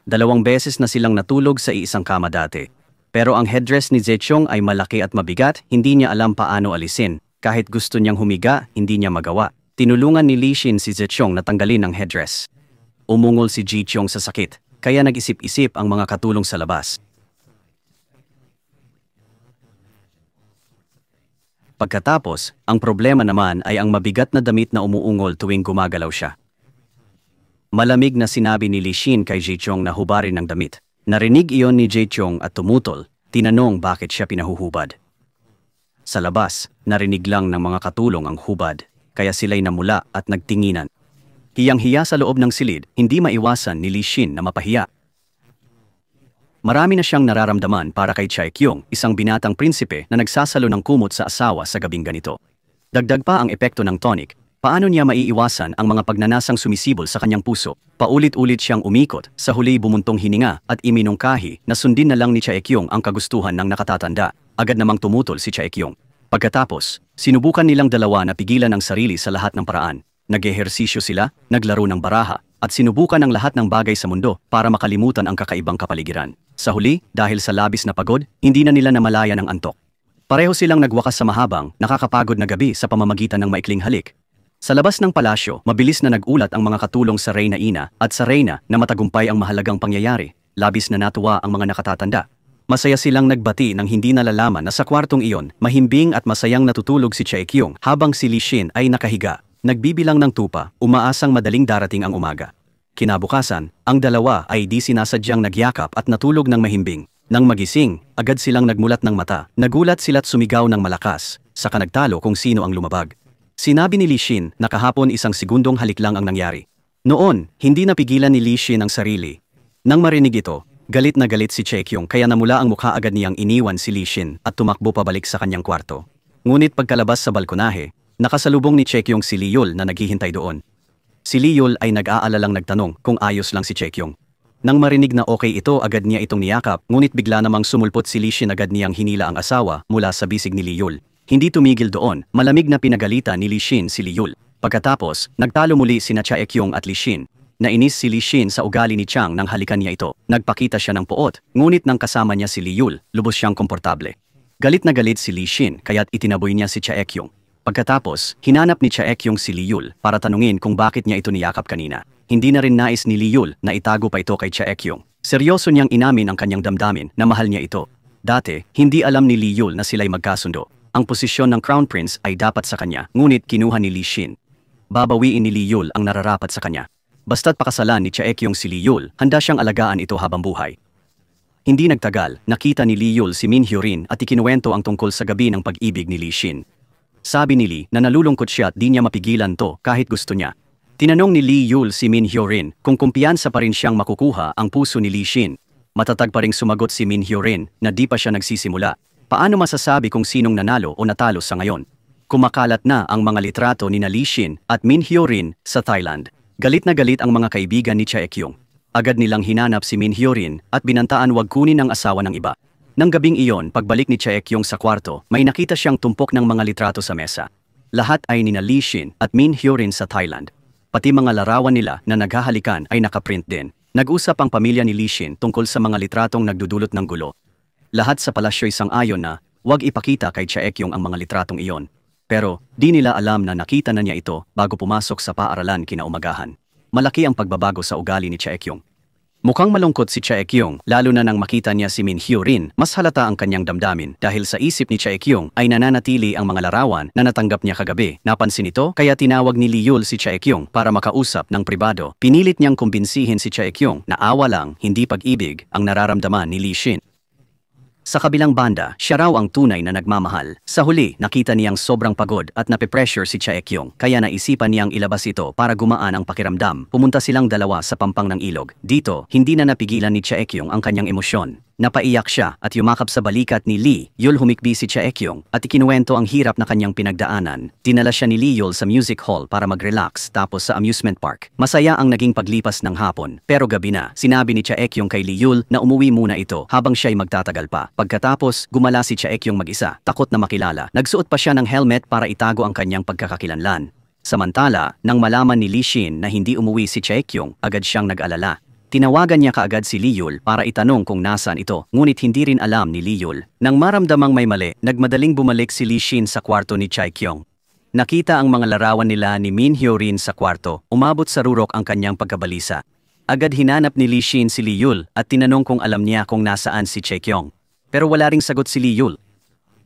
2 beses na silang natulog sa iisang kama dati. Pero ang headdress ni Zheqiong ay malaki at mabigat, hindi niya alam paano alisin. Kahit gusto niyang humiga, hindi niya magawa. Tinulungan ni Li Xin si Zheqiong na tanggalin ang headdress. Umungol si Zheqiong sa sakit, kaya nag-isip-isip ang mga katulong sa labas. Pagkatapos, ang problema naman ay ang mabigat na damit na umuungol tuwing gumagalaw siya. Malamig na sinabi ni Li Xin kay Zheqiong na hubarin ang damit. Narinig iyon ni Zheqiong at tumutol, tinanong bakit siya pinahuhubad. Sa labas, narinig lang ng mga katulong ang hubad, kaya sila'y namula at nagtinginan. Hiyang-hiya sa loob ng silid, hindi maiwasan ni Li Xin na mapahiya. Marami na siyang nararamdaman para kay Zheqiong, isang binatang prinsipe na nagsasalo ng kumot sa asawa sa gabing ganito. Dagdag pa ang epekto ng tonic, paano niya maiiwasan ang mga pagnanasang sumisibol sa kanyang puso? Paulit-ulit siyang umikot, sa huli bumuntong hininga at iminungkahi na sundin na lang ni Zheqiong ang kagustuhan ng nakatatanda. Agad namang tumutol si Zheqiong. Pagkatapos, sinubukan nilang dalawa na pigilan ang sarili sa lahat ng paraan. Nag-ehersisyo sila, naglaro ng baraha, at sinubukan ang lahat ng bagay sa mundo para makalimutan ang kakaibang kapaligiran. Sa huli, dahil sa labis na pagod, hindi na nila namalayan ang antok. Pareho silang nagwakas sa mahabang, nakakapagod na gabi sa pamamagitan ng maikling halik. Sa labas ng palasyo, mabilis na nagulat ang mga katulong sa reyna ina at sa reyna na matagumpay ang mahalagang pangyayari. Labis na natuwa ang mga nakatatanda. Masaya silang nagbati nang hindi nalalaman na sa kwartong iyon, mahimbing at masayang natutulog si Zheqiong habang si Li Xin ay nakahiga. Nagbibilang ng tupa, umaasang madaling darating ang umaga. Kinabukasan, ang dalawa ay di sinasadyang nagyakap at natulog ng mahimbing. Nang magising, agad silang nagmulat ng mata. Nagulat sila't sumigaw ng malakas, saka nagtalo kung sino ang lumabag. Sinabi ni Li Xin na kahapon isang segundong halik lang ang nangyari. Noon, hindi napigilan ni Li Xin ang sarili. Nang marinig ito, galit na galit si Zheqiong kaya namula ang mukha agad niyang iniwan si Li Xin at tumakbo pabalik sa kanyang kwarto. Ngunit pagkalabas sa balkonahe, nakasalubong ni Zheqiong si Li Yul na naghihintay doon. Si Li Yul ay nag-aalalang nagtanong kung ayos lang si Zheqiong. Nang marinig na okay ito, agad niya itong niyakap, ngunit bigla namang sumulpot si Li Xin, agad niyang hinila ang asawa mula sa bisig ni Li Yul. Hindi tumigil doon, malamig na pinagalitan ni Li Xin si Li Yul. Pagkatapos, nagtalo muli sina Zheqiong at Li Xin. Nainis si Li Xin sa ugali ni Chang nang halikan niya ito. Nagpakita siya ng puot, ngunit nang kasama niya si Li Yul, lubos siyang komportable. Galit na galit si Li Xin kaya't itinaboy niya si Zheqiong. Pagkatapos, hinanap ni Zheqiong si Li Yul para tanungin kung bakit niya ito niyakap kanina. Hindi na rin nais ni Li Yul na itago pa ito kay Zheqiong. Seryoso niyang inamin ang kanyang damdamin na mahal niya ito. Dati, hindi alam ni Li Yul na sila'y magkasundo. Ang posisyon ng Crown Prince ay dapat sa kanya, ngunit kinuha ni Li Xin. Babawiin ni Li Yul ang nararapat sa kanya. Basta't pakasalan ni Zheqiong si Li Yul, handa siyang alagaan ito habang buhay. Hindi nagtagal, nakita ni Li Yul si Min Hyorin at ikinuwento ang tungkol sa gabi ng pag-ibig ni Li Xin. Sabi ni Li na nalulungkot siya at di niya mapigilan to kahit gusto niya. Tinanong ni Li Yul si Min Hyorin kung kumpiyansa pa rin siyang makukuha ang puso ni Li Xin. Matatag pa ring sumagot si Min Hyorin na di pa siya nagsisimula. Paano masasabi kung sinong nanalo o natalo sa ngayon? Kumakalat na ang mga litrato ni Li Xin at Min Hyorin sa Thailand. Galit na galit ang mga kaibigan ni Zheqiong. Agad nilang hinanap si Min Hyorin at binantaan wag kunin ang asawa ng iba. Nang gabing iyon, pagbalik ni Chaekyong sa kwarto, may nakita siyang tumpok ng mga litrato sa mesa. Lahat ay nina Lee Shin at Min Hyo-rin sa Thailand. Pati mga larawan nila na naghahalikan ay nakaprint din. Nag-usap ang pamilya ni Lee Shin tungkol sa mga litratong nagdudulot ng gulo. Lahat sa palasyo sang-ayon na huwag ipakita kay Chaekyong ang mga litratong iyon. Pero di nila alam na nakita na niya ito bago pumasok sa paaralan kinaumagahan. Malaki ang pagbabago sa ugali ni Chaekyong. Mukhang malungkot si Chaekyong, lalo na nang makita niya si Min Hyo-rin. Mas halata ang kanyang damdamin dahil sa isip ni Chaekyong ay nananatili ang mga larawan na natanggap niya kagabi. Napansin ito kaya tinawag ni Lee Yul si Chaekyong para makausap ng pribado. Pinilit niyang kumbinsihin si Chaekyong na awa lang, hindi pag-ibig ang nararamdaman ni Lee Shin. Sa kabilang banda, siya raw ang tunay na nagmamahal. Sa huli, nakita niyang sobrang pagod at nape-pressure si Chaekyong, kaya naisipan niyang ilabas ito para gumaan ang pakiramdam. Pumunta silang dalawa sa pampang ng ilog. Dito, hindi na napigilan ni Chaekyong ang kanyang emosyon. Napaiyak siya at yumakap sa balikat ni Lee Yul. Humikbi si Chaekyong at ikinuwento ang hirap na kanyang pinagdaanan. Dinala siya ni Lee Yul sa music hall para mag-relax tapos sa amusement park. Masaya ang naging paglipas ng hapon. Pero gabi na, sinabi ni Chaekyong kay Lee Yul na umuwi muna ito habang siya'y magtatagal pa. Pagkatapos, gumala si Chaekyong mag-isa, takot na makilala. Nagsuot pa siya ng helmet para itago ang kanyang pagkakakilanlan. Samantala, nang malaman ni Lee Shin na hindi umuwi si Chaekyong, agad siyang nag-alala. Tinawagan niya kaagad si Lee Yul para itanong kung nasaan ito, ngunit hindi rin alam ni Lee Yul. Nang maramdamang may mali, nagmadaling bumalik si Lee Shin sa kwarto ni Chaekyong. Nakita ang mga larawan nila ni Min Hyo-rin sa kwarto, umabot sa rurok ang kanyang pagkabalisa. Agad hinanap ni Lee Shin si Lee Yul at tinanong kung alam niya kung nasaan si Chaekyong. Pero wala ring sagot si Lee Yul.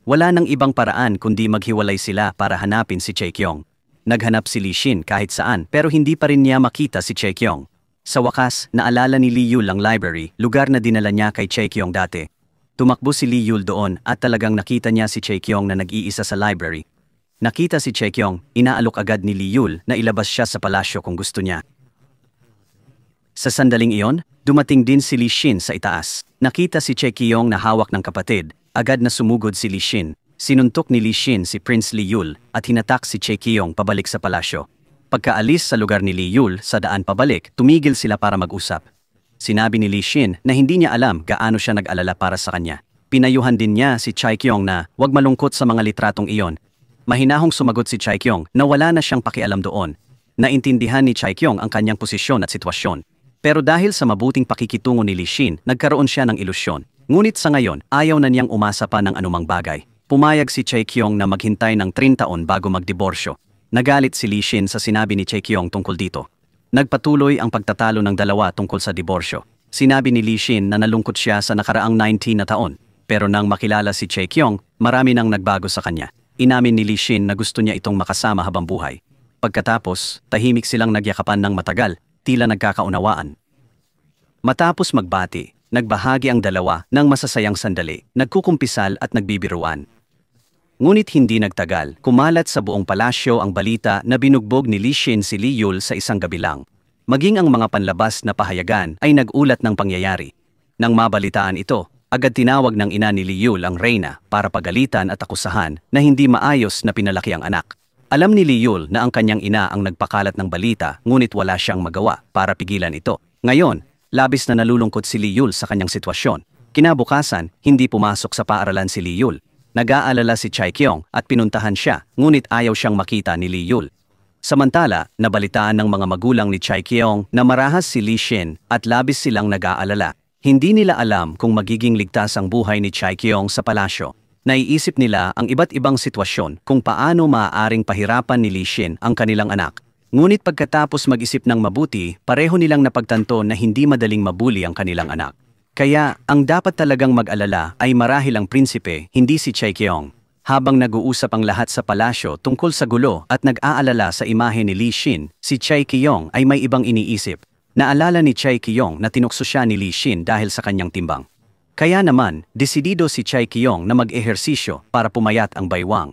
Wala nang ibang paraan kundi maghiwalay sila para hanapin si Chaekyong. Naghanap si Lee Shin kahit saan pero hindi pa rin niya makita si Chaekyong. Sa wakas, naalala ni Lee Yul ang library, lugar na dinala niya kay Chaekyong dati. Tumakbo si Lee Yul doon at talagang nakita niya si Chaekyong na nag-iisa sa library. Nakita si Chaekyong, inaalok agad ni Lee Yul na ilabas siya sa palasyo kung gusto niya. Sa sandaling iyon, dumating din si Lee Shin sa itaas. Nakita si Chaekyong na hawak ng kapatid, agad na sumugod si Lee Shin. Sinuntok ni Lee Shin si Prince Lee Yul at hinatak si Chaekyong pabalik sa palasyo. Pagkaalis sa lugar ni Lee Yul sa daan pabalik, tumigil sila para mag-usap. Sinabi ni Lee Shin na hindi niya alam gaano siya nag-alala para sa kanya. Pinayuhan din niya si Chaekyong na huwag malungkot sa mga litratong iyon. Mahinahong sumagot si Chaekyong na wala na siyang pakialam doon. Naintindihan ni Chaekyong ang kanyang posisyon at sitwasyon. Pero dahil sa mabuting pakikitungo ni Lee Shin, nagkaroon siya ng ilusyon. Ngunit sa ngayon, ayaw na niyang umasa pa ng anumang bagay. Pumayag si Chaekyong na maghintay ng 30 taon bago magdiborsyo. Nagalit si Lee Shin sa sinabi ni Chaekyong tungkol dito. Nagpatuloy ang pagtatalo ng dalawa tungkol sa diborsyo. Sinabi ni Lee Shin na nalungkot siya sa nakaraang 19 na taon. Pero nang makilala si Chaekyong, marami nang nagbago sa kanya. Inamin ni Lee Shin na gusto niya itong makasama habang buhay. Pagkatapos, tahimik silang nagyakapan ng matagal, tila nagkakaunawaan. Matapos magbati, nagbahagi ang dalawa ng masasayang sandali, nagkukumpisal at nagbibiruan. Ngunit hindi nagtagal, kumalat sa buong palasyo ang balita na binugbog ni Lee Shin si Lee Yul sa isang gabi lang. Maging ang mga panlabas na pahayagan ay nag-ulat ng pangyayari. Nang mabalitaan ito, agad tinawag ng ina ni Lee Yul ang reyna para pagalitan at akusahan na hindi maayos na pinalaki ang anak. Alam ni Lee Yul na ang kanyang ina ang nagpakalat ng balita ngunit wala siyang magawa para pigilan ito. Ngayon, labis na nalulungkot si Lee Yul sa kanyang sitwasyon. Kinabukasan, hindi pumasok sa paaralan si Lee Yul. Nag-aalala si Chaekyong at pinuntahan siya, ngunit ayaw siyang makita ni Lee Yul. Samantala, nabalitaan ng mga magulang ni Chaekyong na marahas si Lee Shin at labis silang nag-aalala. Hindi nila alam kung magiging ligtas ang buhay ni Chaekyong sa palasyo. Naiisip nila ang iba't ibang sitwasyon kung paano maaaring pahirapan ni Lee Shin ang kanilang anak. Ngunit pagkatapos mag-isip ng mabuti, pareho nilang napagtanto na hindi madaling mabuli ang kanilang anak. Kaya, ang dapat talagang mag-alala ay marahil ang prinsipe, hindi si Chaekyong. Habang nag-uusap ang lahat sa palasyo tungkol sa gulo at nag-aalala sa imahe ni Lee Shin, si Chaekyong ay may ibang iniisip. Naalala ni Chaekyong na tinukso siya ni Lee Shin dahil sa kanyang timbang. Kaya naman, desidido si Chaekyong na mag-ehersisyo para pumayat ang baywang.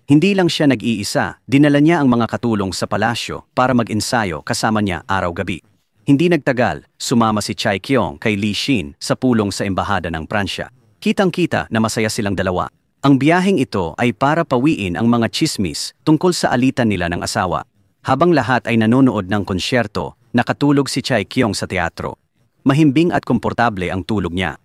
Hindi lang siya nag-iisa, dinala niya ang mga katulong sa palasyo para mag-ensayo kasama niya araw-gabi. Hindi nagtagal, sumama si Chaekyong kay Lee Shin sa pulong sa embahada ng Pransya. Kitang-kita na masaya silang dalawa. Ang biyaheng ito ay para pawiin ang mga tsismis tungkol sa alitan nila ng asawa. Habang lahat ay nanonood ng konsyerto, nakatulog si Chaekyong sa teatro. Mahimbing at komportable ang tulog niya.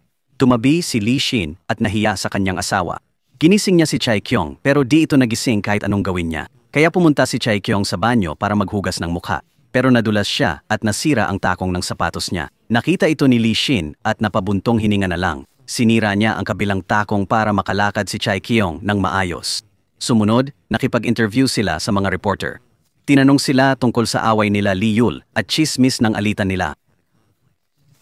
Tumabi si Li Xin at nahiya sa kanyang asawa. Ginising niya si Chai Kyong pero di ito nagising kahit anong gawin niya. Kaya pumunta si Chai Kyong sa banyo para maghugas ng mukha. Pero nadulas siya at nasira ang takong ng sapatos niya. Nakita ito ni Li Xin at napabuntong hininga na lang. Sinira niya ang kabilang takong para makalakad si Chai Kyong ng maayos. Sumunod, nakipag-interview sila sa mga reporter. Tinanong sila tungkol sa away nila Li Yul at chismis ng alitan nila.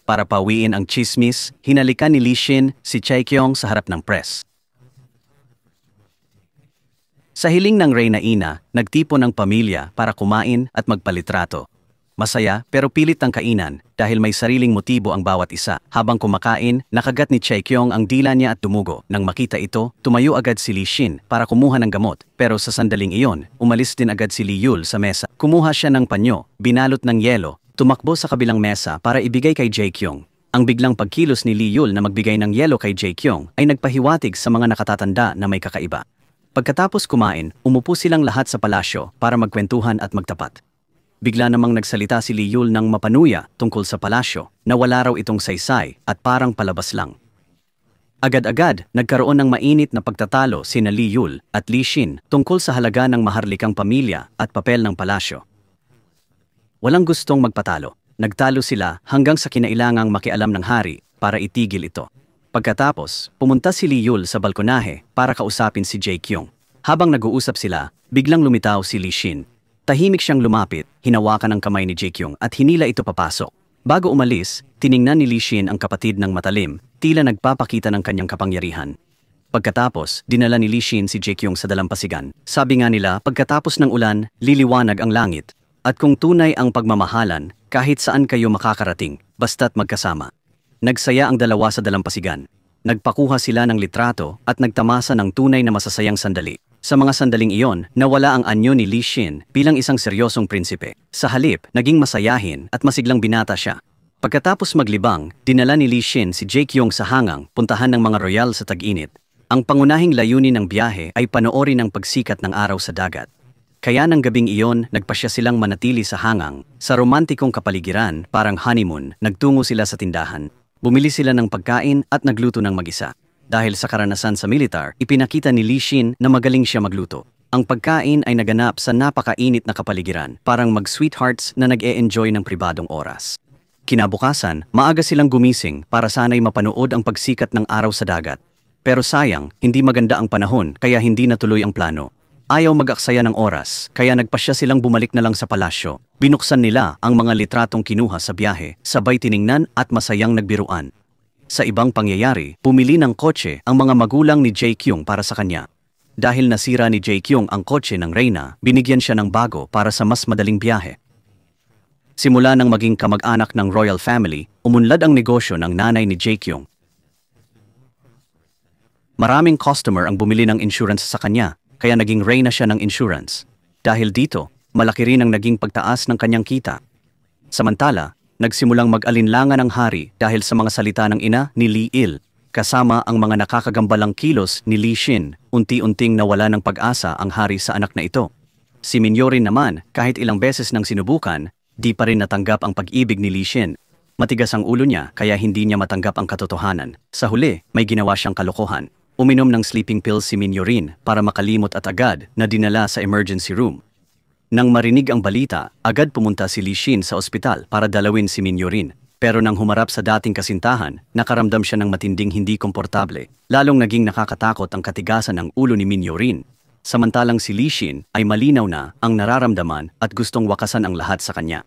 Para pawiin ang chismis, hinalikan ni Li Xin si Chai Kyong sa harap ng press. Sa hiling ng Reyna Ina, nagtipon ang pamilya para kumain at magpalitrato. Masaya pero pilit ang kainan dahil may sariling motibo ang bawat isa. Habang kumakain, nakagat ni Chai Kyong ang dila niya at dumugo. Nang makita ito, tumayo agad si Li Xin para kumuha ng gamot. Pero sa sandaling iyon, umalis din agad si Li Yul sa mesa. Kumuha siya ng panyo, binalot ng yelo, tumakbo sa kabilang mesa para ibigay kay Chai Kyong. Ang biglang pagkilos ni Li Yul na magbigay ng yelo kay Chai Kyong ay nagpahiwatig sa mga nakatatanda na may kakaiba. Pagkatapos kumain, umupo silang lahat sa palasyo para magkwentuhan at magtapat. Bigla namang nagsalita si Li Yul ng mapanuya tungkol sa palasyo na wala raw itong saysay at parang palabas lang. Agad-agad, nagkaroon ng mainit na pagtatalo sina Li Yul at Li Xin tungkol sa halaga ng maharlikang pamilya at papel ng palasyo. Walang gustong magpatalo. Nagtalo sila hanggang sa kinailangang makialam ng hari para itigil ito. Pagkatapos, pumunta si Li Yul sa balkonahe para kausapin si Chai Kyong. Habang nag-uusap sila, biglang lumitaw si Li Xin. Tahimik siyang lumapit, hinawakan ang kamay ni Chai Kyong at hinila ito papasok. Bago umalis, tiningnan ni Li Xin ang kapatid ng matalim, tila nagpapakita ng kanyang kapangyarihan. Pagkatapos, dinala ni Li Xin si Chai Kyong sa dalampasigan. Sabi nga nila, pagkatapos ng ulan, liliwanag ang langit. At kung tunay ang pagmamahalan, kahit saan kayo makakarating, basta't magkasama. Nagsaya ang dalawa sa dalampasigan. Nagpakuha sila ng litrato at nagtamasa ng tunay na masasayang sandali. Sa mga sandaling iyon, nawala ang anyo ni Li Xin bilang isang seryosong prinsipe. Sa halip, naging masayahin at masiglang binata siya. Pagkatapos maglibang, dinala ni Li Xin si Chai Kyong sa hangang, puntahan ng mga royal sa tag-init. Ang pangunahing layunin ng biyahe ay panoorin ang pagsikat ng araw sa dagat. Kaya ng gabing iyon, nagpasya silang manatili sa hangang. Sa romantikong kapaligiran, parang honeymoon, nagtungo sila sa tindahan. Bumili sila ng pagkain at nagluto ng mag-isa. Dahil sa karanasan sa militar, ipinakita ni Li Xin na magaling siya magluto. Ang pagkain ay naganap sa napakainit na kapaligiran, parang mag-sweethearts na nag-e-enjoy ng pribadong oras. Kinabukasan, maaga silang gumising para sana'y mapanood ang pagsikat ng araw sa dagat. Pero sayang, hindi maganda ang panahon kaya hindi natuloy ang plano. Ayaw mag-aksaya ng oras, kaya nagpasya silang bumalik na lang sa palasyo. Binuksan nila ang mga litratong kinuha sa biyahe, sabay tiningnan at masayang nagbiruan. Sa ibang pangyayari, pumili ng kotse ang mga magulang ni Chai Kyong para sa kanya. Dahil nasira ni Chai Kyong ang kotse ng Reyna, binigyan siya ng bago para sa mas madaling biyahe. Simula nang maging kamag-anak ng royal family, umunlad ang negosyo ng nanay ni Chai Kyong. Maraming customer ang bumili ng insurance sa kanya, kaya naging Reyna siya ng insurance. Dahil dito, malaki rin ang naging pagtaas ng kanyang kita. Samantala, nagsimulang mag-alinlangan ang hari dahil sa mga salita ng ina ni Li Il, kasama ang mga nakakagambalang kilos ni Li Xin. Unti-unting nawala ng pag-asa ang hari sa anak na ito. Si Minyorin naman, kahit ilang beses nang sinubukan, di pa rin natanggap ang pag-ibig ni Li Xin. Matigas ang ulo niya kaya hindi niya matanggap ang katotohanan. Sa huli, may ginawa siyang kalokohan. Uminom ng sleeping pills si Minyorin para makalimot at agad na dinala sa emergency room. Nang marinig ang balita, agad pumunta si Li Xin sa ospital para dalawin si Minyorin. Pero nang humarap sa dating kasintahan, nakaramdam siya ng matinding hindi komportable. Lalong naging nakakatakot ang katigasan ng ulo ni Minyorin. Samantalang si Li Xin ay malinaw na ang nararamdaman at gustong wakasan ang lahat sa kanya.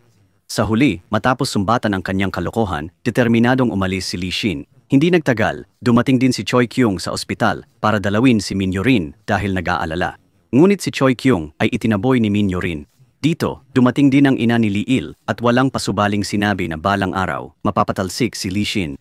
Sa huli, matapos sumbatan ang kanyang kalokohan, determinadong umalis si Li Xin. Hindi nagtagal, dumating din si Chai Kyong sa ospital para dalawin si Minyorin dahil nag-aalala. Ngunit si Chai Kyong ay itinaboy ni Minyorin. Dito, dumating din ang ina ni Li Il at walang pasubaling sinabi na balang araw, mapapatalsik si Li Xin.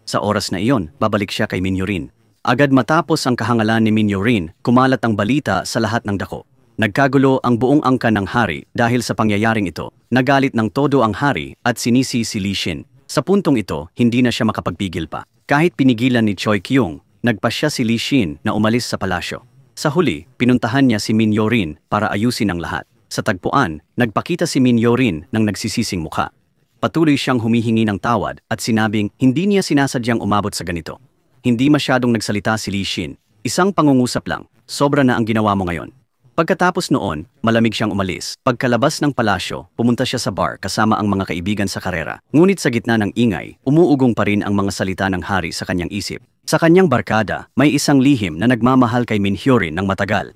Sa oras na iyon, babalik siya kay Minyorin. Agad matapos ang kahangalan ni Minyorin, kumalat ang balita sa lahat ng dako. Nagkagulo ang buong angkan ng hari dahil sa pangyayaring ito. Nagalit ng todo ang hari at sinisi si Li Xin. Sa puntong ito, hindi na siya makapagpigil pa. Kahit pinigilan ni Chai Kyong, nagpasya si Li Xin na umalis sa palasyo. Sa huli, pinuntahan niya si Minyorin para ayusin ang lahat. Sa tagpuan, nagpakita si Minyorin ng nagsisising mukha. Patuloy siyang humihingi ng tawad at sinabing hindi niya sinasadyang umabot sa ganito. Hindi masyadong nagsalita si Li Xin. Isang pangungusap lang, sobra na ang ginawa mo ngayon. Pagkatapos noon, malamig siyang umalis. Pagkalabas ng palasyo, pumunta siya sa bar kasama ang mga kaibigan sa karera. Ngunit sa gitna ng ingay, umuugong pa rin ang mga salita ng hari sa kanyang isip. Sa kanyang barkada, may isang lihim na nagmamahal kay Min Hyorin ng matagal.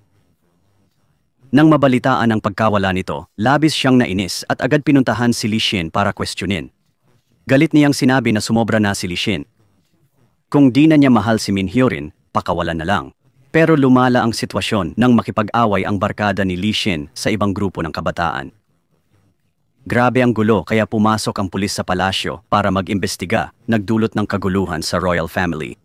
Nang mabalitaan ang pagkawala nito, labis siyang nainis at agad pinuntahan si Li Xin para questionin. Galit niyang sinabi na sumobra na si Li Xin. Kung di na niya mahal si Min Hyorin, pakawalan na lang. Pero lumala ang sitwasyon nang makipag-away ang barkada ni Li Xin sa ibang grupo ng kabataan. Grabe ang gulo kaya pumasok ang pulis sa palasyo para mag-imbestiga, nagdulot ng kaguluhan sa royal family.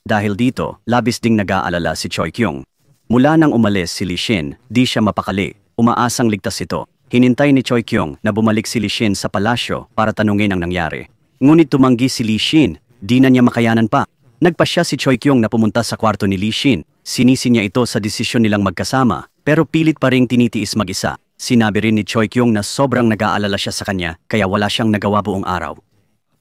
Dahil dito, labis ding nag-aalala si Choi Kyung. Mula nang umalis si Li Xin, di siya mapakali, umaasang ligtas ito. Hinintay ni Choi Kyung na bumalik si Li Xin sa palasyo para tanungin ang nangyari. Ngunit tumanggi si Li Xin, di na niya makayanan pa. Nagpasya si Choi Kyung na pumunta sa kwarto ni Li Xin. Sinisi niya ito sa desisyon nilang magkasama, pero pilit pa ring tinitiis mag-isa. Sinabi rin ni Choi Kyung na sobrang nag-aalala siya sa kanya, kaya wala siyang nagawa buong araw.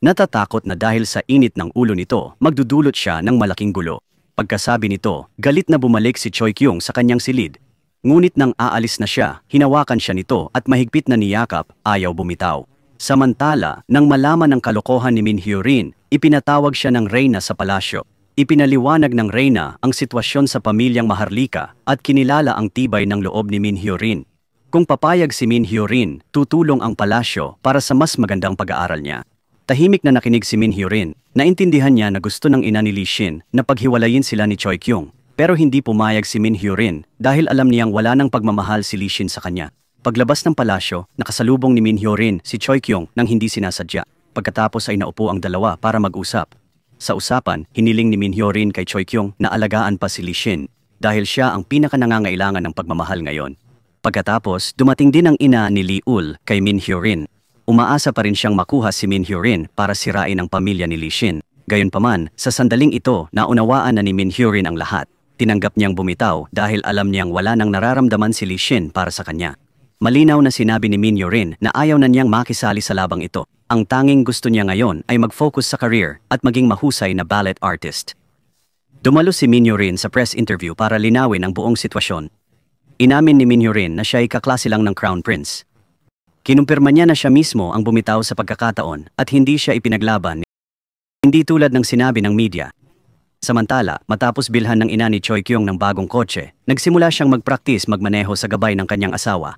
Natatakot na dahil sa init ng ulo nito, magdudulot siya ng malaking gulo. Pagkasabi nito, galit na bumalik si Choi Kyung sa kanyang silid. Ngunit nang aalis na siya, hinawakan siya nito at mahigpit na niyakap, ayaw bumitaw. Samantala, nang malaman ng kalokohan ni Min Hyorin, ipinatawag siya ng reyna sa palasyo. Ipinaliwanag ng reyna ang sitwasyon sa pamilyang Maharlika at kinilala ang tibay ng loob ni Min Hyorin. Kung papayag si Min Hyorin, tutulong ang palasyo para sa mas magandang pag-aaral niya. Tahimik na nakinig si Min Hyorin. Naintindihan niya na gusto ng ina ni Li Xin na paghiwalayin sila ni Choi Kyung. Pero hindi pumayag si Min Hyorin dahil alam niyang wala nang pagmamahal si Li Xin sa kanya. Paglabas ng palasyo, nakasalubong ni Min Hyorin si Choi Kyung nang hindi sinasadya. Pagkatapos ay naupo ang dalawa para mag-usap. Sa usapan, hiniling ni Min Hyorin kay Choi Kyung na alagaan pa si Li Xin dahil siya ang pinakanangangailangan ng pagmamahal ngayon. Pagkatapos, dumating din ang ina ni Li Ul kay Min Hyorin. Umaasa pa rin siyang makuha si Min Hyorin para sirain ang pamilya ni Li Xin. Gayunpaman, sa sandaling ito, naunawaan na ni Min Hyorin ang lahat. Tinanggap niyang bumitaw dahil alam niyang wala nang nararamdaman si Li Xin para sa kanya. Malinaw na sinabi ni Min Hyorin na ayaw na niyang makisali sa labang ito. Ang tanging gusto niya ngayon ay mag-focus sa career at maging mahusay na ballet artist. Dumalo si Min Hyorin sa press interview para linawin ang buong sitwasyon. Inamin ni Min Hyorin na siya ay kaklase lang ng Crown Prince. Kinumpirma niya na siya mismo ang bumitaw sa pagkakataon at hindi siya ipinaglaban. Hindi tulad ng sinabi ng media. Samantala, matapos bilhan ng ina ni Choi Kyung ng bagong kotse, nagsimula siyang mag-practice magmaneho sa gabay ng kanyang asawa.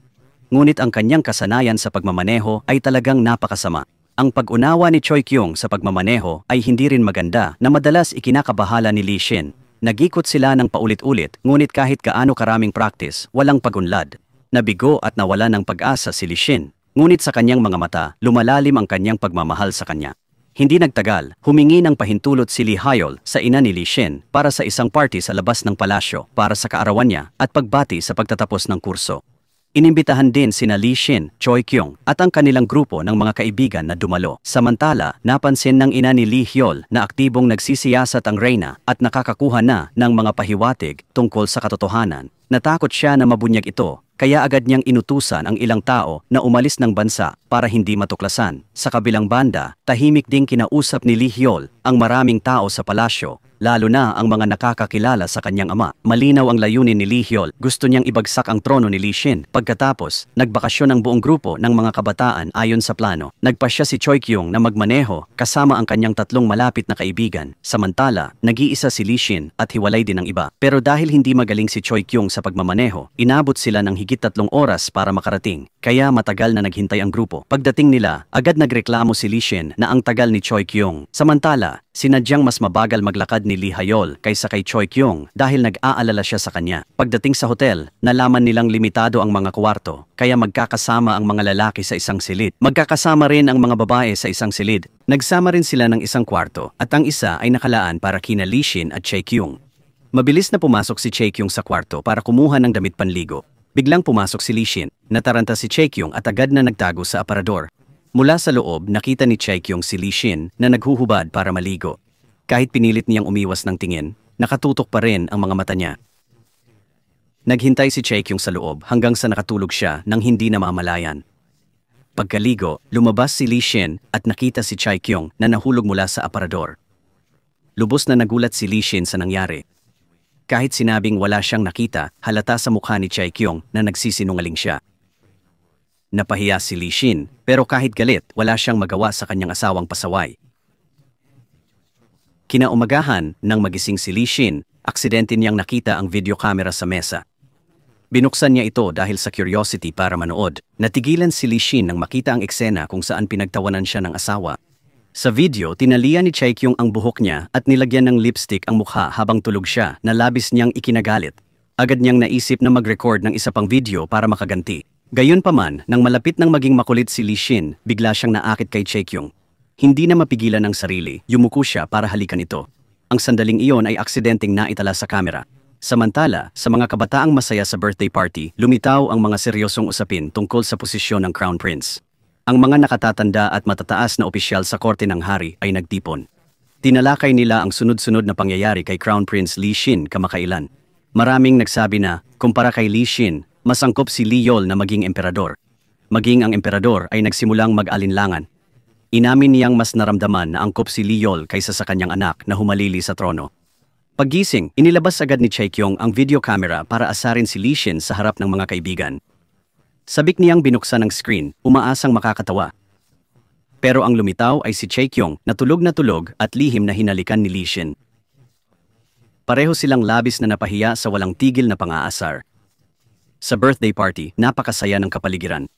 Ngunit ang kanyang kasanayan sa pagmamaneho ay talagang napakasama. Ang pag-unawa ni Choi Kyung sa pagmamaneho ay hindi rin maganda na madalas ikinakabahala ni Li Xin. Nag-ikot sila ng paulit-ulit ngunit kahit gaano karaming practice, walang pagunlad. Nabigo at nawala ng pag-asa si Li Xin. Ngunit sa kanyang mga mata, lumalalim ang kanyang pagmamahal sa kanya. Hindi nagtagal, humingi ng pahintulot si Lee Hyol sa ina ni Li Xin para sa isang party sa labas ng palasyo para sa kaarawan niya at pagbati sa pagtatapos ng kurso. Inimbitahan din sina Li Xin, Choi Kyung at ang kanilang grupo ng mga kaibigan na dumalo. Samantala, napansin ng ina ni Lee Hyol na aktibong nagsisiyasat ang reyna at nakakakuha na ng mga pahiwatig tungkol sa katotohanan. Natakot siya na mabunyag ito, kaya agad niyang inutusan ang ilang tao na umalis ng bansa para hindi matuklasan. Sa kabilang banda, tahimik ding kinausap ni Lee Hyol ang maraming tao sa palasyo, lalo na ang mga nakakakilala sa kanyang ama. Malinaw ang layunin ni Lee Hyol, gusto niyang ibagsak ang trono ni Li Xin. Pagkatapos, nagbakasyon ang buong grupo ng mga kabataan ayon sa plano. Nagpasya si Choi Kyung na magmaneho kasama ang kanyang tatlong malapit na kaibigan. Samantala, nag-iisa si Li Xin at hiwalay din ang iba. Pero dahil hindi magaling si Choi Kyung sa pagmamaneho, inabot sila ng higit 3 oras para makarating. Kaya matagal na naghintay ang grupo. Pagdating nila, agad nagreklamo si Li Xin na ang tagal ni Choi Kyung. Samantala, sinadyang mas mabagal maglakad ni Lee Hyol kaysa kay Choi Kyung dahil nag-aalala siya sa kanya. Pagdating sa hotel, nalaman nilang limitado ang mga kwarto, kaya magkakasama ang mga lalaki sa isang silid. Magkakasama rin ang mga babae sa isang silid. Nagsama rin sila ng isang kwarto at ang isa ay nakalaan para kina Li Xin at Choi Kyung. Mabilis na pumasok si Choi Kyung sa kwarto para kumuha ng damit panligo. Biglang pumasok si Li Xin, nataranta si Choi Kyung at agad na nagtago sa aparador. Mula sa loob, nakita ni Choi Kyung si Li Xin na naghuhubad para maligo. Kahit pinilit niyang umiwas ng tingin, nakatutok pa rin ang mga mata niya. Naghintay si Choi Kyung sa loob hanggang sa nakatulog siya nang hindi na mamalayan. Pagkaligo, lumabas si Li Xin at nakita si Choi Kyung na nahulog mula sa aparador. Lubos na nagulat si Li Xin sa nangyari. Kahit sinabing wala siyang nakita, halata sa mukha ni Chae Kyung na nagsisinungaling siya. Napahiya si Li Xin, pero kahit galit, wala siyang magawa sa kanyang asawang pasaway. Kinaumagahan, nang magising si Li Xin, aksidente niyang nakita ang video camera sa mesa. Binuksan niya ito dahil sa curiosity para manood. Natigilan si Li Xin nang makita ang eksena kung saan pinagtawanan siya ng asawa. Sa video, tinalian ni Chae Kyung ang buhok niya at nilagyan ng lipstick ang mukha habang tulog siya na labis niyang ikinagalit. Agad niyang naisip na mag-record ng isa pang video para makaganti. Gayunpaman, nang malapit nang maging makulit si Li Xin, bigla siyang naakit kay Chae Kyung. Hindi na mapigilan ang sarili, yumuko siya para halikan ito. Ang sandaling iyon ay aksidenteng naitala sa kamera. Samantala, sa mga kabataang masaya sa birthday party, lumitaw ang mga seryosong usapin tungkol sa posisyon ng Crown Prince. Ang mga nakatatanda at matataas na opisyal sa korte ng hari ay nagtipon. Tinalakay nila ang sunod-sunod na pangyayari kay Crown Prince Li Xin kamakailan. Maraming nagsabi na, kumpara kay Li Xin, mas angkop si Li Yol na maging emperador. Maging ang emperador ay nagsimulang mag-alinlangan. Inamin niyang mas naramdaman na angkop si Li Yol kaysa sa kanyang anak na humalili sa trono. Paggising, inilabas agad ni Chae Kyung ang video camera para asarin si Li Xin sa harap ng mga kaibigan. Sabik niyang binuksan ang screen, umaasang makakatawa. Pero ang lumitaw ay si Chae Kyung na tulog at lihim na hinalikan ni Li Xin. Pareho silang labis na napahiya sa walang tigil na pang-aasar. Sa birthday party, napakasaya ng kapaligiran.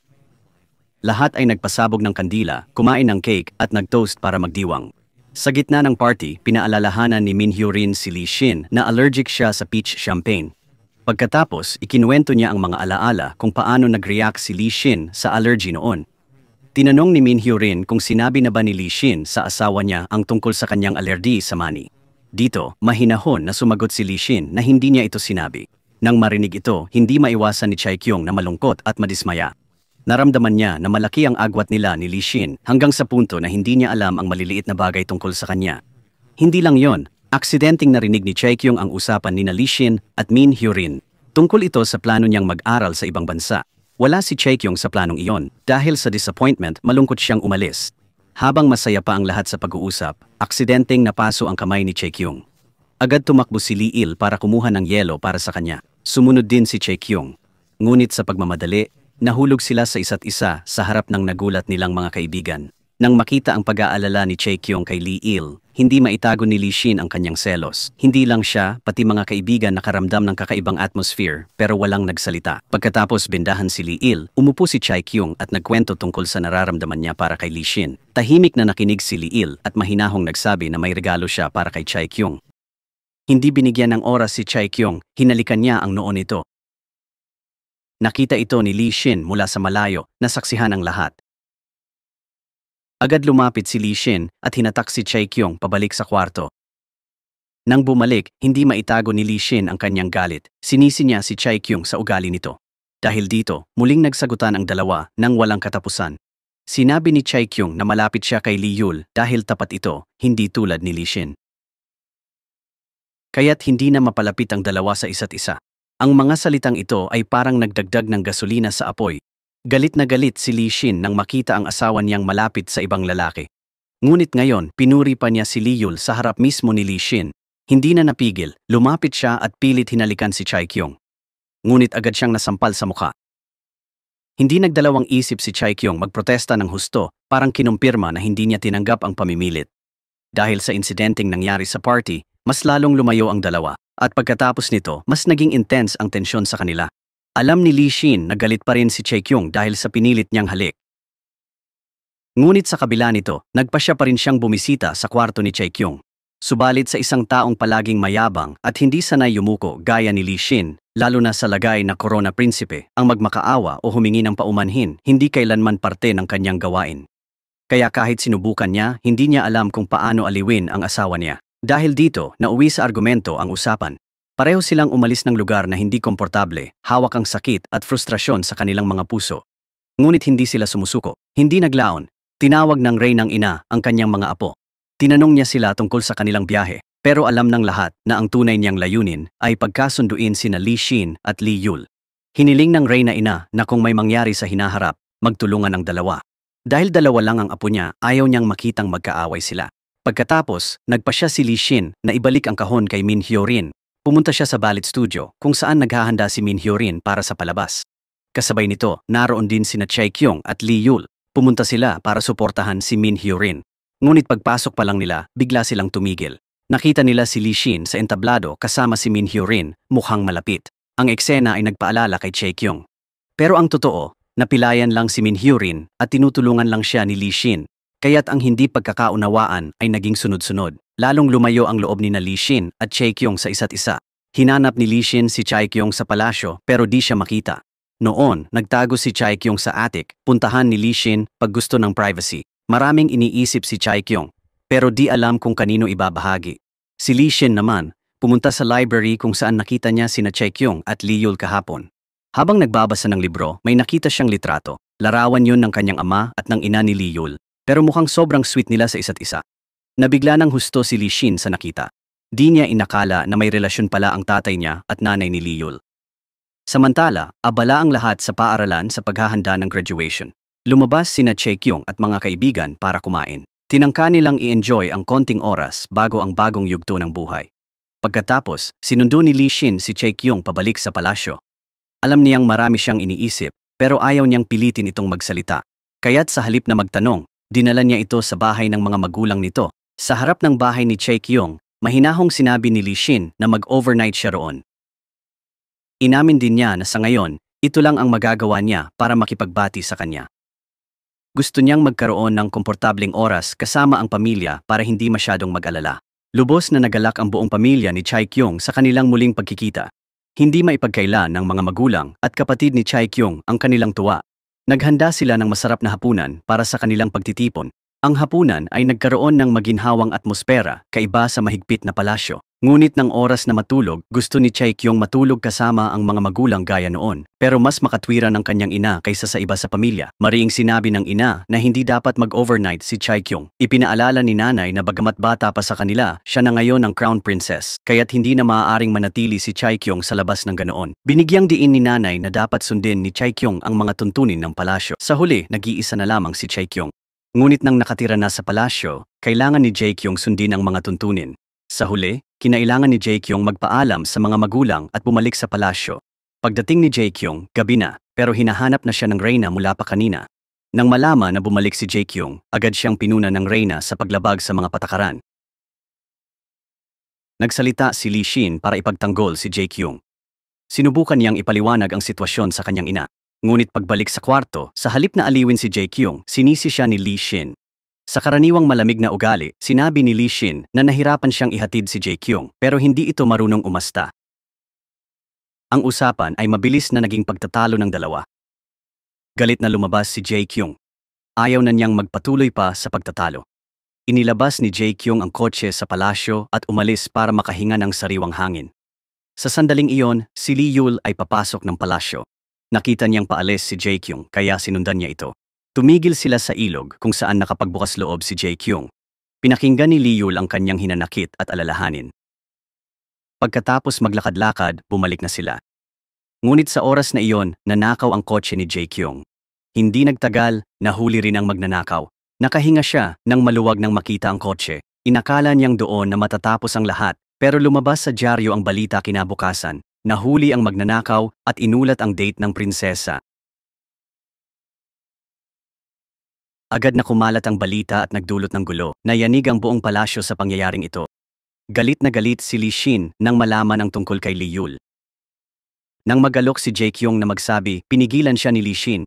Lahat ay nagpasabog ng kandila, kumain ng cake at nag-toast para magdiwang. Sa gitna ng party, pinaalalahanan ni Min Hyo-rin si Li Xin na allergic siya sa peach champagne. Pagkatapos, ikinuwento niya ang mga alaala kung paano nag-react si Li Xin sa allergy noon. Tinanong ni Min Hyo-rin kung sinabi na ba ni Li Xin sa asawa niya ang tungkol sa kanyang alergy sa mani. Dito, mahinahon na sumagot si Li Xin na hindi niya ito sinabi. Nang marinig ito, hindi maiwasan ni Chae Kyung na malungkot at madismaya. Naramdaman niya na malaki ang agwat nila ni Li Xin hanggang sa punto na hindi niya alam ang maliliit na bagay tungkol sa kanya. Hindi lang yon, aksidenteng narinig ni Chae Kyung ang usapan ni Li Xin at Min Hyo-rin. Tungkol ito sa plano niyang mag-aral sa ibang bansa. Wala si Chae Kyung sa planong iyon. Dahil sa disappointment, malungkot siyang umalis. Habang masaya pa ang lahat sa pag-uusap, aksidenteng napaso ang kamay ni Chae Kyung. Agad tumakbo si Li Il para kumuha ng yelo para sa kanya. Sumunod din si Chae Kyung. Ngunit sa pagmamadali, nahulog sila sa isa't isa sa harap ng nagulat nilang mga kaibigan. Nang makita ang pag-aalala ni Chae Kyung kay Li Il, hindi maitago ni Li Xin ang kanyang selos. Hindi lang siya, pati mga kaibigan nakaramdam ng kakaibang atmosphere pero walang nagsalita. Pagkatapos bindahan si Li Il, umupo si Chae Kyung at nagkwento tungkol sa nararamdaman niya para kay Li Xin. Tahimik na nakinig si Li Il at mahinahong nagsabi na may regalo siya para kay Chae Kyung. Hindi binigyan ng oras si Chae Kyung, hinalikan niya ang noon nito. Nakita ito ni Li Xin mula sa malayo, nasaksihan ang lahat. Agad lumapit si Li Xin at hinatak si Chae Kyung pabalik sa kwarto. Nang bumalik, hindi maitago ni Li Xin ang kanyang galit. Sinisi niya si Chae Kyung sa ugali nito. Dahil dito, muling nagsagutan ang dalawa nang walang katapusan. Sinabi ni Chae Kyung na malapit siya kay Li Yul dahil tapat ito, hindi tulad ni Li Xin. Kaya't hindi na mapalapit ang dalawa sa isa't isa. Ang mga salitang ito ay parang nagdagdag ng gasolina sa apoy. Galit na galit si Li Xin nang makita ang asawa niyang malapit sa ibang lalaki. Ngunit ngayon, pinuri pa niya si Li Yul sa harap mismo ni Li Xin. Hindi na napigil, lumapit siya at pilit hinalikan si Chae Kyung. Ngunit agad siyang nasampal sa mukha. Hindi nagdalawang isip si Chae Kyung magprotesta ng husto, parang kinumpirma na hindi niya tinanggap ang pamimilit. Dahil sa insidenteng nangyari sa party, mas lalong lumayo ang dalawa. At pagkatapos nito, mas naging intense ang tensyon sa kanila. Alam ni Li Xin na galit pa rin si Chae Kyung dahil sa pinilit niyang halik. Ngunit sa kabila nito, nagpasya pa rin siyang bumisita sa kwarto ni Chae Kyung. Subalit sa isang taong palaging mayabang at hindi sanay yumuko gaya ni Li Xin, lalo na sa lagay na Corona Prinsipe, ang magmakaawa o humingi ng paumanhin, hindi kailanman parte ng kanyang gawain. Kaya kahit sinubukan niya, hindi niya alam kung paano aliwin ang asawa niya. Dahil dito, nauwi sa argumento ang usapan. Pareho silang umalis ng lugar na hindi komportable, hawak ang sakit at frustrasyon sa kanilang mga puso. Ngunit hindi sila sumusuko, hindi naglaon. Tinawag ng Reynang ina ang kanyang mga apo. Tinanong niya sila tungkol sa kanilang biyahe, pero alam ng lahat na ang tunay niyang layunin ay pagkasunduin sina Li Xin at Li Yul. Hiniling ng Reyna ina na kung may mangyari sa hinaharap, magtulungan ang dalawa. Dahil dalawa lang ang apo niya, ayaw niyang makitang magkaaway sila. Pagkatapos, nagpasya si Li Xin na ibalik ang kahon kay Min Hyorin. Pumunta siya sa ballet studio kung saan naghahanda si Min Hyorin para sa palabas. Kasabay nito, naroon din sina Chae Kyung at Lee Yul. Pumunta sila para suportahan si Min Hyorin. Ngunit pagpasok pa lang nila, bigla silang tumigil. Nakita nila si Li Xin sa entablado kasama si Min Hyorin, mukhang malapit. Ang eksena ay nagpaalala kay Chae Kyung. Pero ang totoo, napilayan lang si Min Hyorin at tinutulungan lang siya ni Li Xin. Kaya't ang hindi pagkakaunawaan ay naging sunod-sunod. Lalong lumayo ang loob ni Li Xin at Chae Kyung sa isa't isa. Hinanap ni Li Xin si Chae Kyung sa palasyo pero di siya makita. Noon, nagtago si Chae Kyung sa attic, puntahan ni Li Xin pag gusto ng privacy. Maraming iniisip si Chae Kyung, pero di alam kung kanino ibabahagi. Si Li Xin naman, pumunta sa library kung saan nakita niya sina Chae Kyung at Lee Yul kahapon. Habang nagbabasa ng libro, may nakita siyang litrato. Larawan yun ng kanyang ama at ng ina ni Lee Yul, pero mukhang sobrang sweet nila sa isa't isa. Nabigla ng husto si Li Xin sa nakita. Di niya inakala na may relasyon pala ang tatay niya at nanay ni Lee Yul. Samantala, abala ang lahat sa paaralan sa paghahanda ng graduation. Lumabas sina Chae Kyung at mga kaibigan para kumain. Tinangka nilang i-enjoy ang konting oras bago ang bagong yugto ng buhay. Pagkatapos, sinundo ni Li Xin si Chae Kyung pabalik sa palasyo. Alam niyang marami siyang iniisip, pero ayaw niyang pilitin itong magsalita. Kaya't sa halip na magtanong, dinala niya ito sa bahay ng mga magulang nito. Sa harap ng bahay ni Chae Kyung, mahinahong sinabi ni Li Xin na mag-overnight siya roon. Inamin din niya na sa ngayon, ito lang ang magagawa niya para makipagbati sa kanya. Gusto niyang magkaroon ng komportabling oras kasama ang pamilya para hindi masyadong mag-alala. Lubos na nagalak ang buong pamilya ni Chae Kyung sa kanilang muling pagkikita. Hindi maipagkaila ng mga magulang at kapatid ni Chae Kyung ang kanilang tuwa. Naghanda sila ng masarap na hapunan para sa kanilang pagtitipon. Ang hapunan ay nagkaroon ng maginhawang atmosfera kaiba sa mahigpit na palasyo. Ngunit ng oras na matulog, gusto ni Chae Kyung matulog kasama ang mga magulang gaya noon. Pero mas makatwiran ng kanyang ina kaysa sa iba sa pamilya. Mariing sinabi ng ina na hindi dapat mag-overnight si Chae Kyung. Ipinaalala ni nanay na bagamat bata pa sa kanila, siya na ngayon ang crown princess. Kaya't hindi na maaaring manatili si Chae Kyung sa labas ng ganoon. Binigyang diin ni nanay na dapat sundin ni Chae Kyung ang mga tuntunin ng palasyo. Sa huli, nag-iisa na lamang si Chae Kyung. Ngunit nang nakatira na sa palasyo, kailangan ni Chae Kyung sundin ang mga tuntunin. Sa huli, kinailangan ni Chae Kyung magpaalam sa mga magulang at bumalik sa palasyo. Pagdating ni Chae Kyung, gabi na, pero hinahanap na siya ng reyna mula pa kanina. Nang malaman na bumalik si Chae Kyung, agad siyang pinuna ng reyna sa paglabag sa mga patakaran. Nagsalita si Li Xin para ipagtanggol si Chae Kyung. Sinubukan niyang ipaliwanag ang sitwasyon sa kanyang ina. Ngunit pagbalik sa kwarto, sa halip na aliwin si Chae Kyung, sinisi siya ni Li Xin. Sa karaniwang malamig na ugali, sinabi ni Li Xin na nahirapan siyang ihatid si Chae Kyung pero hindi ito marunong umasta. Ang usapan ay mabilis na naging pagtatalo ng dalawa. Galit na lumabas si Chae Kyung. Ayaw na niyang magpatuloy pa sa pagtatalo. Inilabas ni Chae Kyung ang kotse sa palasyo at umalis para makahinga ng sariwang hangin. Sa sandaling iyon, si Lee Yul ay papasok ng palasyo. Nakita niyang paalis si Chae Kyung kaya sinundan niya ito. Tumigil sila sa ilog kung saan nakapagbukas loob si Chae Kyung. Pinakinggan ni Lee Yul ang kanyang hinanakit at alalahanin. Pagkatapos maglakad-lakad, bumalik na sila. Ngunit sa oras na iyon, nanakaw ang kotse ni Chae Kyung. Hindi nagtagal, nahuli rin ang magnanakaw. Nakahinga siya nang maluwag nang makita ang kotse. Inakala niyang doon na matatapos ang lahat, pero lumabas sa dyaryo ang balita kinabukasan. Nahuli ang magnanakaw at inulat ang date ng prinsesa. Agad na kumalat ang balita at nagdulot ng gulo. Nayanig ang buong palasyo sa pangyayaring ito. Galit na galit si Li Xin nang malaman ang tungkol kay Lee Yul. Nang magalok si Chae Kyung na magsabi, pinigilan siya ni Li Xin.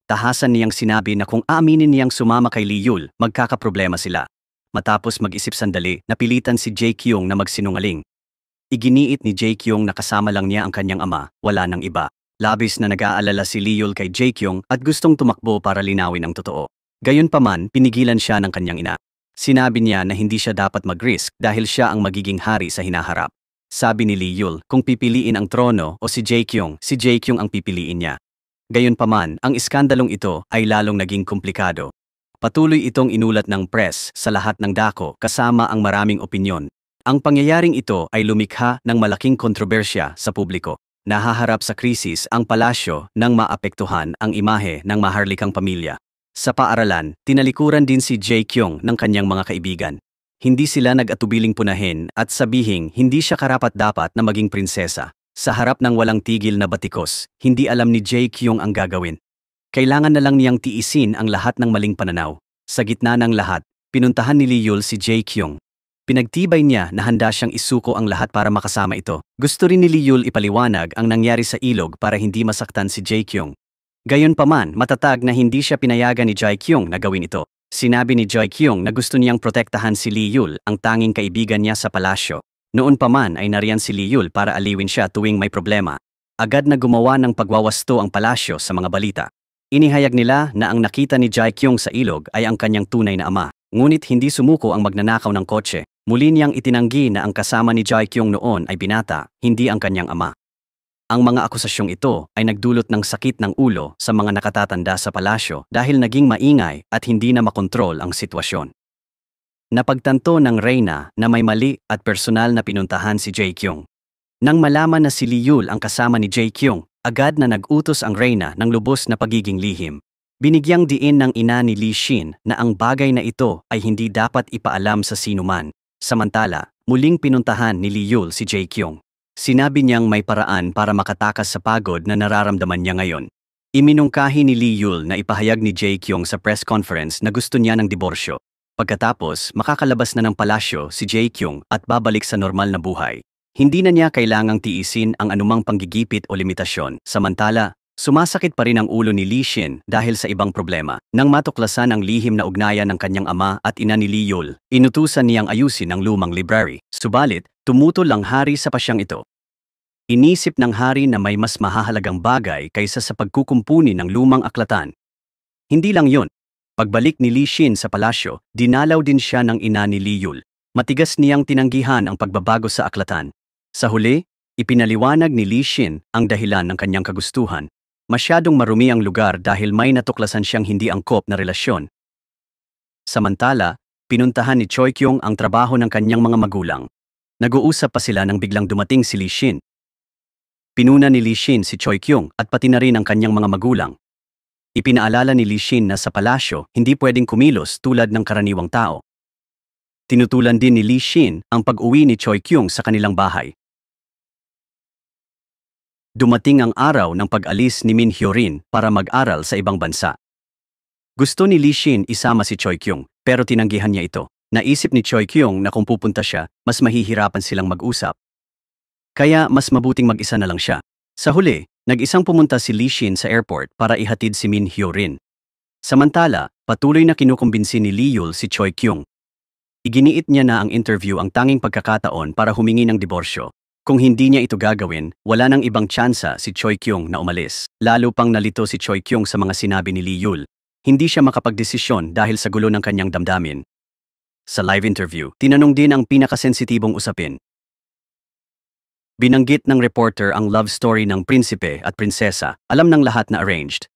Tahasan niyang sinabi na kung aaminin niyang sumama kay Lee Yul, magkakaproblema sila. Matapos mag-isip sandali, napilitan si Chae Kyung na magsinungaling. Iginiit ni Chae Kyung na kasama lang niya ang kanyang ama, wala nang iba. Labis na nag-aalala si Lee Yul kay Chae Kyung at gustong tumakbo para linawin ang totoo. Gayunpaman, pinigilan siya ng kanyang ina. Sinabi niya na hindi siya dapat mag-risk dahil siya ang magiging hari sa hinaharap. Sabi ni Lee Yul, kung pipiliin ang trono o si Chae Kyung ang pipiliin niya. Gayunpaman, ang iskandalong ito ay lalong naging komplikado. Patuloy itong inulat ng press sa lahat ng dako kasama ang maraming opinyon. Ang pangyayaring ito ay lumikha ng malaking kontrobersya sa publiko. Nahaharap sa krisis ang palasyo nang maapektuhan ang imahe ng maharlikang pamilya. Sa paaralan, tinalikuran din si Jae Kyung ng kanyang mga kaibigan. Hindi sila nag-atubiling punahin at sabihing hindi siya karapat-dapat na maging prinsesa. Sa harap ng walang tigil na batikos, hindi alam ni Jae Kyung ang gagawin. Kailangan na lang niyang tiisin ang lahat ng maling pananaw. Sa gitna ng lahat, pinuntahan ni Lee Yul si Jae Kyung. Pinagtibay niya na handa siyang isuko ang lahat para makasama ito. Gusto rin ni Lee Yul ipaliwanag ang nangyari sa ilog para hindi masaktan si Jae Kyung. Gayunpaman, matatag na hindi siya pinayagan ni Jae Kyung na gawin ito. Sinabi ni Jae Kyung na gusto niyang protektahan si Lee Yul, ang tanging kaibigan niya sa palasyo. Noon pa man ay nariyan si Lee Yul para aliwin siya tuwing may problema. Agad na gumawa ng pagwawasto ang palasyo sa mga balita. Inihayag nila na ang nakita ni Jae Kyung sa ilog ay ang kanyang tunay na ama. Ngunit hindi sumuko ang magnanakaw ng kotse. Muli niyang itinanggi na ang kasama ni Jae Kyung noon ay binata, hindi ang kanyang ama. Ang mga akusasyong ito ay nagdulot ng sakit ng ulo sa mga nakatatanda sa palasyo dahil naging maingay at hindi na makontrol ang sitwasyon. Napagtanto ng reyna na may mali at personal na pinuntahan si Jae Kyung. Nang malaman na si Lee Yul ang kasama ni Jae Kyung, agad na nag-utos ang reyna ng lubos na pagiging lihim. Binigyang diin ng ina ni Lee Shin na ang bagay na ito ay hindi dapat ipaalam sa sinuman. Samantala, muling pinuntahan ni Lee Yul si Jae Kyung. Sinabi niyang may paraan para makatakas sa pagod na nararamdaman niya ngayon. Iminungkahi ni Lee Yul na ipahayag ni Jae Kyung sa press conference na gusto niya ng diborsyo. Pagkatapos, makakalabas na ng palasyo si Jae Kyung at babalik sa normal na buhay. Hindi na niya kailangang tiisin ang anumang panggigipit o limitasyon. Samantala, sumasakit pa rin ang ulo ni Lee Shin dahil sa ibang problema. Nang matuklasan ang lihim na ugnayan ng kanyang ama at ina ni Lee Yul, inutusan niyang ayusin ang lumang library. Subalit, tumutol ang hari sa pasyang ito. Inisip ng hari na may mas mahahalagang bagay kaysa sa pagkukumpuni ng lumang aklatan. Hindi lang yun. Pagbalik ni Lee Shin sa palasyo, dinalaw din siya ng ina ni Lee Yul. Matigas niyang tinanggihan ang pagbabago sa aklatan. Sa huli, ipinaliwanag ni Lee Shin ang dahilan ng kanyang kagustuhan. Masyadong marumi ang lugar dahil may natuklasan siyang hindi angkop na relasyon. Samantala, pinuntahan ni Choi Kyung ang trabaho ng kanyang mga magulang. Nag-uusap pa sila nang biglang dumating si Lee Shin. Pinuna ni Lee Shin si Choi Kyung at pati na rin ang kanyang mga magulang. Ipinaalala ni Lee Shin na sa palasyo hindi pwedeng kumilos tulad ng karaniwang tao. Tinutulan din ni Lee Shin ang pag-uwi ni Choi Kyung sa kanilang bahay. Dumating ang araw ng pag-alis ni Min Hyo-rin para mag-aral sa ibang bansa. Gusto ni Lee Shin isama si Choi Kyung, pero tinanggihan niya ito. Naisip ni Choi Kyung na kung pupunta siya, mas mahihirapan silang mag-usap. Kaya mas mabuting mag-isa na lang siya. Sa huli, nag-isang pumunta si Lee Shin sa airport para ihatid si Min Hyo-rin. Samantala, patuloy na kinukumbinsi ni Lee Yul si Choi Kyung. Iginiit niya na ang interview ang tanging pagkakataon para humingi ng diborsyo. Kung hindi niya ito gagawin, wala nang ibang tsansa si Choi Kyung na umalis. Lalo pang nalito si Choi Kyung sa mga sinabi ni Lee Yul. Hindi siya makapagdesisyon dahil sa gulo ng kanyang damdamin. Sa live interview, tinanong din ang pinakasensitibong usapin. Binanggit ng reporter ang love story ng prinsipe at prinsesa, alam ng lahat na arranged.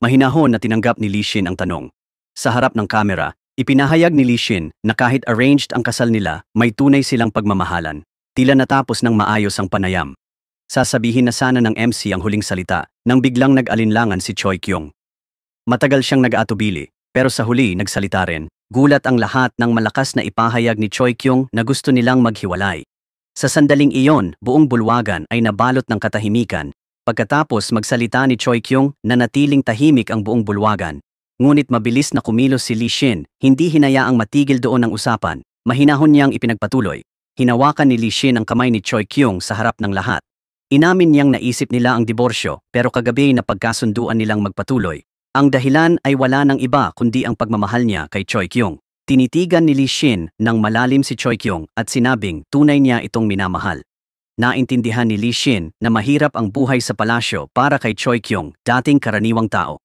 Mahinahon na tinanggap ni Lee Shin ang tanong. Sa harap ng kamera, ipinahayag ni Lee Shin na kahit arranged ang kasal nila, may tunay silang pagmamahalan. Tila natapos ng maayos ang panayam. Sasabihin na sana ng MC ang huling salita, nang biglang nag-alinlangan si Choi Kyung. Matagal siyang nag-aatubili, pero sa huli nagsalita rin. Gulat ang lahat nang malakas na ipahayag ni Choi Kyung na gusto nilang maghiwalay. Sa sandaling iyon, buong bulwagan ay nabalot ng katahimikan. Pagkatapos magsalita ni Choi Kyung, nanatiling tahimik ang buong bulwagan. Ngunit mabilis na kumilos si Lee Shin, hindi hinayaang matigil doon ang usapan. Mahinahon niyang ipinagpatuloy. Hinawakan ni Lee Shin ang kamay ni Choi Kyung sa harap ng lahat. Inamin niyang naisip nila ang diborsyo, pero kagabi na pagkasunduan nilang magpatuloy. Ang dahilan ay wala nang iba kundi ang pagmamahal niya kay Choi Kyung. Tinitigan ni Lee Shin ng malalim si Choi Kyung at sinabing tunay niya itong minamahal. Naintindihan ni Lee Shin na mahirap ang buhay sa palasyo para kay Choi Kyung, dating karaniwang tao.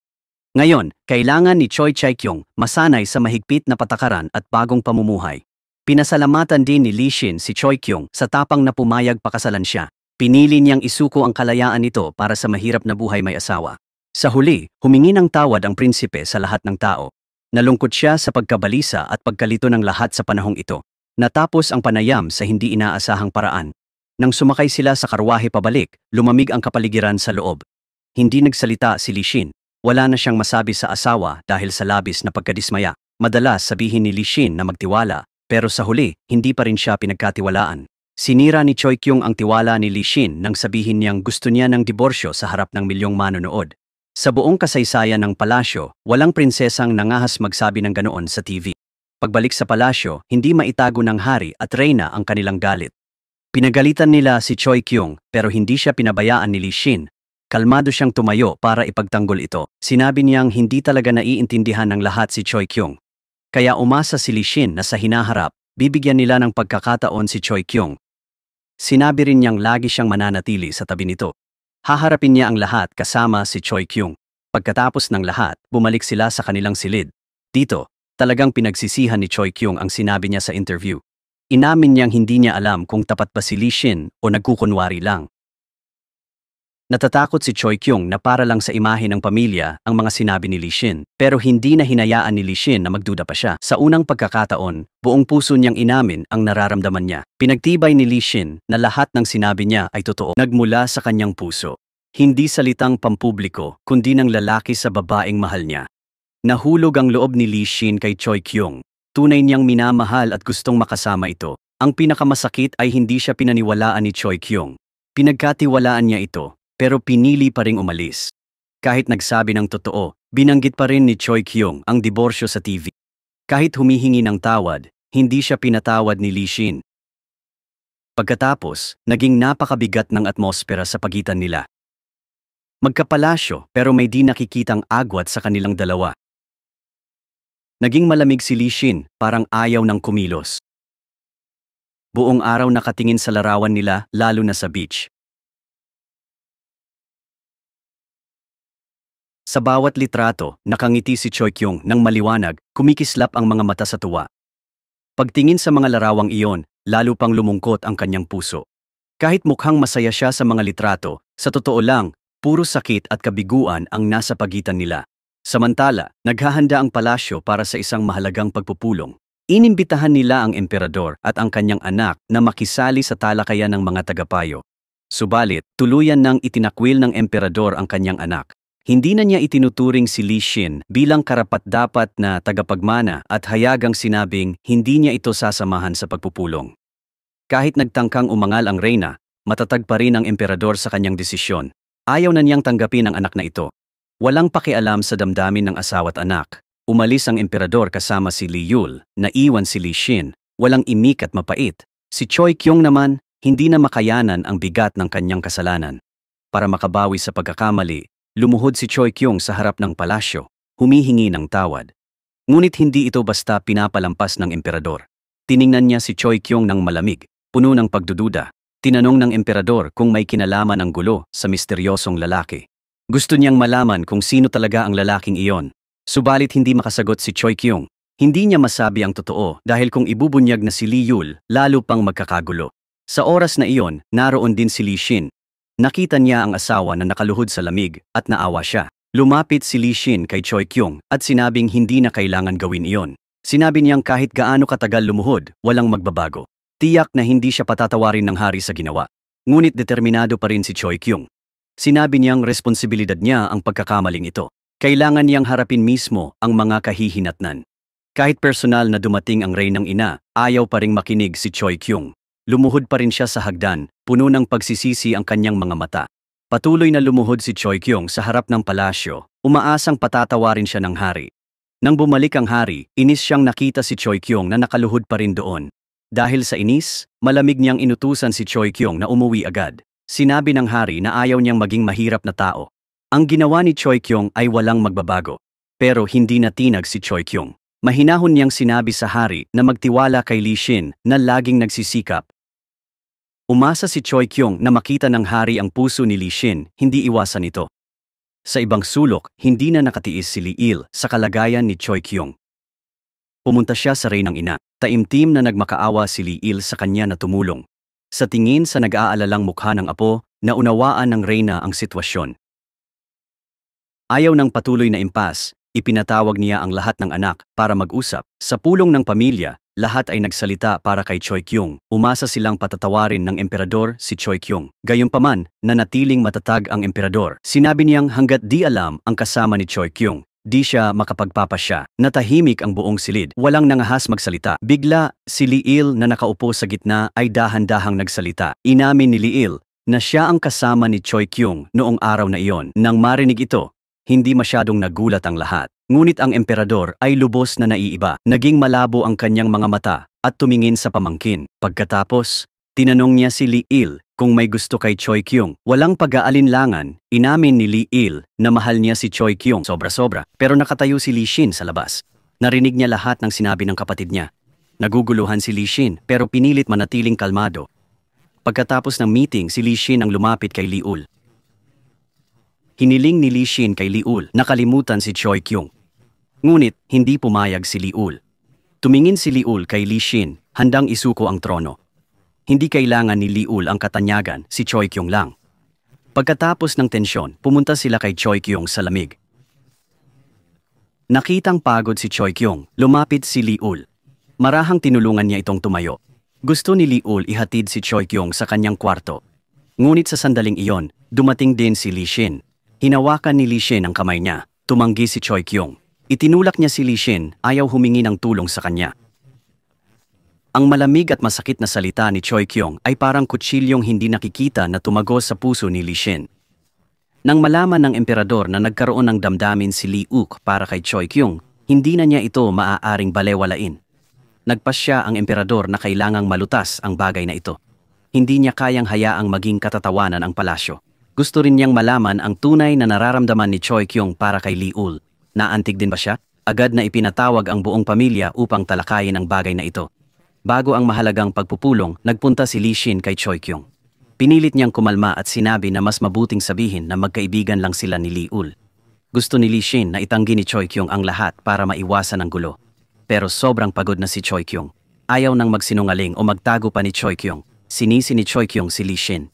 Ngayon, kailangan ni Choi Kyung masanay sa mahigpit na patakaran at bagong pamumuhay. Pinasalamatan din ni Lee Shin si Choi Kyung sa tapang na pumayag pakasalan siya. Pinili niyang isuko ang kalayaan nito para sa mahirap na buhay may asawa. Sa huli, humingi ng tawad ang prinsipe sa lahat ng tao. Nalungkot siya sa pagkabalisa at pagkalito ng lahat sa panahong ito. Natapos ang panayam sa hindi inaasahang paraan. Nang sumakay sila sa karwahe pabalik, lumamig ang kapaligiran sa loob. Hindi nagsalita si Li Xin. Wala na siyang masabi sa asawa dahil sa labis na pagkadismaya. Madalas sabihin ni Li Xin na magtiwala, pero sa huli, hindi pa rin siya pinagkatiwalaan. Sinira ni Choi Kyung ang tiwala ni Li Xin nang sabihin niyang gusto niya ng diborsyo sa harap ng milyong manonood. Sa buong kasaysayan ng palasyo, walang prinsesang nangahas magsabi ng ganoon sa TV. Pagbalik sa palasyo, hindi maitago ng hari at reyna ang kanilang galit. Pinagalitan nila si Choi Kyung pero hindi siya pinabayaan ni Li Xin. Kalmado siyang tumayo para ipagtanggol ito. Sinabi niyang hindi talaga naiintindihan ng lahat si Choi Kyung. Kaya umasa si Li Xin na sa hinaharap, bibigyan nila ng pagkakataon si Choi Kyung. Sinabi rin niyang lagi siyang mananatili sa tabi nito. Haharapin niya ang lahat kasama si Choi Kyung. Pagkatapos ng lahat, bumalik sila sa kanilang silid. Dito, talagang pinagsisihan ni Choi Kyung ang sinabi niya sa interview. Inamin niyang hindi niya alam kung tapat ba si Li Xin o nagkukunwari lang. Natatakot si Choi Kyung na para lang sa imahe ng pamilya ang mga sinabi ni Li Xin, pero hindi na hinayaan ni Li Xin na magduda pa siya. Sa unang pagkakataon, buong puso niyang inamin ang nararamdaman niya. Pinagtibay ni Li Xin na lahat ng sinabi niya ay totoo, nagmula sa kanyang puso. Hindi salitang pampubliko, kundi ng lalaki sa babaeng mahal niya. Nahulog ang loob ni Li Xin kay Choi Kyung. Tunay niyang minamahal at gustong makasama ito. Ang pinakamasakit ay hindi siya pinaniwalaan ni Choi Kyung. Pinagkatiwalaan niya ito, pero pinili pa ring umalis. Kahit nagsabi ng totoo, binanggit pa rin ni Choi Kyung ang diborsyo sa TV. Kahit humihingi ng tawad, hindi siya pinatawad ni Li Xin. Pagkatapos, naging napakabigat ng atmosfera sa pagitan nila. Magkapalasyo pero may di nakikitang agwat sa kanilang dalawa. Naging malamig si Li Xin, parang ayaw ng kumilos. Buong araw nakatingin sa larawan nila, lalo na sa beach. Sa bawat litrato, nakangiti si Choi Kyung nang maliwanag, kumikislap ang mga mata sa tuwa. Pagtingin sa mga larawang iyon, lalo pang lumungkot ang kanyang puso. Kahit mukhang masaya siya sa mga litrato, sa totoo lang, puro sakit at kabiguan ang nasa pagitan nila. Samantala, naghahanda ang palasyo para sa isang mahalagang pagpupulong. Inimbitahan nila ang emperador at ang kanyang anak na makisali sa talakayan ng mga tagapayo. Subalit, tuluyan nang itinakwil ng emperador ang kanyang anak. Hindi na niya itinuturing si Li Xin bilang karapat-dapat na tagapagmana at hayagang sinabing hindi niya ito sasamahan sa pagpupulong. Kahit nagtangkang umangal ang reyna, matatag pa rin ang emperador sa kanyang desisyon. Ayaw na niyang tanggapin ang anak na ito. Walang pakialam sa damdamin ng asawa't anak. Umalis ang emperador kasama si Li Yul, naiwan si Li Xin, walang imik at mapait. Si Choi Kyung naman, hindi na makayanan ang bigat ng kanyang kasalanan. Para makabawi sa pagkakamali, lumuhod si Choi Kyung sa harap ng palasyo, humihingi ng tawad. Ngunit hindi ito basta pinapalampas ng emperador. Tiningnan niya si Choi Kyung ng malamig, puno ng pagdududa. Tinanong ng emperador kung may kinalaman ang gulo sa misteryosong lalaki. Gusto niyang malaman kung sino talaga ang lalaking iyon. Subalit hindi makasagot si Choi Kyung. Hindi niya masabi ang totoo dahil kung ibubunyag na si Li Yul, lalo pang magkakagulo. Sa oras na iyon, naroon din si Li Xin. Nakita niya ang asawa na nakaluhod sa lamig at naawa siya. Lumapit si Li Xin kay Choi Kyung at sinabing hindi na kailangan gawin iyon. Sinabi niyang kahit gaano katagal lumuhod, walang magbabago. Tiyak na hindi siya patatawarin ng hari sa ginawa. Ngunit determinado pa rin si Choi Kyung. Sinabi niyang responsibilidad niya ang pagkakamaling ito. Kailangan niyang harapin mismo ang mga kahihinatnan. Kahit personal na dumating ang reynang ina, ayaw pa ring makinig si Choi Kyung. Lumuhod pa rin siya sa hagdan, puno ng pagsisisi ang kanyang mga mata. Patuloy na lumuhod si Choi Kyung sa harap ng palasyo, umaasang patatawarin siya ng hari. Nang bumalik ang hari, inis siyang nakita si Choi Kyung na nakaluhod pa rin doon. Dahil sa inis, malamig niyang inutusan si Choi Kyung na umuwi agad. Sinabi ng hari na ayaw niyang maging mahirap na tao. Ang ginawa ni Choi Kyung ay walang magbabago. Pero hindi natinag si Choi Kyung. Mahinahon niyang sinabi sa hari na magtiwala kay Li Xin na laging nagsisikap. Umasa si Choi Kyung na makita ng hari ang puso ni Li Xin, hindi iwasan ito. Sa ibang sulok, hindi na nakatiis si Li Il sa kalagayan ni Choi Kyung. Pumunta siya sa reynang ina. Taimtim na nagmakaawa si Li Il sa kanya na tumulong. Sa tingin sa nag-aalalang mukha ng apo, naunawaan ng reyna ang sitwasyon. Ayaw ng patuloy na impas, ipinatawag niya ang lahat ng anak para mag-usap. Sa pulong ng pamilya, lahat ay nagsalita para kay Choi Kyung. Umasa silang patatawarin ng emperador si Choi Kyung. Gayunpaman, nanatiling matatag ang emperador. Sinabi niyang hanggat di alam ang kasama ni Choi Kyung, di siya makapagpapasya. Natahimik ang buong silid. Walang nangahas magsalita. Bigla, si Liil na nakaupo sa gitna ay dahan-dahang nagsalita. Inamin ni Liil na siya ang kasama ni Choi Kyung noong araw na iyon. Nang marinig ito, hindi masyadong nagulat ang lahat. Ngunit ang emperador ay lubos na naiiba. Naging malabo ang kanyang mga mata at tumingin sa pamangkin. Pagkatapos, tinanong niya si Liil kung may gusto kay Choi Kyung. Walang pag-aalinlangan, inamin ni Liil na mahal niya si Choi Kyung sobra-sobra. Pero nakatayo si Li Shin sa labas. Narinig niya lahat ng sinabi ng kapatid niya. Naguguluhan si Li Shin pero pinilit manatiling kalmado. Pagkatapos ng meeting, si Li Shin ang lumapit kay Liul. Hiniling ni Li Shin kay Liul na kalimutan si Choi Kyung. Ngunit hindi pumayag si Liul. Tumingin si Liul kay Li Shin, handang isuko ang trono. Hindi kailangan ni Liul ang katanyagan, si Choi Kyung lang. Pagkatapos ng tensyon, pumunta sila kay Choi Kyung sa lamig. Nakitang pagod si Choi Kyung, lumapit si Liul. Marahang tinulungan niya itong tumayo. Gusto ni Liul ihatid si Choi Kyung sa kanyang kwarto. Ngunit sa sandaling iyon, dumating din si Li Shin. Hinawakan ni Li Shin ang kamay niya. Tumanggi si Choi Kyung. Itinulak niya si Li Shin, ayaw humingi ng tulong sa kanya. Ang malamig at masakit na salita ni Choi Kyung ay parang kutsilyong hindi nakikita na tumagos sa puso ni Li Shin. Nang malaman ng emperador na nagkaroon ng damdamin si Li Uk para kay Choi Kyung, hindi na niya ito maaaring balewalain. Nagpasya ang emperador na kailangang malutas ang bagay na ito. Hindi niya kayang hayaang maging katatawanan ang palasyo. Gusto rin niyang malaman ang tunay na nararamdaman ni Choi Kyung para kay Liul. Naantig din ba siya? Agad na ipinatawag ang buong pamilya upang talakayin ang bagay na ito. Bago ang mahalagang pagpupulong, nagpunta si Li Shin kay Choi Kyung. Pinilit niyang kumalma at sinabi na mas mabuting sabihin na magkaibigan lang sila ni Liul. Gusto ni Li Shin na itanggi ni Choi Kyung ang lahat para maiwasan ang gulo. Pero sobrang pagod na si Choi Kyung. Ayaw nang magsinungaling o magtago pa ni Choi Kyung. Sinisi ni Choi Kyung si Li Shin.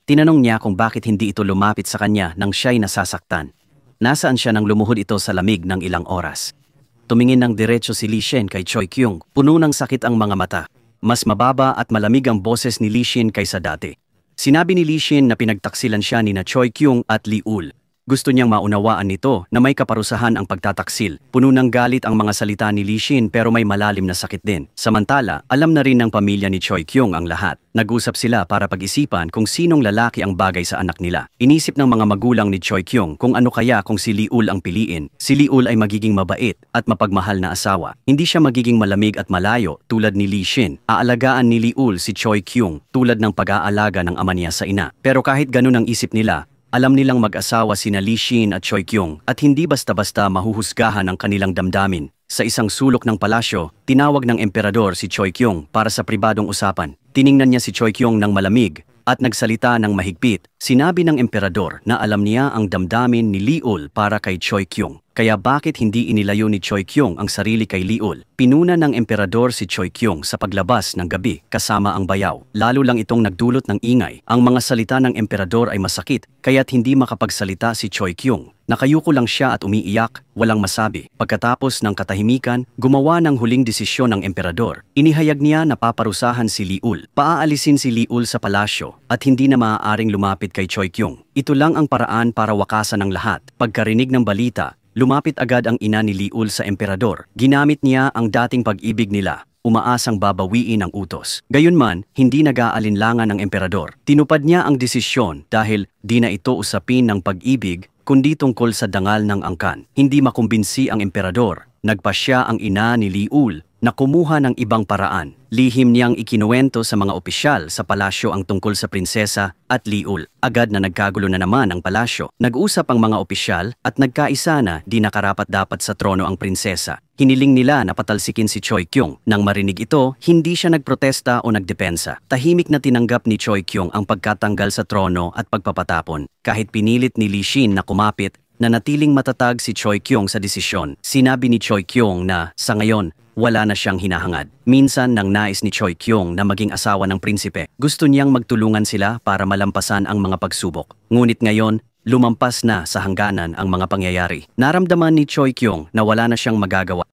Tinanong niya kung bakit hindi ito lumapit sa kanya nang siya'y nasasaktan. Nasaan siya nang lumuhod ito sa lamig ng ilang oras. Tumingin ng diretso si Li Shin kay Choi Kyung, puno ng sakit ang mga mata. Mas mababa at malamig ang boses ni Li Shin kaysa dati. Sinabi ni Li Shin na pinagtaksilan siya ni na Choi Kyung at Liul. Gusto niyang maunawaan nito na may kaparusahan ang pagtataksil. Puno ng galit ang mga salita ni Li Shin pero may malalim na sakit din. Samantala, alam na rin ng pamilya ni Choi Kyung ang lahat. Nag-usap sila para pag-isipan kung sinong lalaki ang bagay sa anak nila. Inisip ng mga magulang ni Choi Kyung kung ano kaya kung si Liul ang piliin. Si Liul ay magiging mabait at mapagmahal na asawa. Hindi siya magiging malamig at malayo tulad ni Li Shin. Aalagaan ni Liul si Choi Kyung tulad ng pag-aalaga ng ama niya sa ina. Pero kahit ganun ang isip nila, alam nilang mag-asawa sina Li Shin at Choi Kyung at hindi basta-basta mahuhusgahan ang kanilang damdamin. Sa isang sulok ng palasyo, tinawag ng emperador si Choi Kyung para sa pribadong usapan. Tiningnan niya si Choi Kyung ng malamig at nagsalita ng mahigpit. Sinabi ng emperador na alam niya ang damdamin ni Liul para kay Choi Kyung. Kaya bakit hindi inilayo ni Choi Kyung ang sarili kay Liul? Pinuna ng emperador si Choi Kyung sa paglabas ng gabi kasama ang bayaw. Lalo lang itong nagdulot ng ingay. Ang mga salita ng emperador ay masakit kaya't hindi makapagsalita si Choi Kyung. Nakayuko lang siya at umiiyak, walang masabi. Pagkatapos ng katahimikan, gumawa ng huling desisyon ng emperador. Inihayag niya na paparusahan si Liul. Paaalisin si Liul sa palasyo at hindi na maaaring lumapit kay Choi Kyung. Ito lang ang paraan para wakasan ang lahat. Pagkarinig ng balita, lumapit agad ang ina ni Liul sa emperador. Ginamit niya ang dating pag-ibig nila. Umaasang babawiin ang utos. Gayunman, hindi nag-aalinlangan ng emperador. Tinupad niya ang desisyon dahil di na ito usapin ng pag-ibig kundi tungkol sa dangal ng angkan. Hindi makumbinsi ang emperador. Nagpasya ang ina ni Liul na kumuha ng ibang paraan. Lihim niyang ikinuwento sa mga opisyal sa palasyo ang tungkol sa prinsesa at Liul. Agad na nagkagulo na naman ang palasyo. Nag-usap ang mga opisyal at nagkaisa na di nakarapat-dapat sa trono ang prinsesa. Hiniling nila na patalsikin si Choi Kyung. Nang marinig ito, hindi siya nagprotesta o nagdepensa. Tahimik na tinanggap ni Choi Kyung ang pagkatanggal sa trono at pagpapatapon. Kahit pinilit ni Li Shin na kumapit, nanatiling matatag si Choi Kyung sa desisyon. Sinabi ni Choi Kyung na sa ngayon, wala na siyang hinahangad. Minsan nang nais ni Choi Kyung na maging asawa ng prinsipe, gusto niyang magtulungan sila para malampasan ang mga pagsubok. Ngunit ngayon, lumampas na sa hangganan ang mga pangyayari. Naramdaman ni Choi Kyung na wala na siyang magagawa.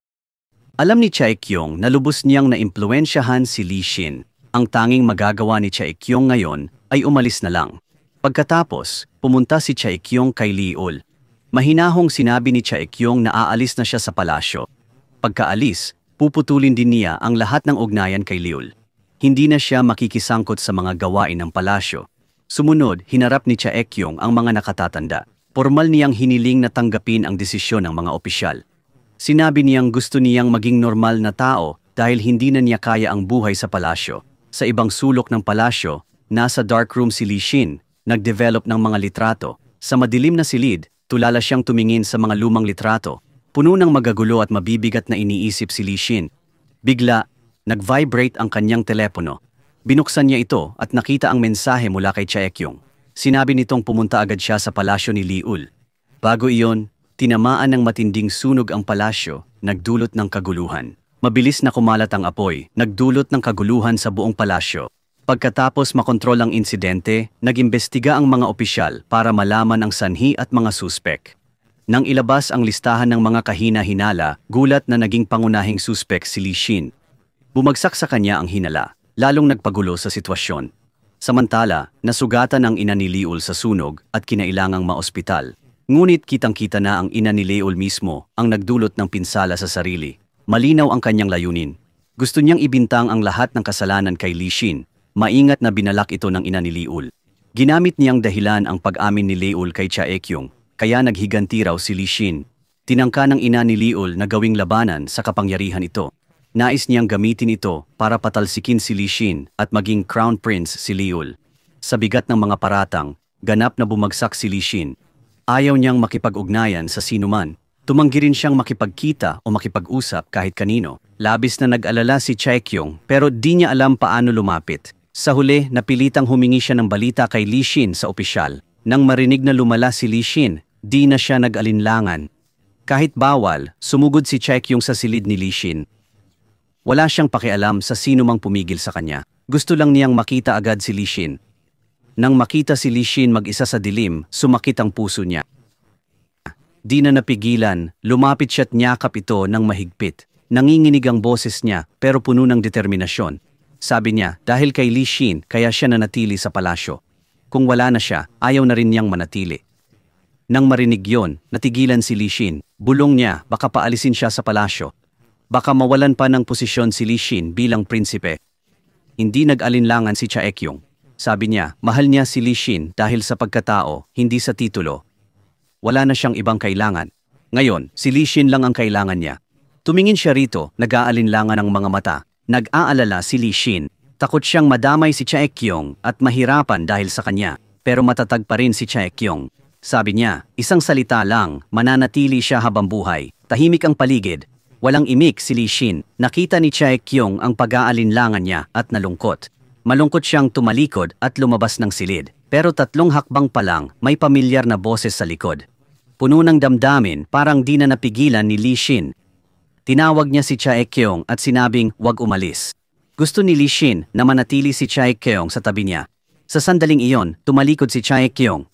Alam ni Chaekyong na lubos niyang naimpluwensyahan si Lee Shin. Ang tanging magagawa ni Chaekyong ngayon ay umalis na lang. Pagkatapos, pumunta si Chaekyong kay Leeul. Mahinahong sinabi ni Chaekyong na aalis na siya sa palasyo. Pagkaalis, puputulin din niya ang lahat ng ugnayan kay Leeul. Hindi na siya makikisangkot sa mga gawain ng palasyo. Sumunod, hinarap ni Chaekyong ang mga nakatatanda. Formal niyang hiniling na tanggapin ang desisyon ng mga opisyal. Sinabi niyang gusto niyang maging normal na tao dahil hindi na niya kaya ang buhay sa palasyo. Sa ibang sulok ng palasyo, nasa darkroom si Lee Shin, nagdevelop ng mga litrato. Sa madilim na silid, tulala siyang tumingin sa mga lumang litrato. Puno ng magagulo at mabibigat na iniisip si Lee Shin. Bigla, nag-vibrate ang kanyang telepono. Binuksan niya ito at nakita ang mensahe mula kay Chaekyong. Sinabi nitong pumunta agad siya sa palasyo ni Leeul. Bago iyon, tinamaan ng matinding sunog ang palasyo, nagdulot ng kaguluhan. Mabilis na kumalat ang apoy, nagdulot ng kaguluhan sa buong palasyo. Pagkatapos makontrol ang insidente, nag-imbestiga ang mga opisyal para malaman ang sanhi at mga suspek. Nang ilabas ang listahan ng mga kahina-hinala, gulat na naging pangunahing suspek si Lee Shin. Bumagsak sa kanya ang hinala, lalong nagpagulo sa sitwasyon. Samantala, nasugatan ang ina ni Leeul sa sunog at kinailangang maospital. Ngunit kitang-kita na ang ina ni Leeul mismo ang nagdulot ng pinsala sa sarili. Malinaw ang kanyang layunin. Gusto niyang ibintang ang lahat ng kasalanan kay Lee Shin. Maingat na binalak ito ng ina ni Leeul. Ginamit niyang dahilan ang pag-amin ni Leeul kay Chaekyong, kaya naghiganti raw si Lee Shin. Tinangka ng ina ni Leeul na gawing labanan sa kapangyarihan ito. Nais niyang gamitin ito para patalsikin si Lee Shin at maging crown prince si Leeul. Sa bigat ng mga paratang, ganap na bumagsak si Lee Shin. Ayaw niyang makipag-ugnayan sa sinuman. Tumanggi rin siyang makipagkita o makipag-usap kahit kanino. Labis na nag-alala si Chaekyong pero di niya alam paano lumapit. Sa huli, napilitang humingi siya ng balita kay Lee Shin sa opisyal. Nang marinig na lumala si Lee Shin, di na siya nag-alinlangan. Kahit bawal, sumugod si Chaekyong sa silid ni Lee Shin. Wala siyang pakialam sa sino mang pumigil sa kanya. Gusto lang niyang makita agad si Lee Shin. Nang makita si Lee Shin mag-isa sa dilim, sumakit ang puso niya. Di na napigilan, lumapit siya't niyakap ito ng mahigpit. Nanginginig ang boses niya pero puno ng determinasyon. Sabi niya, dahil kay Lee Shin kaya siya nanatili sa palasyo. Kung wala na siya, ayaw na rin niyang manatili. Nang marinig yon, natigilan si Lee Shin. Bulong niya, baka paalisin siya sa palasyo. Baka mawalan pa ng posisyon si Lee Shin bilang prinsipe. Hindi nag-alinlangan si Chaekyong. Sabi niya, mahal niya si Lee Shin dahil sa pagkatao, hindi sa titulo. Wala na siyang ibang kailangan. Ngayon, si Lee Shin lang ang kailangan niya. Tumingin siya rito, nag-aalinlangan ang mga mata. Nag-aalala si Lee Shin. Takot siyang madamay si Chaekyong at mahirapan dahil sa kanya. Pero matatag pa rin si Chaekyong. Sabi niya, isang salita lang, mananatili siya habang buhay. Tahimik ang paligid. Walang imik si Lee Shin. Nakita ni Chaekyong ang pag-aalinlangan niya at nalungkot. Malungkot siyang tumalikod at lumabas ng silid. Pero 3 hakbang pa lang, may pamilyar na boses sa likod. Puno ng damdamin, parang di na napigilan ni Lee Shin. Tinawag niya si Chaekyong at sinabing, "Wag umalis." Gusto ni Lee Shin na manatili si Chaekyong sa tabi niya. Sa sandaling iyon, tumalikod si Chaekyong.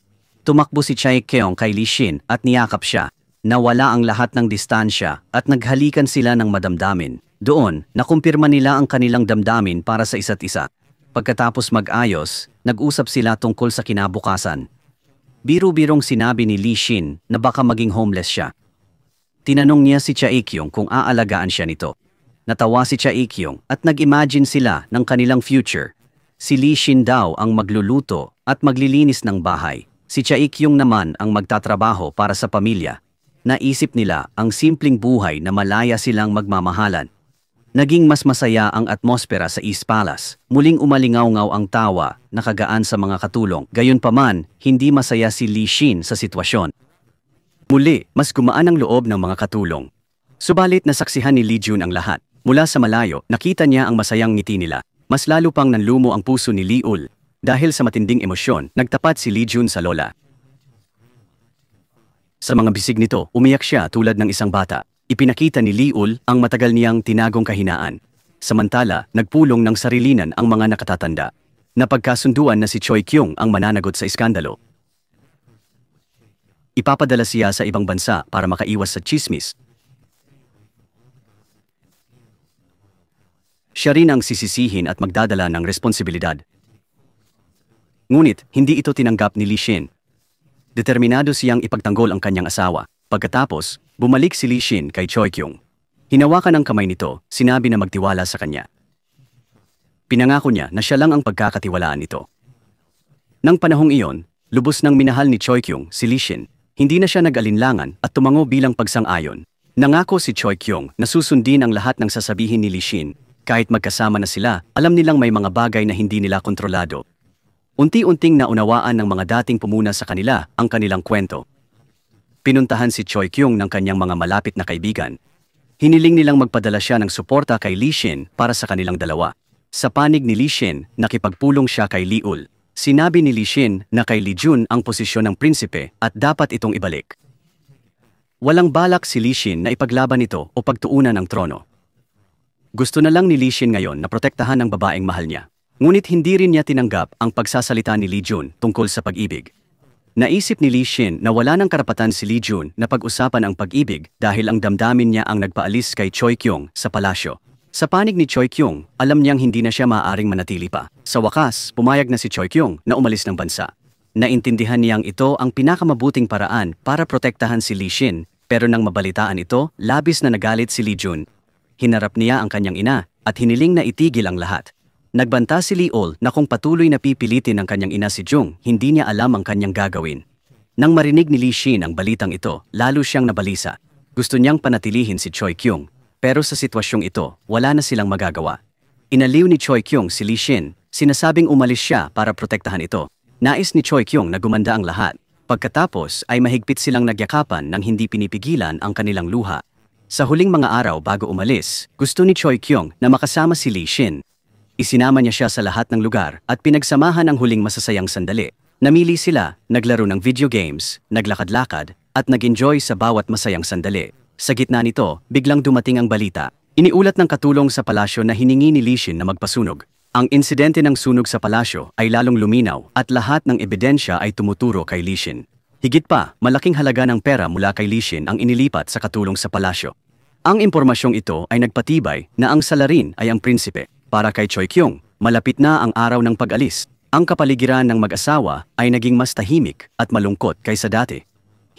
Tumakbo si Chaekyong kay Lee Shin at niyakap siya. Nawala ang lahat ng distansya at naghalikan sila ng madamdamin. Doon, nakumpirma nila ang kanilang damdamin para sa isa't isa. Pagkatapos mag-ayos, nag-usap sila tungkol sa kinabukasan. Biro-birong sinabi ni Lee Shin na baka maging homeless siya. Tinanong niya si Chaekyong kung aalagaan siya nito. Natawa si Chaekyong at nag-imagine sila ng kanilang future. Si Lee Shin daw ang magluluto at maglilinis ng bahay. Si Chaekyong naman ang magtatrabaho para sa pamilya. Naisip nila ang simpleng buhay na malaya silang magmamahalan. Naging mas masaya ang atmosfera sa East Palace. Muling umalingaw-ngaw ang tawa, nakagaan sa mga katulong. Gayunpaman, hindi masaya si Lee Shin sa sitwasyon. Muli, mas gumaan ang loob ng mga katulong. Subalit nasaksihan ni Lee Jun ang lahat. Mula sa malayo, nakita niya ang masayang ngiti nila. Mas lalo pang nanlumo ang puso ni Leeul. Dahil sa matinding emosyon, nagtapat si Lee Jun sa lola. Sa mga bisig nito, umiyak siya tulad ng isang bata. Ipinakita ni Leeul ang matagal niyang tinagong kahinaan. Samantala, nagpulong ng sarilinan ang mga nakatatanda. Napagkasunduan na si Choi Kyung ang mananagot sa iskandalo. Ipapadala siya sa ibang bansa para makaiwas sa tsismis. siya rin ang sisisihin at magdadala ng responsibilidad. Ngunit, hindi ito tinanggap ni Li Xin. Determinado siyang ipagtanggol ang kanyang asawa. Pagkatapos, bumalik si Li Xin kay Choi Kyung. Hinawakan ang kamay nito, sinabi na magtiwala sa kanya. Pinangako niya na siya lang ang pagkakatiwalaan nito. Nang panahong iyon, lubos nang minahal ni Choi Kyung si Li Xin. Hindi na siya nag-alinlangan at tumango bilang pagsang-ayon. Nangako si Choi Kyung na susundin ang lahat ng sasabihin ni Li Xin. Kahit magkasama na sila, alam nilang may mga bagay na hindi nila kontrolado. Unti-unting naunawaan ng mga dating pumuna sa kanila ang kanilang kwento. Pinuntahan si Choi Kyung ng kanyang mga malapit na kaibigan. Hiniling nilang magpadala siya ng suporta kay Li Xin para sa kanilang dalawa. Sa panig ni Li Xin, nakipagpulong siya kay Li Ul. Sinabi ni Li Xin na kay Li Jun ang posisyon ng prinsipe at dapat itong ibalik. Walang balak si Li Xin na ipaglaban ito o pagtuunan ng trono. Gusto na lang ni Li Xin ngayon na protektahan ang babaeng mahal niya. Ngunit hindi rin niya tinanggap ang pagsasalita ni Li Jun tungkol sa pag-ibig. Naisip ni Li Xin na wala ng karapatan si Li Jun na pag-usapan ang pag-ibig dahil ang damdamin niya ang nagpaalis kay Choi Kyung sa palasyo. Sa panig ni Choi Kyung, alam niyang hindi na siya maaaring manatili pa. Sa wakas, pumayag na si Choi Kyung na umalis ng bansa. Naintindihan niyang ito ang pinakamabuting paraan para protektahan si Li Xin, pero nang mabalitaan ito, labis na nagalit si Li Jun. Hinarap niya ang kanyang ina at hiniling na itigil ang lahat. Nagbanta si Li Ol na kung patuloy na pipilitin ng kanyang ina si Jung, hindi niya alam ang kanyang gagawin. Nang marinig ni Li Xin ang balitang ito, lalo siyang nabalisa. Gusto niyang panatilihin si Choi Kyung. Pero sa sitwasyong ito, wala na silang magagawa. Inaliw ni Choi Kyung si Li Xin, sinasabing umalis siya para protektahan ito. Nais ni Choi Kyung na gumanda ang lahat. Pagkatapos ay mahigpit silang nagyakapan nang hindi pinipigilan ang kanilang luha. Sa huling mga araw bago umalis, gusto ni Choi Kyung na makasama si Li Xin. Isinama niya siya sa lahat ng lugar at pinagsamahan ang huling masasayang sandali. Namili sila, naglaro ng video games, naglakad-lakad, at nag-enjoy sa bawat masayang sandali. Sa gitna nito, biglang dumating ang balita. Iniulat ng katulong sa palasyo na hiningi ni Li Xin na magpasunog. Ang insidente ng sunog sa palasyo ay lalong luminaw at lahat ng ebidensya ay tumuturo kay Li Xin. Higit pa, malaking halaga ng pera mula kay Li Xin ang inilipat sa katulong sa palasyo. Ang impormasyong ito ay nagpatibay na ang salarin ay ang prinsipe. Para kay Choi Kyung, malapit na ang araw ng pag-alis. Ang kapaligiran ng mag-asawa ay naging mas tahimik at malungkot kaysa dati.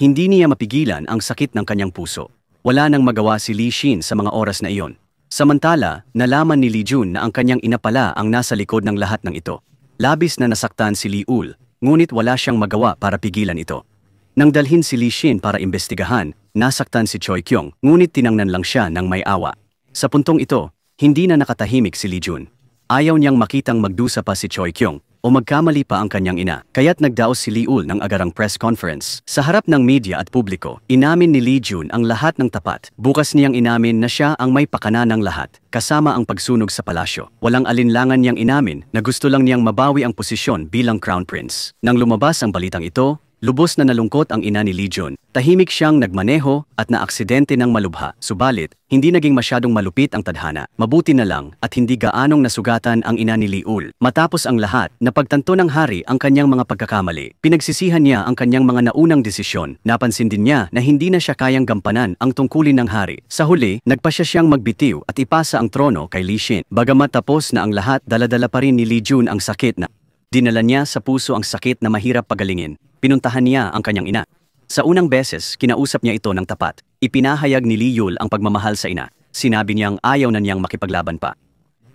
Hindi niya mapigilan ang sakit ng kanyang puso. Wala nang magawa si Li Xin sa mga oras na iyon. Samantala, nalaman ni Li Jun na ang kanyang ina pala ang nasa likod ng lahat ng ito. Labis na nasaktan si Li Ul, ngunit wala siyang magawa para pigilan ito. Nang dalhin si Li Xin para imbestigahan, nasaktan si Choi Kyung, ngunit tinangnan lang siya ng may awa. Sa puntong ito, hindi na nakatahimik si Li Jun. Ayaw niyang makitang magdusa pa si Choi Kyung o magkamali pa ang kanyang ina, kaya't nagdaos si Li Ul ng agarang press conference. Sa harap ng media at publiko, inamin ni Li Jun ang lahat ng tapat. Bukas niyang inamin na siya ang may pakana ng lahat, kasama ang pagsunog sa palasyo. Walang alinlangan niyang inamin na gusto lang niyang mabawi ang posisyon bilang Crown Prince. Nang lumabas ang balitang ito, lubos na nalungkot ang ina ni Li Jun. Tahimik siyang nagmaneho at naaksidente ng malubha. Subalit, hindi naging masyadong malupit ang tadhana. Mabuti na lang at hindi gaanong nasugatan ang ina ni Li Ul. Matapos ang lahat, napagtanto ng hari ang kanyang mga pagkakamali. Pinagsisihan niya ang kanyang mga naunang desisyon. Napansin din niya na hindi na siya kayang gampanan ang tungkulin ng hari. Sa huli, nagpasya siyang magbitiw at ipasa ang trono kay Li Xin. Bagamat tapos na ang lahat, dala-dala pa rin ni Li Jun ang sakit na dinala niya sa puso ang sakit na mahirap pagalingin. Pinuntahan niya ang kanyang ina. Sa unang beses, kinausap niya ito ng tapat. Ipinahayag ni Li Yul ang pagmamahal sa ina. Sinabi niyang ayaw na niyang makipaglaban pa.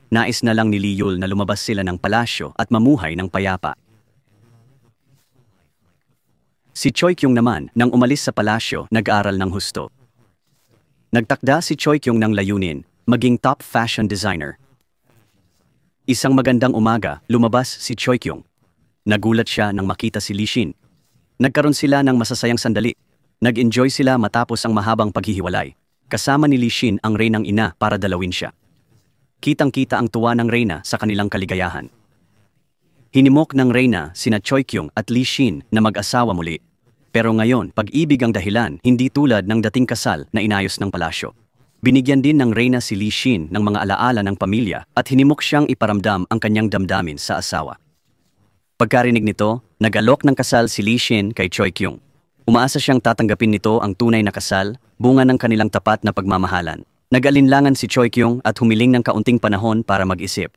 Nais na lang ni Li Yul na lumabas sila ng palasyo at mamuhay ng payapa. Si Choi Kyung naman, nang umalis sa palasyo, nag-aral ng husto. Nagtakda si Choi Kyung ng layunin, maging top fashion designer. Isang magandang umaga, lumabas si Choi Kyung. Nagulat siya nang makita si Li Xin. Nagkaroon sila ng masasayang sandali. Nag-enjoy sila matapos ang mahabang paghihiwalay. Kasama ni Li Xin ang reynang ina para dalawin siya. Kitang-kita ang tuwa ng reyna sa kanilang kaligayahan. Hinimok ng reyna sina Choi Kyung at Li Xin na mag-asawa muli. Pero ngayon, pag-ibig ang dahilan, hindi tulad ng dating kasal na inayos ng palasyo. Binigyan din ng reyna si Li Xin ng mga alaala ng pamilya at hinimok siyang iparamdam ang kanyang damdamin sa asawa. Pagkarinig nito, nag-alok ng kasal si Li Xin kay Choi Kyung. Umaasa siyang tatanggapin nito ang tunay na kasal, bunga ng kanilang tapat na pagmamahalan. Nag-alinlangan si Choi Kyung at humiling ng kaunting panahon para mag-isip.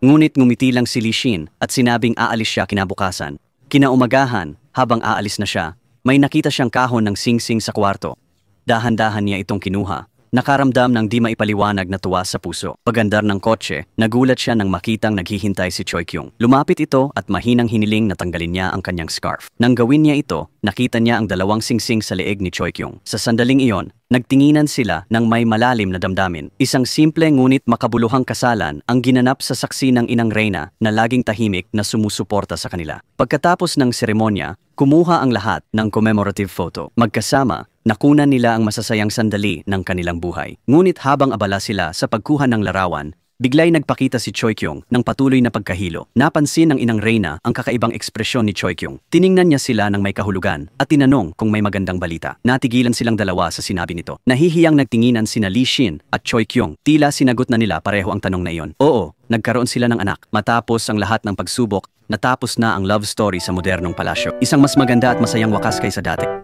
Ngunit ngumiti lang si Lee Shin at sinabing aalis siya kinabukasan. Kinaumagahan, habang aalis na siya, may nakita siyang kahon ng singsing sa kwarto. Dahan-dahan niya itong kinuha. Nakaramdam ng di maipaliwanag na tuwa sa puso. Pagandar ng kotse, nagulat siya nang makitang naghihintay si Choi Kyung. Lumapit ito at mahinang hiniling na tanggalin niya ang kanyang scarf. Nang gawin niya ito, nakita niya ang dalawang singsing sa leeg ni Choi Kyung. Sa sandaling iyon, nagtinginan sila ng may malalim na damdamin. Isang simple ngunit makabuluhang kasalan ang ginanap sa saksi ng inang Reyna na laging tahimik na sumusuporta sa kanila. Pagkatapos ng seremonya, kumuha ang lahat ng commemorative photo. Magkasama, nakunan nila ang masasayang sandali ng kanilang buhay. Ngunit habang abala sila sa pagkuha ng larawan, biglay nagpakita si Choi Kyung ng patuloy na pagkahilo. Napansin ng inang Reyna ang kakaibang ekspresyon ni Choi Kyung. Tiningnan niya sila ng may kahulugan at tinanong kung may magandang balita. Natigilan silang dalawa sa sinabi nito. Nahihiyang nagtinginan sina Lee Shin at Choi Kyung. Tila sinagot na nila pareho ang tanong na iyon. Oo, nagkaroon sila ng anak. Matapos ang lahat ng pagsubok, natapos na ang love story sa modernong palasyo. Isang mas maganda at masayang wakas kaysa dati.